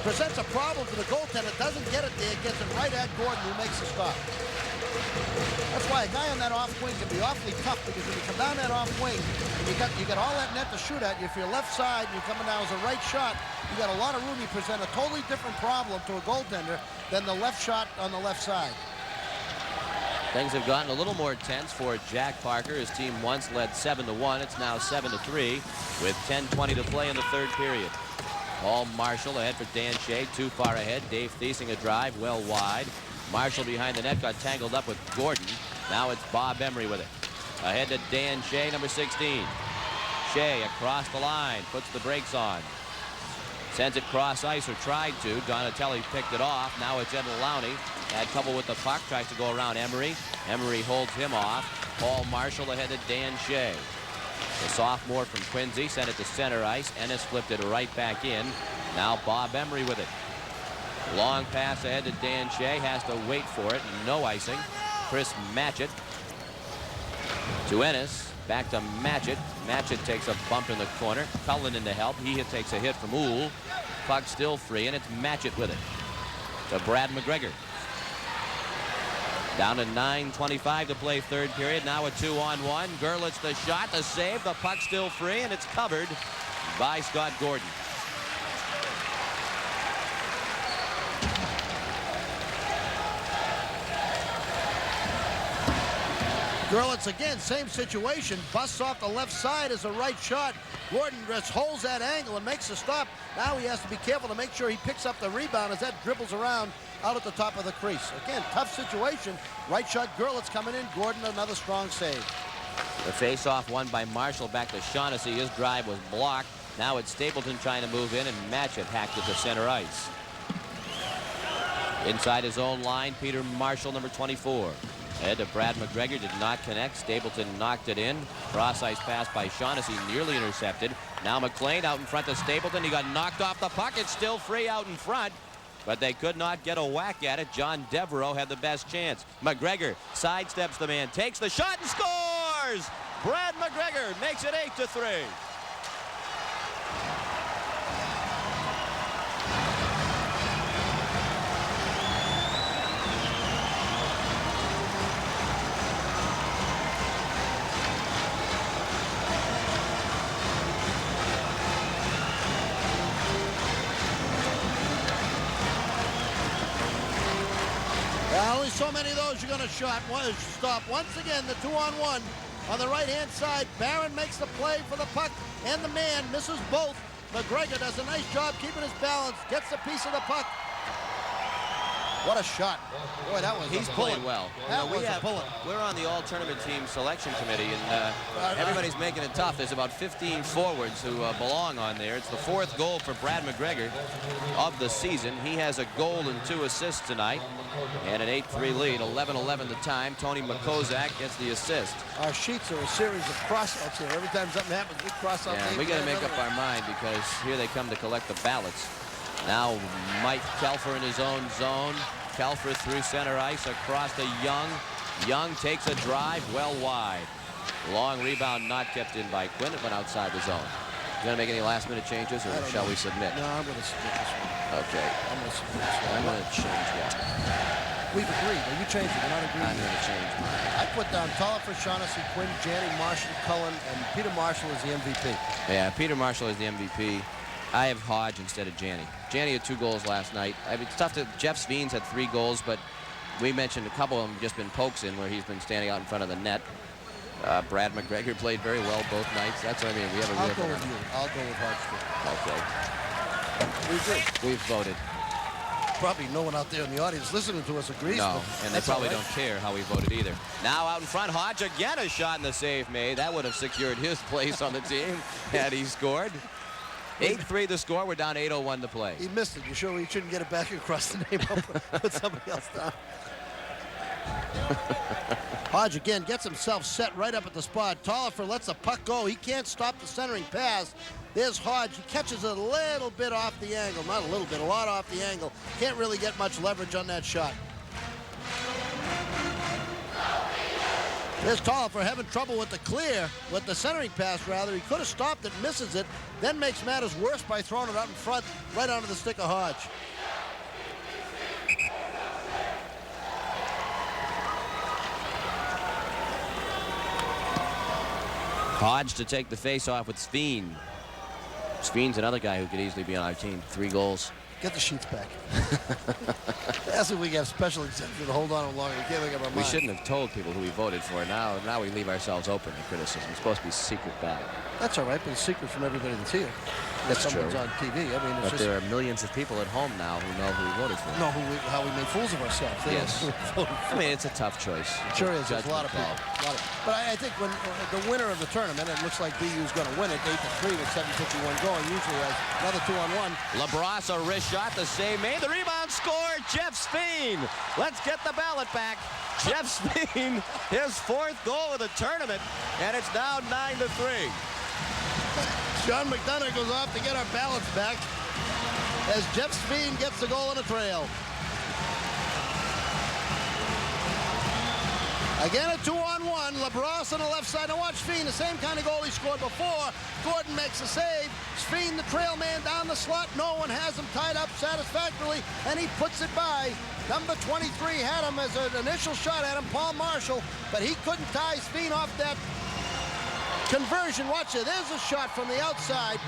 [SPEAKER 4] Presents a problem to the goaltender. Doesn't get it there. Gets it right at Gordon, who makes the stop. That's why a guy on that off wing can be awfully tough because when you come down that off wing and you got all that net to shoot at you. If you're left side and you're coming down as a right shot, you got a lot of room. You present a totally different problem to a goaltender than the left shot on the left side.
[SPEAKER 5] Things have gotten a little more tense for Jack Parker. His team once led 7-1. It's now 7-3 with 10:20 to play in the third period. Paul Marshall ahead for Dan Shea. Too far ahead. Dave Thiesing a drive well wide. Marshall behind the net got tangled up with Gordon. Now it's Bob Emery with it. Ahead to Dan Shea, number 16. Shea across the line, puts the brakes on. Sends it cross ice, or tried to. Donatelli picked it off. Now it's Ed Lowney. Had trouble with the puck, tries to go around Emery. Emery holds him off. Paul Marshall ahead to Dan Shea. The sophomore from Quincy sent it to center ice. Ennis flipped it right back in. Now Bob Emery with it. Long pass ahead to Dan Shea. Has to wait for it. No icing. Chris Matchett to Ennis. Back to Matchett. Matchett takes a bump in the corner. Cullen in to help. He takes a hit from Uhl. Puck still free, and it's Matchett with it. To Brad McGregor. Down to 9:25 to play third period. Now a 2-on-1. Gerlitz the shot, the save. The puck still free, and it's covered by Scott Gordon.
[SPEAKER 4] Gerlitz again, same situation. Busts off the left side as a right shot. Gordon just holds that angle and makes a stop. Now he has to be careful to make sure he picks up the rebound as that dribbles around out at the top of the crease. Again, tough situation. Right shot, Gerlitz coming in. Gordon, another strong save.
[SPEAKER 5] The face-off won by Marshall back to Shaughnessy. His drive was blocked. Now it's Stapleton trying to move in, and Matchett hacked it to center ice. Inside his own line, Peter Marshall, number 24. Head to Brad McGregor, did not connect. Stapleton knocked it in. Cross ice pass by Shaughnessy, nearly intercepted. Now McLean out in front to Stapleton. He got knocked off the puck. It's still free out in front, but they could not get a whack at it. John Devereaux had the best chance. McGregor sidesteps the man, takes the shot and scores! Brad McGregor makes it 8-3.
[SPEAKER 4] Only so many of those you're going to stop. Once again, the 2-on-1 on the right-hand side. Barron makes the play for the puck, and the man misses both. McGregor does a nice job keeping his balance, gets a piece of the puck. What a shot. Boy, that was
[SPEAKER 5] He's playing well.
[SPEAKER 4] That was a bullet.
[SPEAKER 5] We're on the all-tournament team selection committee, and everybody's making it tough. There's about 15 forwards who belong on there. It's the 4th goal for Brad McGregor of the season. He has a goal and 2 assists tonight, and an 8-3 lead. 11-11 the time. Tony McCozak gets the assist.
[SPEAKER 4] Our sheets are a series of crossouts here. Every time something happens, we cross out.
[SPEAKER 5] Yeah, we got to make up our mind, because here they come to collect the ballots. Now Mike Kelfer in his own zone. Kelfer through center ice across to Young. Young takes a drive well wide. Long rebound not kept in by Quinn. It went outside the zone. You going to make any last-minute changes, or shall we submit?
[SPEAKER 4] No, I'm going to submit this one.
[SPEAKER 5] Okay.
[SPEAKER 4] I'm going to submit this one.
[SPEAKER 5] I'm going to change one.
[SPEAKER 4] We've agreed. Are you changing? We're not agreeing.
[SPEAKER 5] I'm going to change mine.
[SPEAKER 4] I put down Tolliver, Shaughnessy, Quinn, Janney, Marshall, Cullen, and Peter Marshall as the MVP.
[SPEAKER 5] Yeah, Peter Marshall is the MVP. I have Hodge instead of Janney. Janney had 2 goals last night. I mean, it's tough to. Jeff Sveens had 3 goals, but we mentioned a couple of them just been pokes in where he's been standing out in front of the net. Brad McGregor played very well both nights. That's what I mean. We have a real.
[SPEAKER 4] I'll go with you. I'll go with Hodge too.
[SPEAKER 5] Okay.
[SPEAKER 4] We agree.
[SPEAKER 5] We've voted.
[SPEAKER 4] Probably no one out there in the audience listening to us agrees.
[SPEAKER 5] No, and they probably
[SPEAKER 4] right.
[SPEAKER 5] don't care how we voted either. Now out in front, Hodge again, a shot and the save made. That would have secured his place on the team had he scored. 8-3 the score. We're down 8:01 to play.
[SPEAKER 4] He missed it. You sure he shouldn't get it back across the name? Put somebody else down. Hodge again gets himself set right up at the spot. Tolliver lets the puck go. He can't stop the centering pass. There's Hodge. He catches it a little bit off the angle. Not a little bit, a lot off the angle. Can't really get much leverage on that shot. There's Tolliver having trouble with the clear, with the centering pass rather. He could have stopped it, misses it, then makes matters worse by throwing it out in front, right onto the stick of Hodge.
[SPEAKER 5] Hodge to take the face-off with Sveen. Sveen's another guy who could easily be on our team. 3 goals.
[SPEAKER 4] Get the sheets back. That's if we got a special exemption to hold on a little longer. We can't make up our mind.
[SPEAKER 5] We shouldn't have told people who we voted for. Now we leave ourselves open to criticism. It's supposed to be secret ballot.
[SPEAKER 4] That's all right, but it's a secret from everybody that's here. That
[SPEAKER 5] That's
[SPEAKER 4] someone's
[SPEAKER 5] true.
[SPEAKER 4] on TV. I mean, it's
[SPEAKER 5] But
[SPEAKER 4] just
[SPEAKER 5] there are millions of people at home now who know who voted for.
[SPEAKER 4] know how we made fools of ourselves. They
[SPEAKER 5] Yes.
[SPEAKER 4] don't know who voted for.
[SPEAKER 5] I mean, it's a tough choice.
[SPEAKER 4] Sure is. There's a lot of
[SPEAKER 5] Judgment
[SPEAKER 4] people.
[SPEAKER 5] call.
[SPEAKER 4] But I think when the winner of the tournament, it looks like BU's going to win it 8-3 with 7:51 going. Usually has another 2-on-1.
[SPEAKER 5] LaBrosse, a wrist shot, the save made. The rebound score, Jeff Speen. Let's get the ballot back. Jeff Speen, his 4th goal of the tournament, and it's now 9-3.
[SPEAKER 4] Sean McDonough goes off to get our ballots back as Jeff Speen gets the goal on the trail. Again, a 2-on-1. LaBrosse on the left side. Now watch Speen, the same kind of goal he scored before. Gordon makes a save. Speen, the trail man, down the slot. No one has him tied up satisfactorily, and he puts it by. Number 23 had him as an initial shot at him, Paul Marshall, but he couldn't tie Speen off that conversion. Watch it. There's a shot from the outside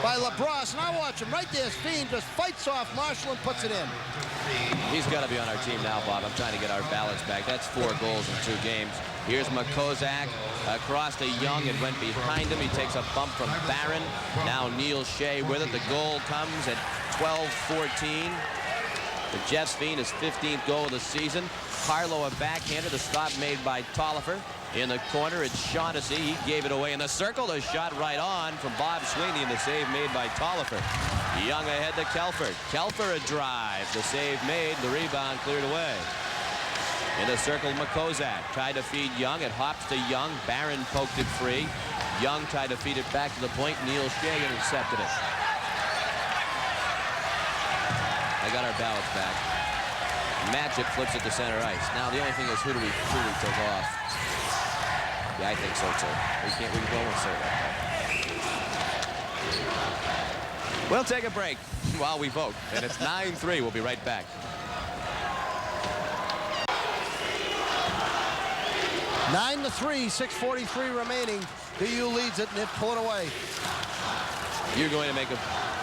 [SPEAKER 4] by LaBrosse. Now watch him right there. Speen just fights off Marshall and puts it in.
[SPEAKER 5] He's got to be on our team now, Bob. I'm trying to get our ballots back. That's 4 goals in 2 games. Here's McCozak across to Young. It went behind him. He takes a bump from Barron. Now Neil Shea with it. The goal comes at 12-14. For Jeff Speen, his 15th goal of the season. Carlo a backhander. The stop made by Tolliver. In the corner, it's Shaughnessy. He gave it away in the circle. The shot right on from Bob Sweeney, and the save made by Tolliver. Young ahead to Kelford. Kelford a drive. The save made. The rebound cleared away. In the circle, McCozak tried to feed Young. It hops to Young. Barron poked it free. Young tried to feed it back to the point. Neil Shea intercepted it. I got our ballots back. Matchett flips it to center ice. Now the only thing is, who do we truly take off? Yeah, I think so too. We won't say that. We'll take a break while we vote, and it's 9-3. We'll be right back.
[SPEAKER 4] 9-3, 6:43 remaining. BU leads it, and it pull it away.
[SPEAKER 5] You're going to make a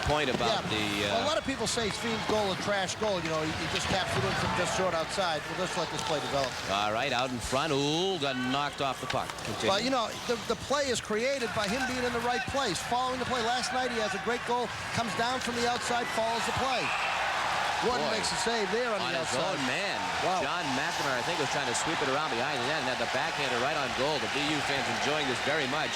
[SPEAKER 5] point about
[SPEAKER 4] Well, a lot of people say Speen's goal a trash goal. You know, he just taps it in from just short outside. Well, let's let this play develop.
[SPEAKER 5] All right, out in front. Ooh, got knocked off the puck. Continue.
[SPEAKER 4] But, you know, the play is created by him being in the right place, following the play. Last night he has a great goal, comes down from the outside, follows the play. Gordon makes a save there on the
[SPEAKER 5] his
[SPEAKER 4] outside.
[SPEAKER 5] own man.
[SPEAKER 4] Wow.
[SPEAKER 5] John McNamara, I think, was trying to sweep it around behind the net and had the backhander right on goal. The BU fans enjoying this very much,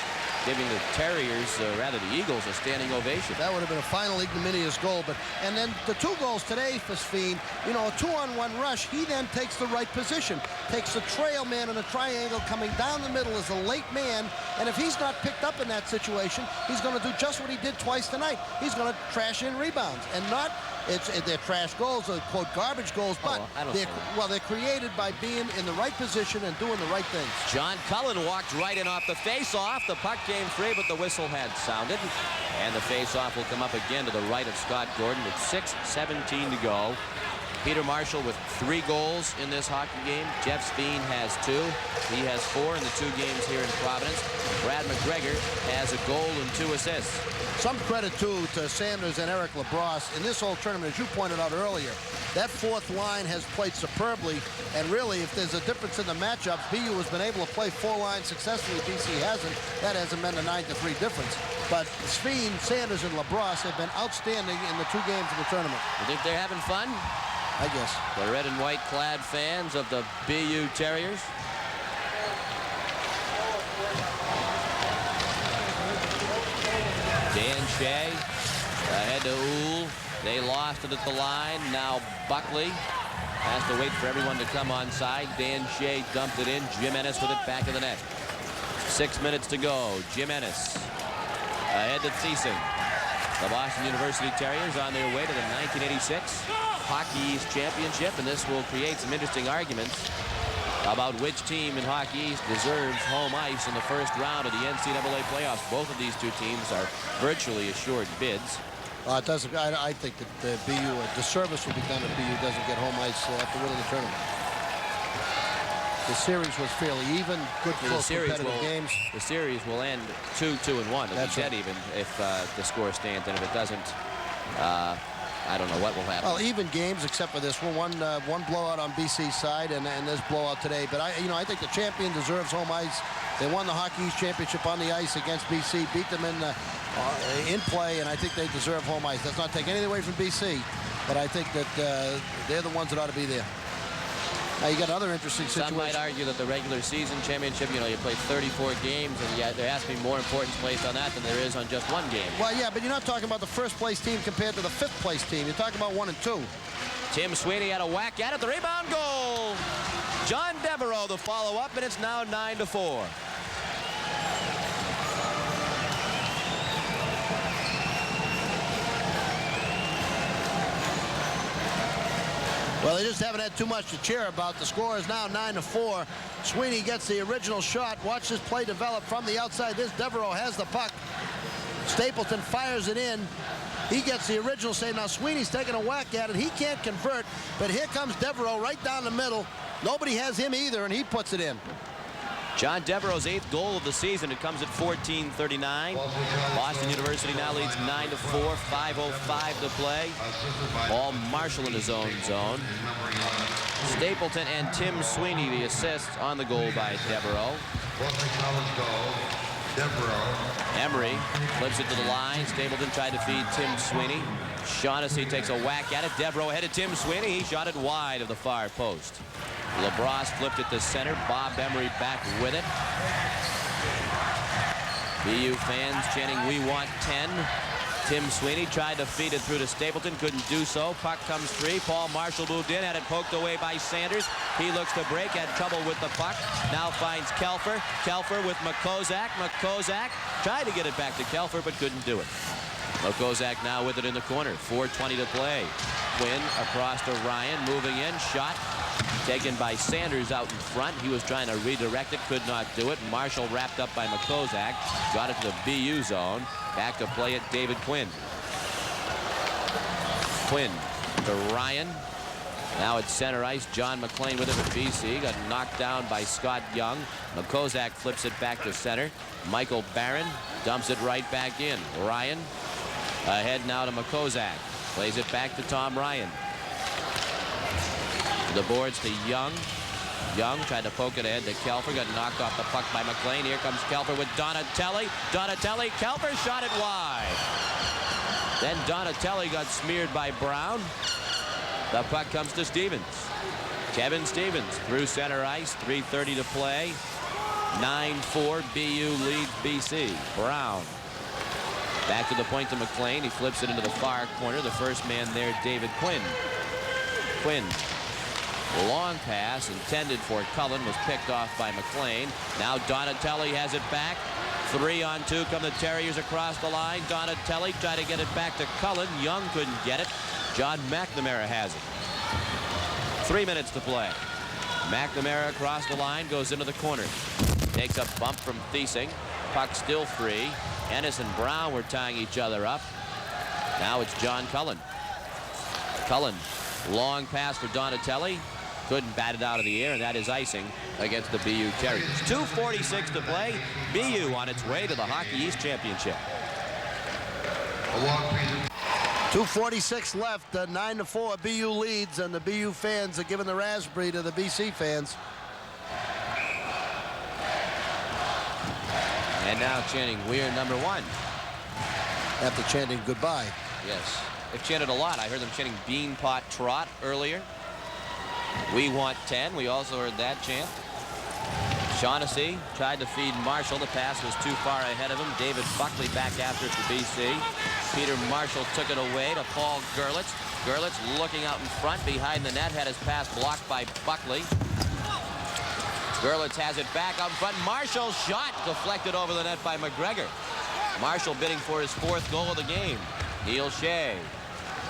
[SPEAKER 5] giving the Terriers, rather the Eagles, a standing ovation.
[SPEAKER 4] That would have been a final ignominious goal. And then the 2 goals today for Speen, you know, a 2-on-1 rush. He then takes the right position, takes the trail man in a triangle, coming down the middle as a late man. And if he's not picked up in that situation, he's going to do just what he did twice tonight. He's going to trash in rebounds and not. They're trash goals, or quote garbage goals, but they're created by being in the right position and doing the right things.
[SPEAKER 5] John Cullen walked right in off the face-off. The puck came free, but the whistle had sounded. And the face-off will come up again to the right of Scott Gordon with 6:17 to go. Peter Marshall with 3 goals in this hockey game. Jeff Speen has 2. He has 4 in the 2 games here in Providence. Brad McGregor has a goal and 2 assists.
[SPEAKER 4] Some credit, too, to Sanders and Eric LaBrosse. In this whole tournament, as you pointed out earlier, that 4th line has played superbly. And really, if there's a difference in the matchups, BU has been able to play 4 lines successfully. BC hasn't. That hasn't meant a 9-3 difference. But Speen, Sanders, and LaBrosse have been outstanding in the 2 games of the tournament.
[SPEAKER 5] You think they're having fun?
[SPEAKER 4] I guess.
[SPEAKER 5] The red and white clad fans of the BU Terriers. Dan Shea ahead to Uhl. They lost it at the line. Now Buckley has to wait for everyone to come on side. Dan Shea dumped it in. Jim Ennis with it back of the net. 6 minutes to go. Jim Ennis ahead to Thiesing. The Boston University Terriers on their way to the 1986 Hockey East Championship, and this will create some interesting arguments about which team in Hockey East deserves home ice in the first round of the NCAA playoffs. Both of these 2 teams are virtually assured bids.
[SPEAKER 4] It doesn't. I think that the BU, a disservice will be done if BU doesn't get home ice after winning the tournament. The series was fairly even, good, close, competitive games.
[SPEAKER 5] The series will end 2-2-1. It'll be dead even if the score stands, and if it doesn't, I don't know what will happen.
[SPEAKER 4] Well, even games except for this one blowout on BC's side and this blowout today. But I think the champion deserves home ice They won the Hockey East Championship on the ice against BC, beat them in play, and I think they deserve home ice. That's not taking anything away from BC, but I think that they're the ones that ought to be there. Now you got another interesting situation.
[SPEAKER 5] Some might argue that the regular season championship, you know, you play 34 games, and yet there has to be more importance placed on that than there is on just one game.
[SPEAKER 4] Well, yeah, but you're not talking about the first place team compared to the fifth place team. You're talking about 1 and 2.
[SPEAKER 5] Tim Sweeney had a whack at it. The rebound, goal. John Devereaux the follow-up, and it's now 9-4.
[SPEAKER 4] Well, they just haven't had too much to cheer about. The score is now 9-4. Sweeney gets the original shot. Watch this play develop from the outside. This Devereaux has the puck. Stapleton fires it in. He gets the original save. Now Sweeney's taking a whack at it. He can't convert, but here comes Devereaux right down the middle. Nobody has him either, and he puts it in.
[SPEAKER 5] John Devereaux's 8th goal of the season. It comes at 14:39. Boston University now leads 9-4, 5:05 to play. Paul Marshall in his own zone. Stapleton and Tim Sweeney the assists on the goal by Devereaux. Emery flips it to the line. Stapleton tried to feed Tim Sweeney. Shaughnessy takes a whack at it. Devereaux headed Tim Sweeney. He shot it wide of the far post. LaBrosse flipped it to center. Bob Emery back with it. BU fans chanting, "We want 10." Tim Sweeney tried to feed it through to Stapleton. Couldn't do so. Puck comes free. Paul Marshall moved in. Had it poked away by Sanders. He looks to break. Had trouble with the puck. Now finds Kelfer. Kelfer with McCozak. McCozak tried to get it back to Kelfer, but couldn't do it. McCozak now with it in the corner. 4:20 to play. Quinn across to Ryan. Moving in. Shot. Taken by Sanders out in front. He was trying to redirect it. Could not do it. Marshall wrapped up by McCozak. Got it to the BU zone. Back to play it, David Quinn. Quinn to Ryan. Now at center ice, John McLean with it for BC. Got knocked down by Scott Young. McCozak flips it back to center. Michael Barron dumps it right back in. Ryan ahead now to McCozak. Plays it back to Tom Ryan. The boards to Young. Young tried to poke it ahead to Kelfer. Got knocked off the puck by McLean. Here comes Kelfer with Donatelli. Donatelli. Kelfer shot it wide. Then Donatelli got smeared by Brown. The puck comes to Stevens. Kevin Stevens through center ice. 3:30 to play. 9-4. BU leads BC. Brown. Back to the point to McLean. He flips it into the far corner. The first man there, David Quinn. Quinn. Long pass intended for Cullen was picked off by McLean. Now Donatelli has it back. 3-on-2 come the Terriers across the line. Donatelli tried to get it back to Cullen. Young couldn't get it. John McNamara has it. 3 minutes to play. McNamara across the line, goes into the corner. Takes a bump from Thiesing. Puck still free. Ennis and Brown were tying each other up. Now it's John Cullen. Cullen, long pass for Donatelli. Couldn't bat it out of the air, and that is icing against the BU Terriers. 2:46 to play. BU on its way to the Hockey East Championship.
[SPEAKER 4] 2:46 left. 9-4. BU leads, and the BU fans are giving the raspberry to the BC fans.
[SPEAKER 5] And now chanting, "We're number one."
[SPEAKER 4] After chanting goodbye.
[SPEAKER 5] Yes, they've chanted a lot. I heard them chanting Beanpot Trot earlier. "We want 10." We also heard that chant. Shaughnessy tried to feed Marshall. The pass was too far ahead of him. David Buckley back after it for BC. Peter Marshall took it away to Paul Gerlitz. Gerlitz looking out in front behind the net. Had his pass blocked by Buckley. Gerlitz has it back out in front. Marshall's shot deflected over the net by McGregor. Marshall bidding for his 4th goal of the game. Neil Shea.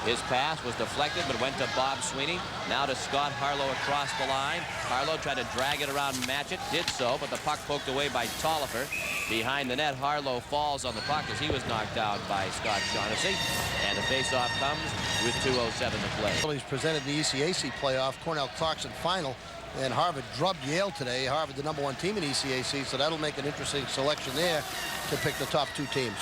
[SPEAKER 5] His pass was deflected, but went to Bob Sweeney. Now to Scott Harlow across the line. Harlow tried to drag it around and match it. Did so, but the puck poked away by Tolliver. Behind the net, Harlow falls on the puck as he was knocked out by Scott Shaughnessy. And the faceoff comes with 2:07 to play.
[SPEAKER 4] He's presented the ECAC playoff, Cornell Clarkson final. And Harvard drubbed Yale today. Harvard, the #1 team in ECAC, so that'll make an interesting selection there to pick the top 2 teams.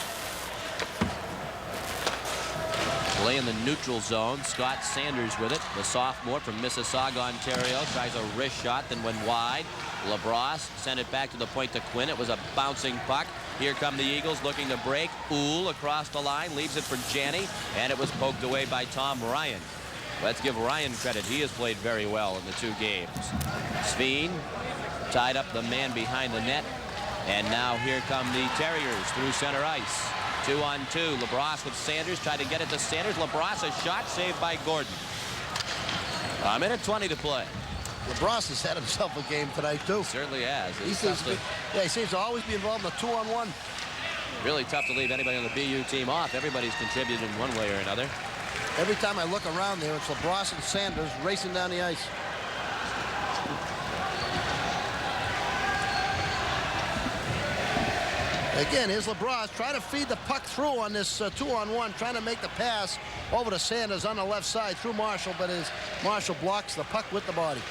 [SPEAKER 5] Play in the neutral zone. Scott Sanders with it. The sophomore from Mississauga, Ontario, tries a wrist shot, then went wide. LaBrosse sent it back to the point to Quinn. It was a bouncing puck. Here come the Eagles looking to break. Uhl across the line, leaves it for Janney, and it was poked away by Tom Ryan. Let's give Ryan credit. He has played very well in the 2 games. Sveen tied up the man behind the net, and now here come the Terriers through center ice. 2-on-2. LaBrosse with Sanders. Tried to get it to Sanders. LaBrosse, a shot saved by Gordon. A minute 20 to play.
[SPEAKER 4] LaBrosse has had himself a game tonight, too.
[SPEAKER 5] Certainly has.
[SPEAKER 4] He seems to always be involved in the 2-on-1.
[SPEAKER 5] Really tough to leave anybody on the BU team off. Everybody's contributed in one way or another.
[SPEAKER 4] Every time I look around there, it's LaBrosse and Sanders racing down the ice. Again, here's LaBrosse trying to feed the puck through on this 2-on-1, trying to make the pass over to Sanders on the left side through Marshall, but as Marshall blocks the puck with the body.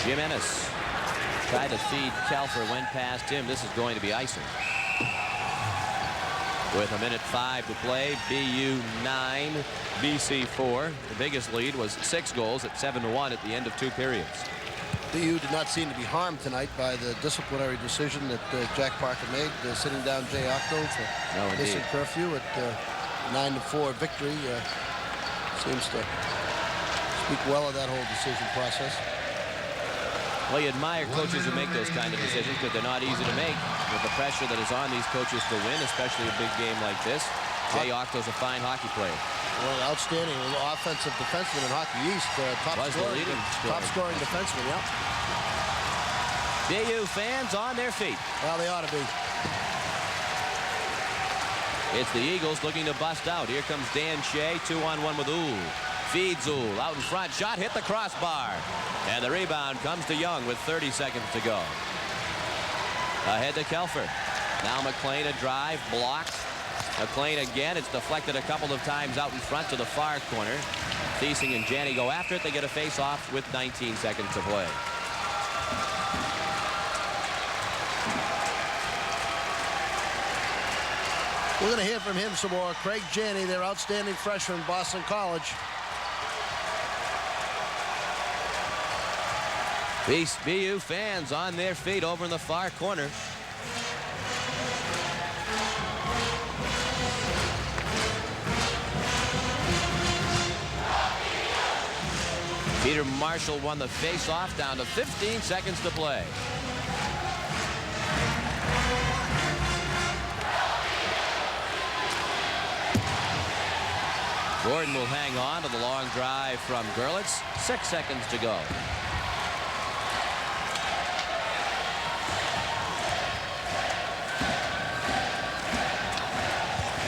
[SPEAKER 5] Jim Ennis tried to feed Kelfer, went past him. This is going to be icing. With a minute 5 to play, BU 9, BC 4. The biggest lead was 6 goals at 7-1 at the end of 2 periods.
[SPEAKER 4] BU did not seem to be harmed tonight by the disciplinary decision that Jack Parker made, sitting down Jay Octo for missing curfew at 9-4 victory. Seems to speak well of that whole decision process.
[SPEAKER 5] Well, you admire coaches who make those kind of decisions because they're not easy to make with the pressure that is on these coaches to win, especially a big game like this. Jay Octo's a fine hockey player.
[SPEAKER 4] Well, outstanding offensive defenseman in Hockey East. Top scoring defenseman, yeah.
[SPEAKER 5] BU fans on their feet.
[SPEAKER 4] Well, they ought to be.
[SPEAKER 5] It's the Eagles looking to bust out. Here comes Dan Shea, 2-on-1 with Uhl. Feeds Uhl out in front. Shot hit the crossbar. And the rebound comes to Young with 30 seconds to go. Ahead to Kelfer. Now McLean a drive, blocked. McLean again. It's deflected a couple of times out in front to the far corner. Thiesing and Janney go after it. They get a face-off with 19 seconds to play.
[SPEAKER 4] We're going to hear from him some more. Craig Janney, their outstanding freshman, Boston College.
[SPEAKER 5] BU fans on their feet over in the far corner. Peter Marshall won the face-off, down to 15 seconds to play. Gordon will hang on to the long drive from Gerlitz. 6 seconds to go.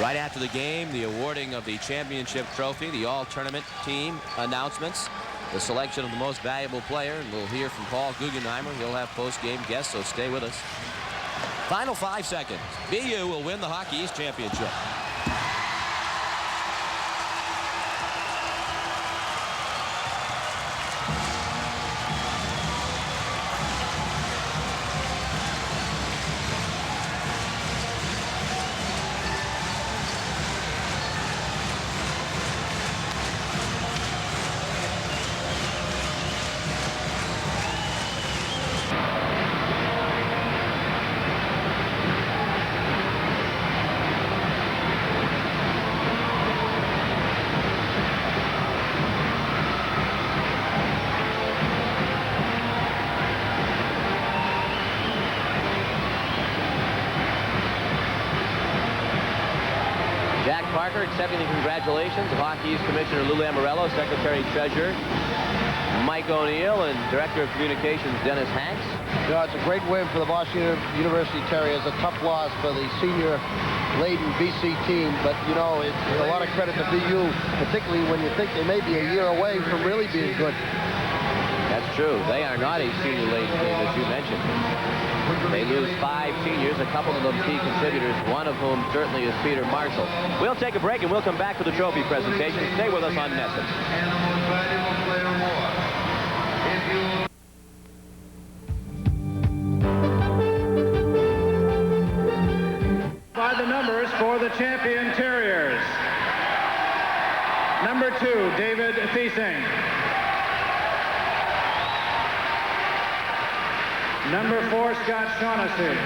[SPEAKER 5] Right after the game, the awarding of the championship trophy, the all-tournament team announcements, the selection of the most valuable player, and we'll hear from Paul Guggenheimer. He'll have post-game guests, so stay with us. Final 5 seconds. BU will win the Hockey East Championship.
[SPEAKER 1] Accepting the congratulations of Hockey East Commissioner Lou Lamoriello, Secretary Treasurer Mike O'Neill, and Director of Communications Dennis Hanks.
[SPEAKER 2] You know, it's a great win for the Boston University Terriers. A tough loss for the senior-laden BC team, but you know, it's a lot of credit to BU, particularly when you think they may be a year away from really being good.
[SPEAKER 1] That's true. They are not a senior-laden team, as you mentioned. They lose 5 seniors, a couple of them key contributors, one of whom certainly is Peter Marshall. We'll take a break and we'll come back to the trophy presentation. Stay with us on NESN.
[SPEAKER 6] By the numbers for the champion Terriers. Number 2, David Thiesing. Number 4, Scott Shaughnessy.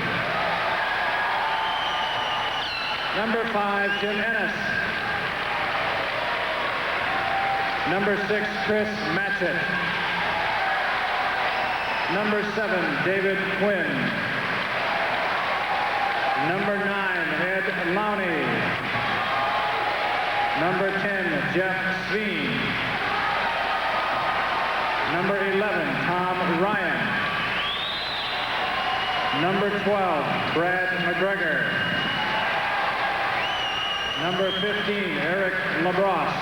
[SPEAKER 6] Number 5, Jim Ennis. Number 6, Chris Matchett. Number 7, David Quinn. Number 9, Ed Lowney. Number 10, Jeff Sveen. Number 11, Tom Ryan. Number 12, Brad McGregor. Number 15, Eric LaBrosse.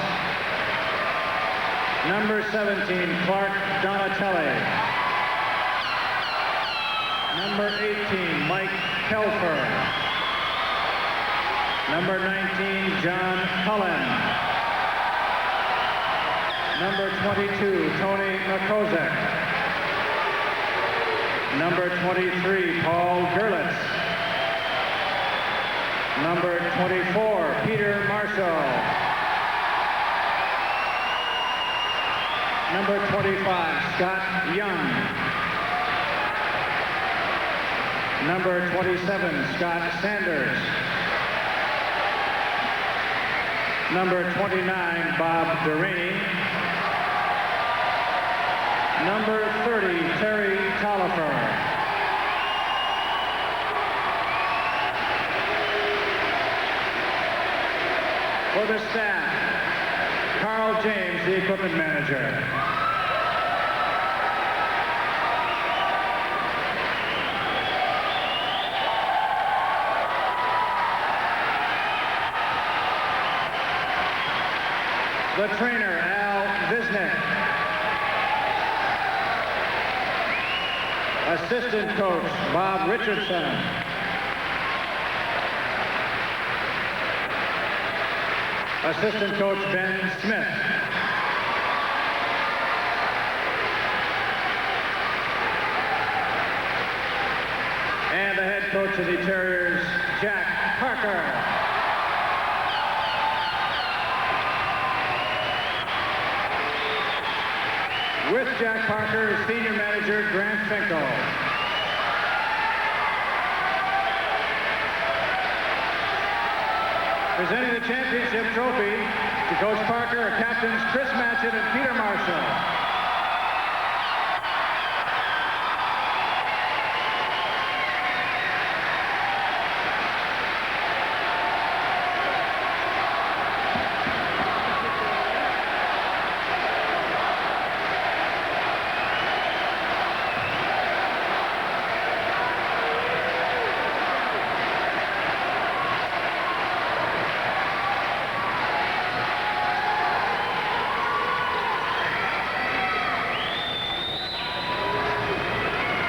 [SPEAKER 6] Number 17, Clark Donatelli. Number 18, Mike Kelfer. Number 19, John Cullen. Number 22, Tony Makozek. Number 23, Paul Gerlitz. Number 24, Peter Marshall. Number 25, Scott Young. Number 27, Scott Sanders. Number 29, Bob Deraney. Number 30, Terry Tolliver. For the staff, Carl James, the equipment manager. The trainer, Al Visnick. Assistant coach, Bob Richardson. Assistant coach, Ben Smith. And the head coach of the Terriers, Jack Parker. With Jack Parker, senior manager Grant Finkel. Presenting the championship trophy to Coach Parker are captains Chris Matchett and Peter Marshall.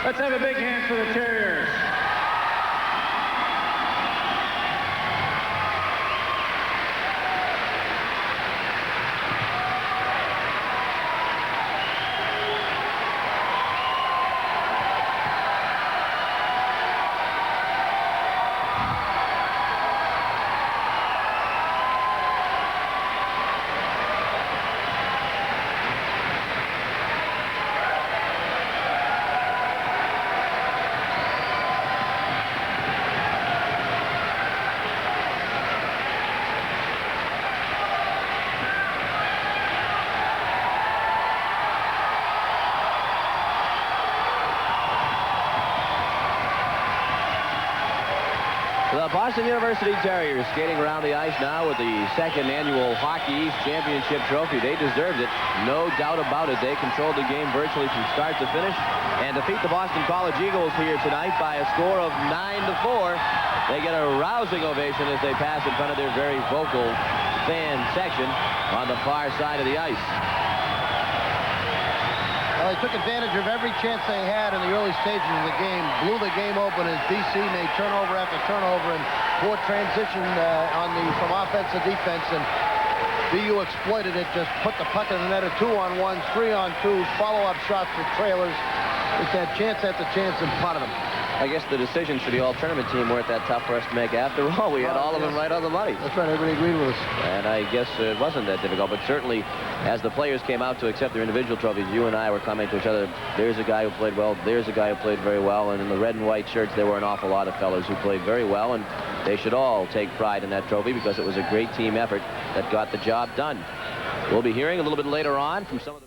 [SPEAKER 6] Let's have a big hand for the Terriers.
[SPEAKER 1] The Boston University Terriers skating around the ice now with the second annual Hockey East Championship trophy. They deserved it, no doubt about it. They controlled the game virtually from start to finish and defeat the Boston College Eagles here tonight by a score of 9-4. They get a rousing ovation as they pass in front of their very vocal fan section on the far side of the ice.
[SPEAKER 2] Well, they took advantage of every chance they had in the early stages of the game, blew the game open as BC made turnover after turnover and poor transition from offense to defense, and BU exploited it, just put the puck in the net of 2-on-1s, 3-on-2s, follow-up shots for trailers. Just had chance after chance and potted them.
[SPEAKER 1] I guess the decisions for the all-tournament team weren't that tough for us to make. After all, we had all of them right on the money.
[SPEAKER 2] That's right. Everybody agreed with us.
[SPEAKER 1] And I guess it wasn't that difficult, but certainly as the players came out to accept their individual trophies, you and I were commenting to each other, there's a guy who played well, there's a guy who played very well, and in the red and white shirts, there were an awful lot of fellows who played very well, and they should all take pride in that trophy because it was a great team effort that got the job done. We'll be hearing a little bit later on from some of the